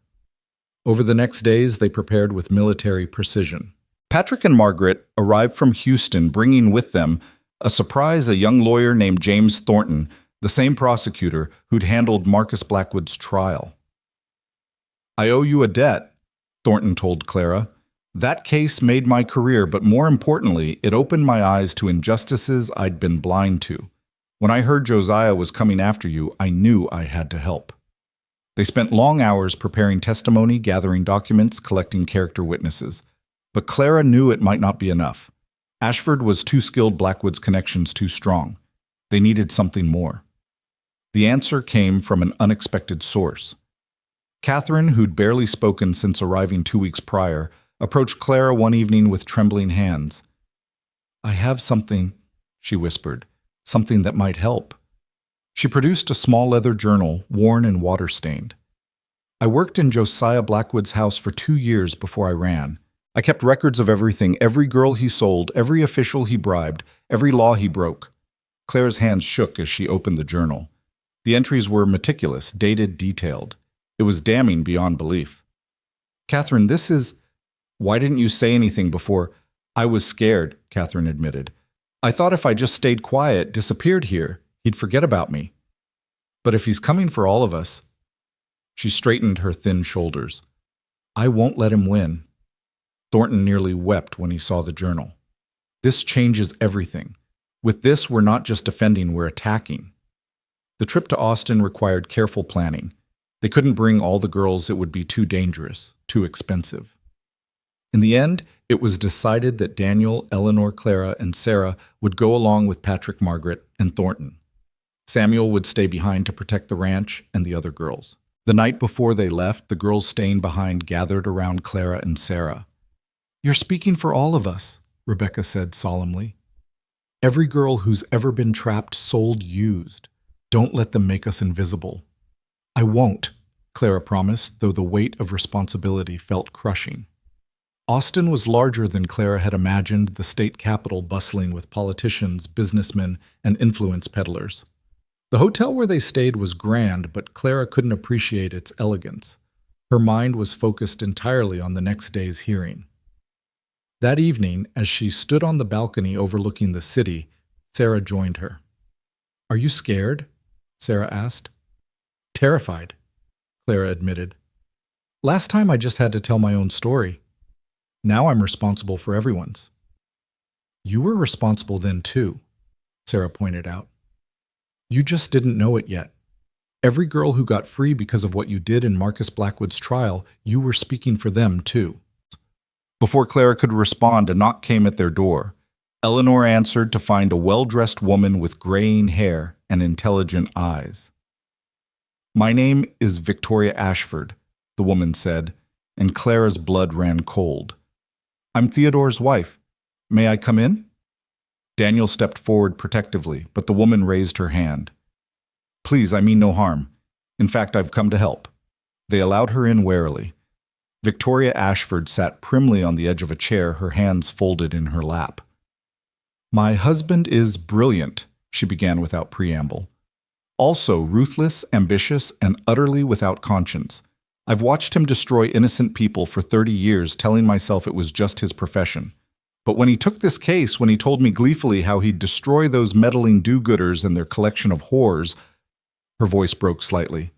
Over the next days, they prepared with military precision. Patrick and Margaret arrived from Houston, bringing with them a surprise, a young lawyer named James Thornton, the same prosecutor who'd handled Marcus Blackwood's trial. I owe you a debt, Thornton told Clara. That case made my career, but more importantly, it opened my eyes to injustices I'd been blind to. When I heard Josiah was coming after you, I knew I had to help. They spent long hours preparing testimony, gathering documents, collecting character witnesses. But Clara knew it might not be enough. Ashford was too skilled, Blackwood's connections too strong. They needed something more. The answer came from an unexpected source. Catherine, who'd barely spoken since arriving 2 weeks prior, approached Clara one evening with trembling hands. "I have something," she whispered, "something that might help." She produced a small leather journal, worn and water-stained. "I worked in Josiah Blackwood's house for 2 years before I ran. I kept records of everything, every girl he sold, every official he bribed, every law he broke." Clara's hands shook as she opened the journal. The entries were meticulous, dated, detailed. It was damning beyond belief. "Catherine, this is—" "Why didn't you say anything before?" "I was scared," Catherine admitted. "I thought if I just stayed quiet, disappeared here, he'd forget about me. But if he's coming for all of us—" She straightened her thin shoulders. "I won't let him win." Thornton nearly wept when he saw the journal. "This changes everything. With this, we're not just defending, we're attacking." The trip to Austin required careful planning. They couldn't bring all the girls, it would be too dangerous, too expensive. In the end, it was decided that Daniel, Eleanor, Clara, and Sarah would go along with Patrick, Margaret, and Thornton. Samuel would stay behind to protect the ranch and the other girls. The night before they left, the girls staying behind gathered around Clara and Sarah. "You're speaking for all of us," Rebecca said solemnly. "Every girl who's ever been trapped, sold, used. Don't let them make us invisible." "I won't," Clara promised, though the weight of responsibility felt crushing. Austin was larger than Clara had imagined, the state capital bustling with politicians, businessmen, and influence peddlers. The hotel where they stayed was grand, but Clara couldn't appreciate its elegance. Her mind was focused entirely on the next day's hearing. That evening, as she stood on the balcony overlooking the city, Sarah joined her. "Are you scared?" Sarah asked. "Terrified," Clara admitted. "Last time I just had to tell my own story. Now I'm responsible for everyone's." "You were responsible then too," Sarah pointed out. "You just didn't know it yet. Every girl who got free because of what you did in Marcus Blackwood's trial, you were speaking for them too." Before Clara could respond, a knock came at their door. Eleanor answered to find a well-dressed woman with graying hair and intelligent eyes. "My name is Victoria Ashford," the woman said, and Clara's blood ran cold. "I'm Theodore's wife. May I come in?" Daniel stepped forward protectively, but the woman raised her hand. "Please, I mean no harm. In fact, I've come to help." They allowed her in warily. Victoria Ashford sat primly on the edge of a chair, her hands folded in her lap. "My husband is brilliant," she began without preamble. "Also ruthless, ambitious, and utterly without conscience. I've watched him destroy innocent people for 30 years, telling myself it was just his profession. But when he took this case, when he told me gleefully how he'd destroy those meddling do-gooders and their collection of whores—" Her voice broke slightly.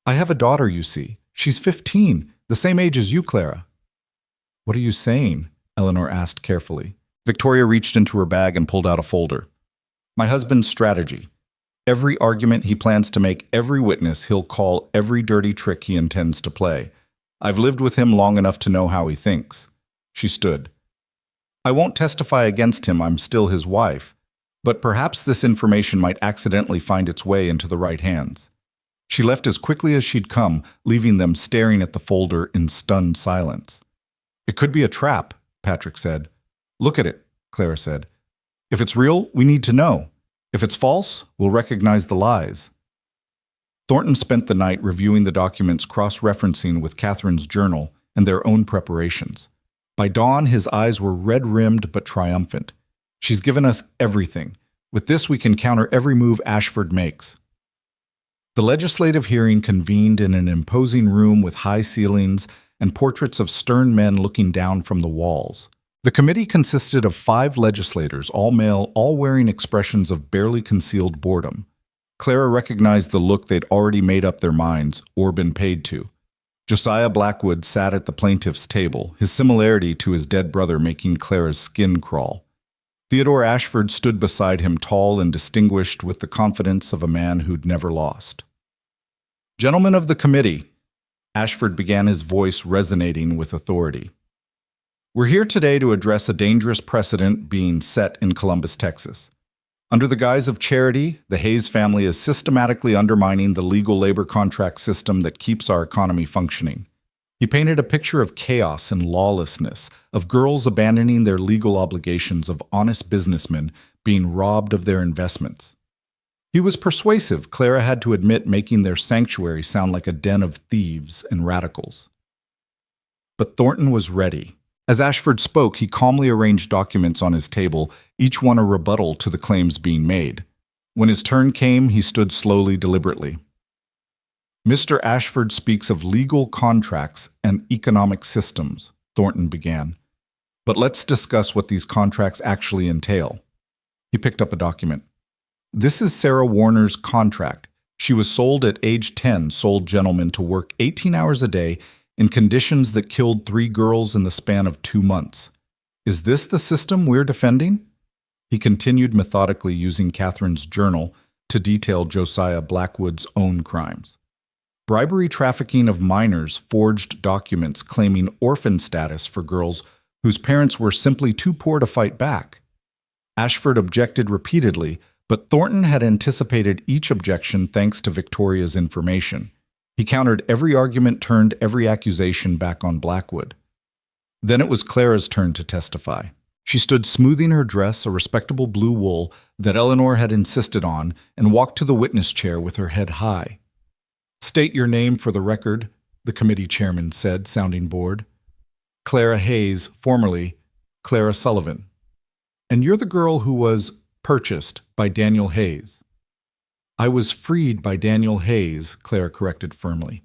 "I have a daughter, you see. She's 15, the same age as you, Clara." "What are you saying?" Eleanor asked carefully. Victoria reached into her bag and pulled out a folder. "My husband's strategy. Every argument he plans to make, every witness he'll call, every dirty trick he intends to play. I've lived with him long enough to know how he thinks." She stood. "I won't testify against him, I'm still his wife. But perhaps this information might accidentally find its way into the right hands." She left as quickly as she'd come, leaving them staring at the folder in stunned silence. "It could be a trap," Patrick said. "Look at it," Clara said. "If it's real, we need to know. If it's false, we'll recognize the lies." Thornton spent the night reviewing the documents, cross-referencing with Catherine's journal and their own preparations. By dawn, his eyes were red-rimmed but triumphant. "She's given us everything. With this, we can counter every move Ashford makes." The legislative hearing convened in an imposing room with high ceilings and portraits of stern men looking down from the walls. The committee consisted of 5 legislators, all male, all wearing expressions of barely concealed boredom. Clara recognized the look they'd already made up their minds, or been paid to. Josiah Blackwood sat at the plaintiff's table, his similarity to his dead brother making Clara's skin crawl. Theodore Ashford stood beside him, tall and distinguished with the confidence of a man who'd never lost. "Gentlemen of the committee," Ashford began, his voice resonating with authority. "We're here today to address a dangerous precedent being set in Columbus, Texas. Under the guise of charity, the Hayes family is systematically undermining the legal labor contract system that keeps our economy functioning." He painted a picture of chaos and lawlessness, of girls abandoning their legal obligations, of honest businessmen being robbed of their investments. He was persuasive, Clara had to admit, making their sanctuary sound like a den of thieves and radicals. But Thornton was ready. As Ashford spoke, he calmly arranged documents on his table, each one a rebuttal to the claims being made. When his turn came, he stood slowly, deliberately. "Mr. Ashford speaks of legal contracts and economic systems," Thornton began. "But let's discuss what these contracts actually entail." He picked up a document. "This is Sarah Warner's contract. She was sold at age 10, sold gentlemen to work 18 hours a day in conditions that killed 3 girls in the span of 2 months. Is this the system we're defending?" He continued methodically, using Catherine's journal to detail Josiah Blackwood's own crimes. Bribery, trafficking of minors, forged documents claiming orphan status for girls whose parents were simply too poor to fight back. Ashford objected repeatedly, but Thornton had anticipated each objection thanks to Victoria's information. He countered every argument, turned every accusation back on Blackwood. Then it was Clara's turn to testify. She stood smoothing her dress, a respectable blue wool that Eleanor had insisted on, and walked to the witness chair with her head high. "State your name for the record," the committee chairman said, sounding bored. "Clara Hayes, formerly Clara Sullivan. And you're the girl who was purchased by Daniel Hayes." "I was freed by Daniel Hayes," Clara corrected firmly.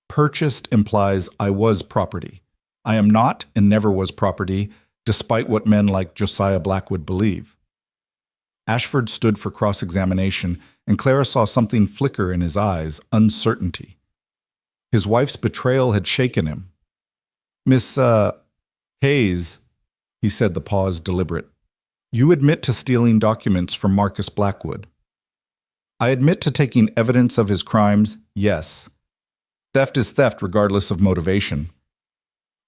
"Purchased implies I was property. I am not and never was property, despite what men like Josiah Blackwood believe." Ashford stood for cross-examination, and Clara saw something flicker in his eyes, uncertainty. His wife's betrayal had shaken him. "Miss, Hayes," he said, the pause deliberate, "you admit to stealing documents from Marcus Blackwood." "I admit to taking evidence of his crimes, yes. Theft is theft regardless of motivation."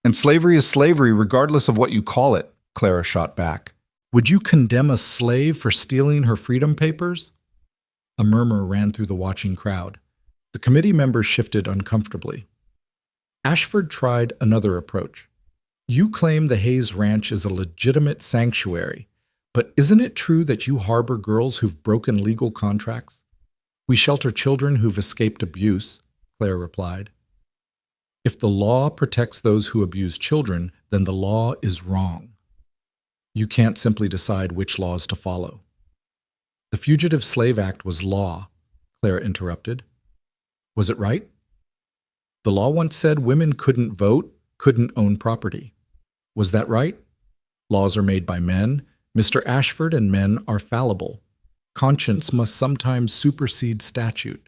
"And slavery is slavery regardless of what you call it," Clara shot back. "Would you condemn a slave for stealing her freedom papers?" A murmur ran through the watching crowd. The committee members shifted uncomfortably. Ashford tried another approach. "You claim the Hayes Ranch is a legitimate sanctuary, but isn't it true that you harbor girls who've broken legal contracts?" "We shelter children who've escaped abuse," Claire replied. "If the law protects those who abuse children, then the law is wrong. You can't simply decide which laws to follow." "The Fugitive Slave Act was law," Claire interrupted. "Was it right?" "The law once said women couldn't vote, couldn't own property. Was that right? Laws are made by men, Mr. Ashford, and men are fallible. Conscience must sometimes supersede statute."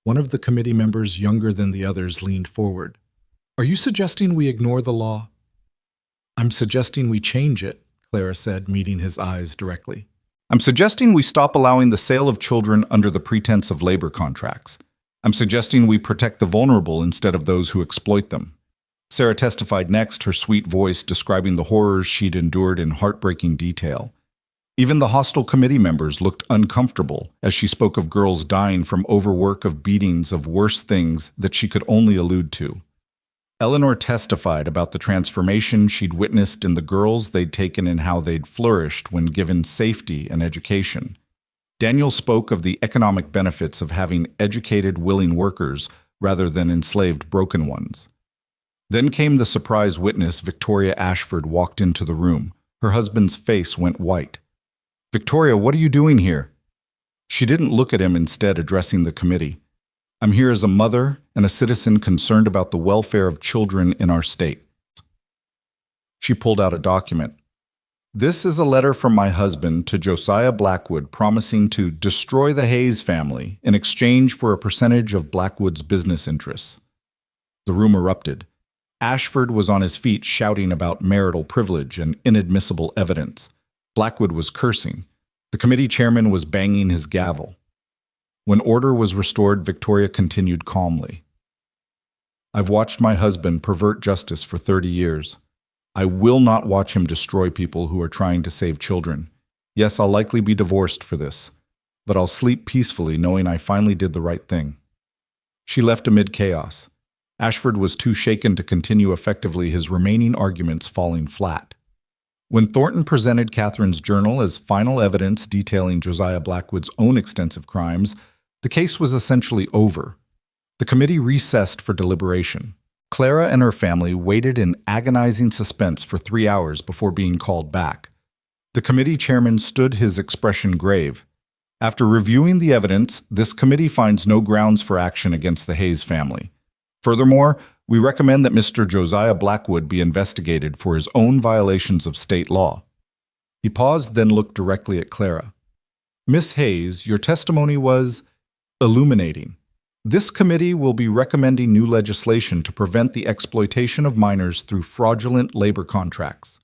One of the committee members, younger than the others, leaned forward. "Are you suggesting we ignore the law?" "I'm suggesting we change it," Clara said, meeting his eyes directly. "I'm suggesting we stop allowing the sale of children under the pretense of labor contracts. I'm suggesting we protect the vulnerable instead of those who exploit them." Sarah testified next, her sweet voice describing the horrors she'd endured in heartbreaking detail. Even the hostile committee members looked uncomfortable as she spoke of girls dying from overwork, of beatings, of worse things that she could only allude to. Eleanor testified about the transformation she'd witnessed in the girls they'd taken and how they'd flourished when given safety and education. Daniel spoke of the economic benefits of having educated, willing workers rather than enslaved, broken ones. Then came the surprise witness. Victoria Ashford walked into the room. Her husband's face went white. "Victoria, what are you doing here?" She didn't look at him, instead addressing the committee. "I'm here as a mother and a citizen concerned about the welfare of children in our state." She pulled out a document. "This is a letter from my husband to Josiah Blackwood promising to destroy the Hayes family in exchange for a percentage of Blackwood's business interests." The room erupted. Ashford was on his feet shouting about marital privilege and inadmissible evidence. Blackwood was cursing. The committee chairman was banging his gavel. When order was restored, Victoria continued calmly. I've watched my husband pervert justice for 30 years. I will not watch him destroy people who are trying to save children. Yes, I'll likely be divorced for this, but I'll sleep peacefully knowing I finally did the right thing. She left amid chaos. Ashford was too shaken to continue effectively, his remaining arguments falling flat. When Thornton presented Catherine's journal as final evidence detailing Josiah Blackwood's own extensive crimes, the case was essentially over. The committee recessed for deliberation. Clara and her family waited in agonizing suspense for 3 hours before being called back. The committee chairman stood, his expression grave. After reviewing the evidence, this committee finds no grounds for action against the Hayes family. Furthermore, we recommend that Mr. Josiah Blackwood be investigated for his own violations of state law. He paused, then looked directly at Clara. Miss Hayes, your testimony was illuminating. This committee will be recommending new legislation to prevent the exploitation of minors through fraudulent labor contracts.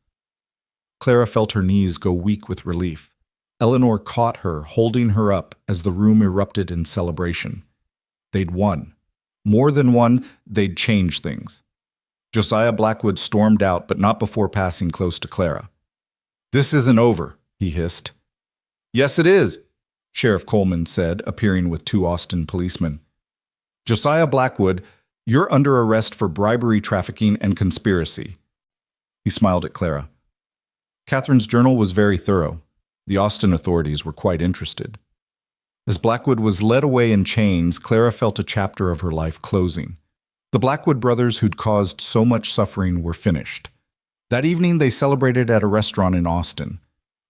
Clara felt her knees go weak with relief. Eleanor caught her, holding her up as the room erupted in celebration. They'd won. More than won, they'd changed things. Josiah Blackwood stormed out, but not before passing close to Clara. This isn't over, he hissed. Yes, it is, Sheriff Coleman said, appearing with 2 Austin policemen. Josiah Blackwood, you're under arrest for bribery, trafficking, and conspiracy. He smiled at Clara. Catherine's journal was very thorough. The Austin authorities were quite interested. As Blackwood was led away in chains, Clara felt a chapter of her life closing. The Blackwood brothers who'd caused so much suffering were finished. That evening, they celebrated at a restaurant in Austin.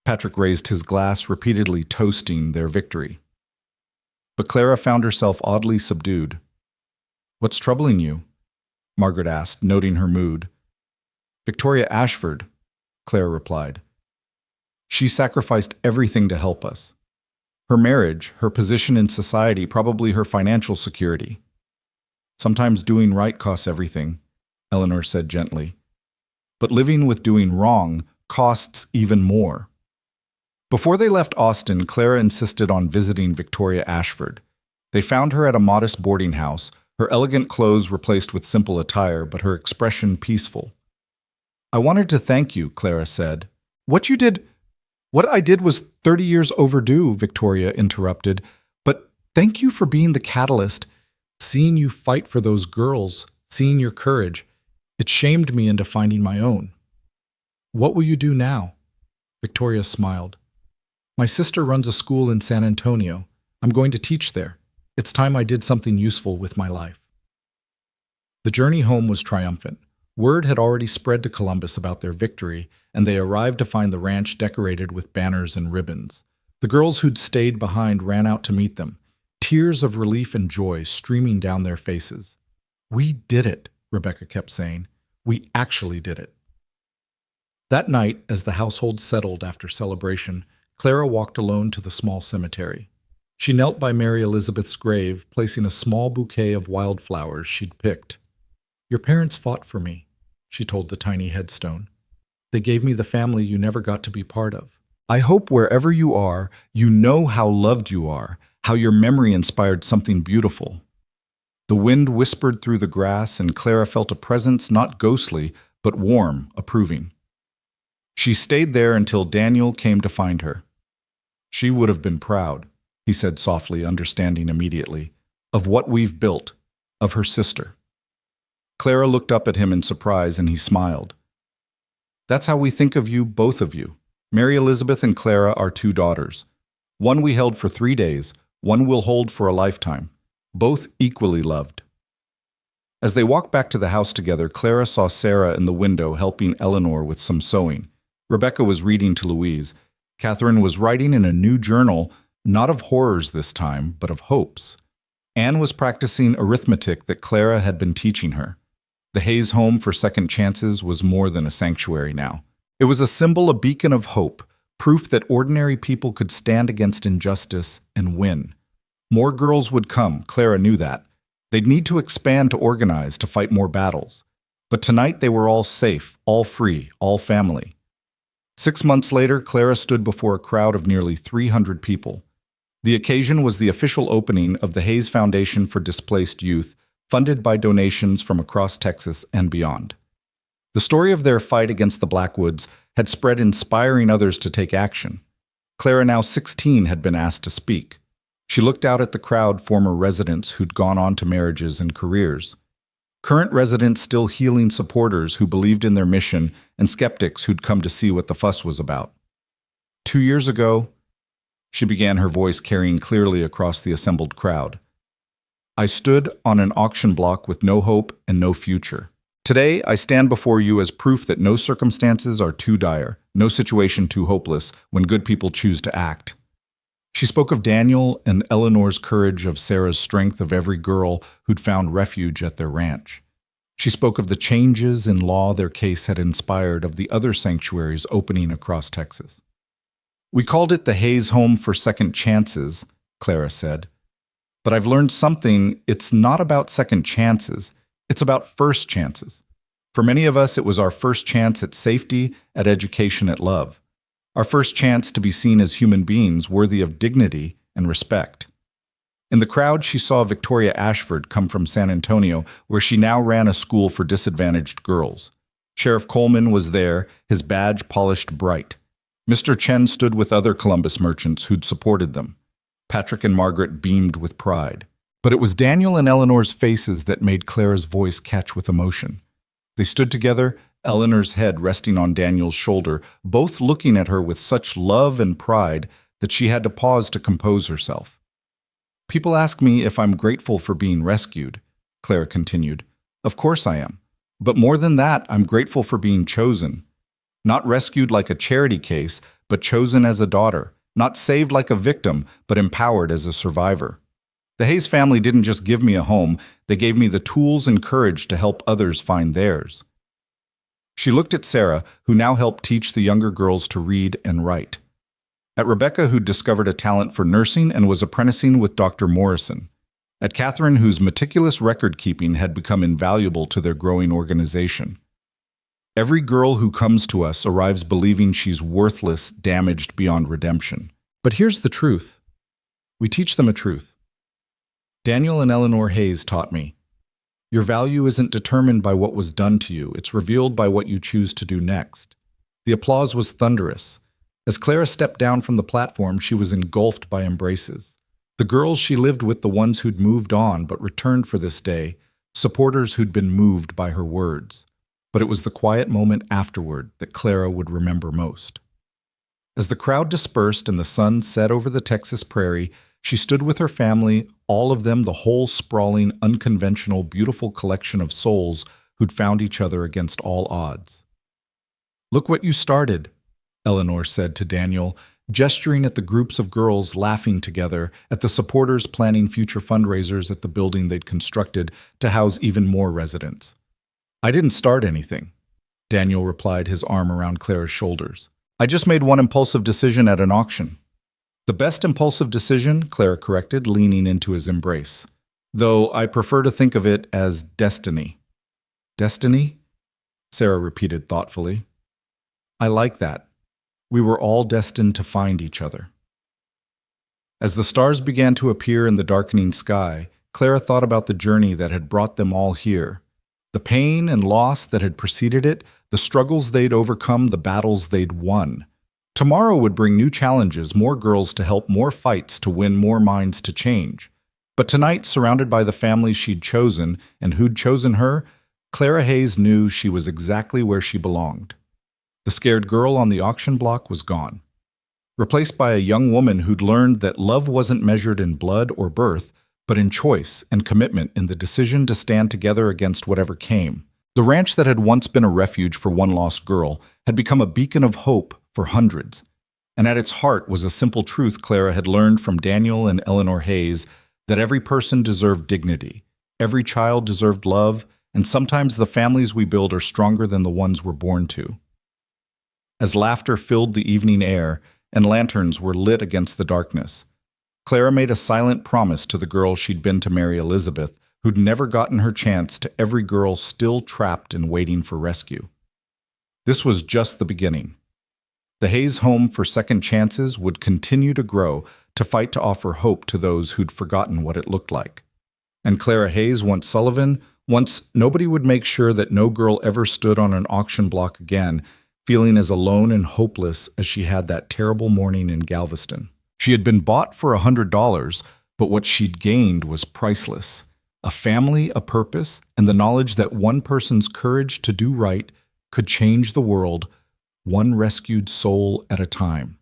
Patrick raised his glass, repeatedly toasting their victory. But Clara found herself oddly subdued. What's troubling you? Margaret asked, noting her mood. Victoria Ashford, Clara replied. She sacrificed everything to help us. Her marriage, her position in society, probably her financial security. Sometimes doing right costs everything, Eleanor said gently. But living with doing wrong costs even more. Before they left Austin, Clara insisted on visiting Victoria Ashford. They found her at a modest boarding house, her elegant clothes replaced with simple attire, but her expression peaceful. I wanted to thank you, Clara said. What I did was 30 years overdue, Victoria interrupted. But thank you for being the catalyst. Seeing you fight for those girls, seeing your courage, it shamed me into finding my own. What will you do now? Victoria smiled. My sister runs a school in San Antonio. I'm going to teach there. It's time I did something useful with my life. The journey home was triumphant. Word had already spread to Columbus about their victory, and they arrived to find the ranch decorated with banners and ribbons. The girls who'd stayed behind ran out to meet them, tears of relief and joy streaming down their faces. We did it, Rebecca kept saying. We actually did it. That night, as the household settled after celebration, Clara walked alone to the small cemetery. She knelt by Mary Elizabeth's grave, placing a small bouquet of wildflowers she'd picked. Your parents fought for me, she told the tiny headstone. They gave me the family you never got to be part of. I hope wherever you are, you know how loved you are, how your memory inspired something beautiful. The wind whispered through the grass, and Clara felt a presence not ghostly, but warm, approving. She stayed there until Daniel came to find her. She would have been proud, he said softly, understanding immediately, of what we've built, of her sister. Clara looked up at him in surprise, and he smiled. That's how we think of you, both of you. Mary Elizabeth and Clara are 2 daughters. One we held for 3 days, one we'll hold for a lifetime. Both equally loved. As they walked back to the house together, Clara saw Sarah in the window helping Eleanor with some sewing. Rebecca was reading to Louise. Catherine was writing in a new journal, not of horrors this time, but of hopes. Anne was practicing arithmetic that Clara had been teaching her. The Hayes home for second chances was more than a sanctuary now. It was a symbol, a beacon of hope, proof that ordinary people could stand against injustice and win. More girls would come, Clara knew that. They'd need to expand to organize, to fight more battles. But tonight they were all safe, all free, all family. 6 months later, Clara stood before a crowd of nearly 300 people. The occasion was the official opening of the Hayes Foundation for Displaced Youth, funded by donations from across Texas and beyond. The story of their fight against the Blackwoods had spread, inspiring others to take action. Clara, now 16, had been asked to speak. She looked out at the crowd, former residents who'd gone on to marriages and careers. Current residents still healing supporters who believed in their mission, and skeptics who'd come to see what the fuss was about. 2 years ago, she began, her voice carrying clearly across the assembled crowd. I stood on an auction block with no hope and no future. Today, I stand before you as proof that no circumstances are too dire, no situation too hopeless when good people choose to act. She spoke of Daniel and Eleanor's courage, of Sarah's strength, of every girl who'd found refuge at their ranch. She spoke of the changes in law their case had inspired, of the other sanctuaries opening across Texas. We called it the Hayes Home for Second Chances, Clara said. But I've learned something. It's not about second chances. It's about first chances. For many of us, it was our first chance at safety, at education, at love. Our first chance to be seen as human beings worthy of dignity and respect. In the crowd, she saw Victoria Ashford come from San Antonio, where she now ran a school for disadvantaged girls. Sheriff Coleman was there, his badge polished bright. Mr. Chen stood with other Columbus merchants who'd supported them. Patrick and Margaret beamed with pride. But it was Daniel and Eleanor's faces that made Clara's voice catch with emotion. They stood together, Eleanor's head resting on Daniel's shoulder, both looking at her with such love and pride that she had to pause to compose herself. People ask me if I'm grateful for being rescued, Clara continued. Of course I am. But more than that, I'm grateful for being chosen. Not rescued like a charity case, but chosen as a daughter. Not saved like a victim, but empowered as a survivor. The Hayes family didn't just give me a home, they gave me the tools and courage to help others find theirs. She looked at Sarah, who now helped teach the younger girls to read and write. At Rebecca, who discovered a talent for nursing and was apprenticing with Dr. Morrison. At Catherine, whose meticulous record-keeping had become invaluable to their growing organization. Every girl who comes to us arrives believing she's worthless, damaged beyond redemption. But here's the truth. We teach them a truth. Daniel and Eleanor Hayes taught me. Your value isn't determined by what was done to you. It's revealed by what you choose to do next. The applause was thunderous. As Clara stepped down from the platform, she was engulfed by embraces. The girls she lived with, the ones who'd moved on but returned for this day, supporters who'd been moved by her words. But it was the quiet moment afterward that Clara would remember most. As the crowd dispersed and the sun set over the Texas prairie, she stood with her family, all of them the whole sprawling, unconventional, beautiful collection of souls who'd found each other against all odds. Look what you started, Eleanor said to Daniel, gesturing at the groups of girls laughing together, at the supporters planning future fundraisers at the building they'd constructed to house even more residents. I didn't start anything, Daniel replied, his arm around Clara's shoulders. I just made one impulsive decision at an auction. The best impulsive decision, Clara corrected, leaning into his embrace. Though I prefer to think of it as destiny. Destiny? Sarah repeated thoughtfully. I like that. We were all destined to find each other. As the stars began to appear in the darkening sky, Clara thought about the journey that had brought them all here. The pain and loss that had preceded it, the struggles they'd overcome, the battles they'd won. Tomorrow would bring new challenges, more girls to help, more fights to win, more minds to change. But tonight, surrounded by the family she'd chosen and who'd chosen her, Clara Hayes knew she was exactly where she belonged. The scared girl on the auction block was gone, replaced by a young woman who'd learned that love wasn't measured in blood or birth, but in choice and commitment, in the decision to stand together against whatever came. The ranch that had once been a refuge for one lost girl had become a beacon of hope for hundreds. And at its heart was a simple truth Clara had learned from Daniel and Eleanor Hayes, that every person deserved dignity, every child deserved love, and sometimes the families we build are stronger than the ones we're born to. As laughter filled the evening air and lanterns were lit against the darkness, Clara made a silent promise to the girl she'd been to marry, Elizabeth, who'd never gotten her chance, to every girl still trapped and waiting for rescue. This was just the beginning. The Hayes Home for Second Chances would continue to grow, to fight to offer hope to those who'd forgotten what it looked like. And Clara Hayes, once Sullivan, once nobody would make sure that no girl ever stood on an auction block again, feeling as alone and hopeless as she had that terrible morning in Galveston. She had been bought for $100, but what she'd gained was priceless. A family, a purpose, and the knowledge that one person's courage to do right could change the world, one rescued soul at a time.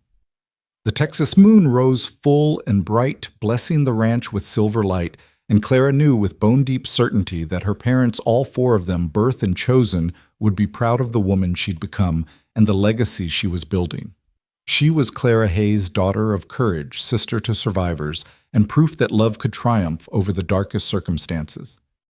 The Texas moon rose full and bright, blessing the ranch with silver light, and Clara knew with bone-deep certainty that her parents, all four of them, birthed and chosen, would be proud of the woman she'd become and the legacy she was building. She was Clara Hayes, daughter of courage, sister to survivors, and proof that love could triumph over the darkest circumstances.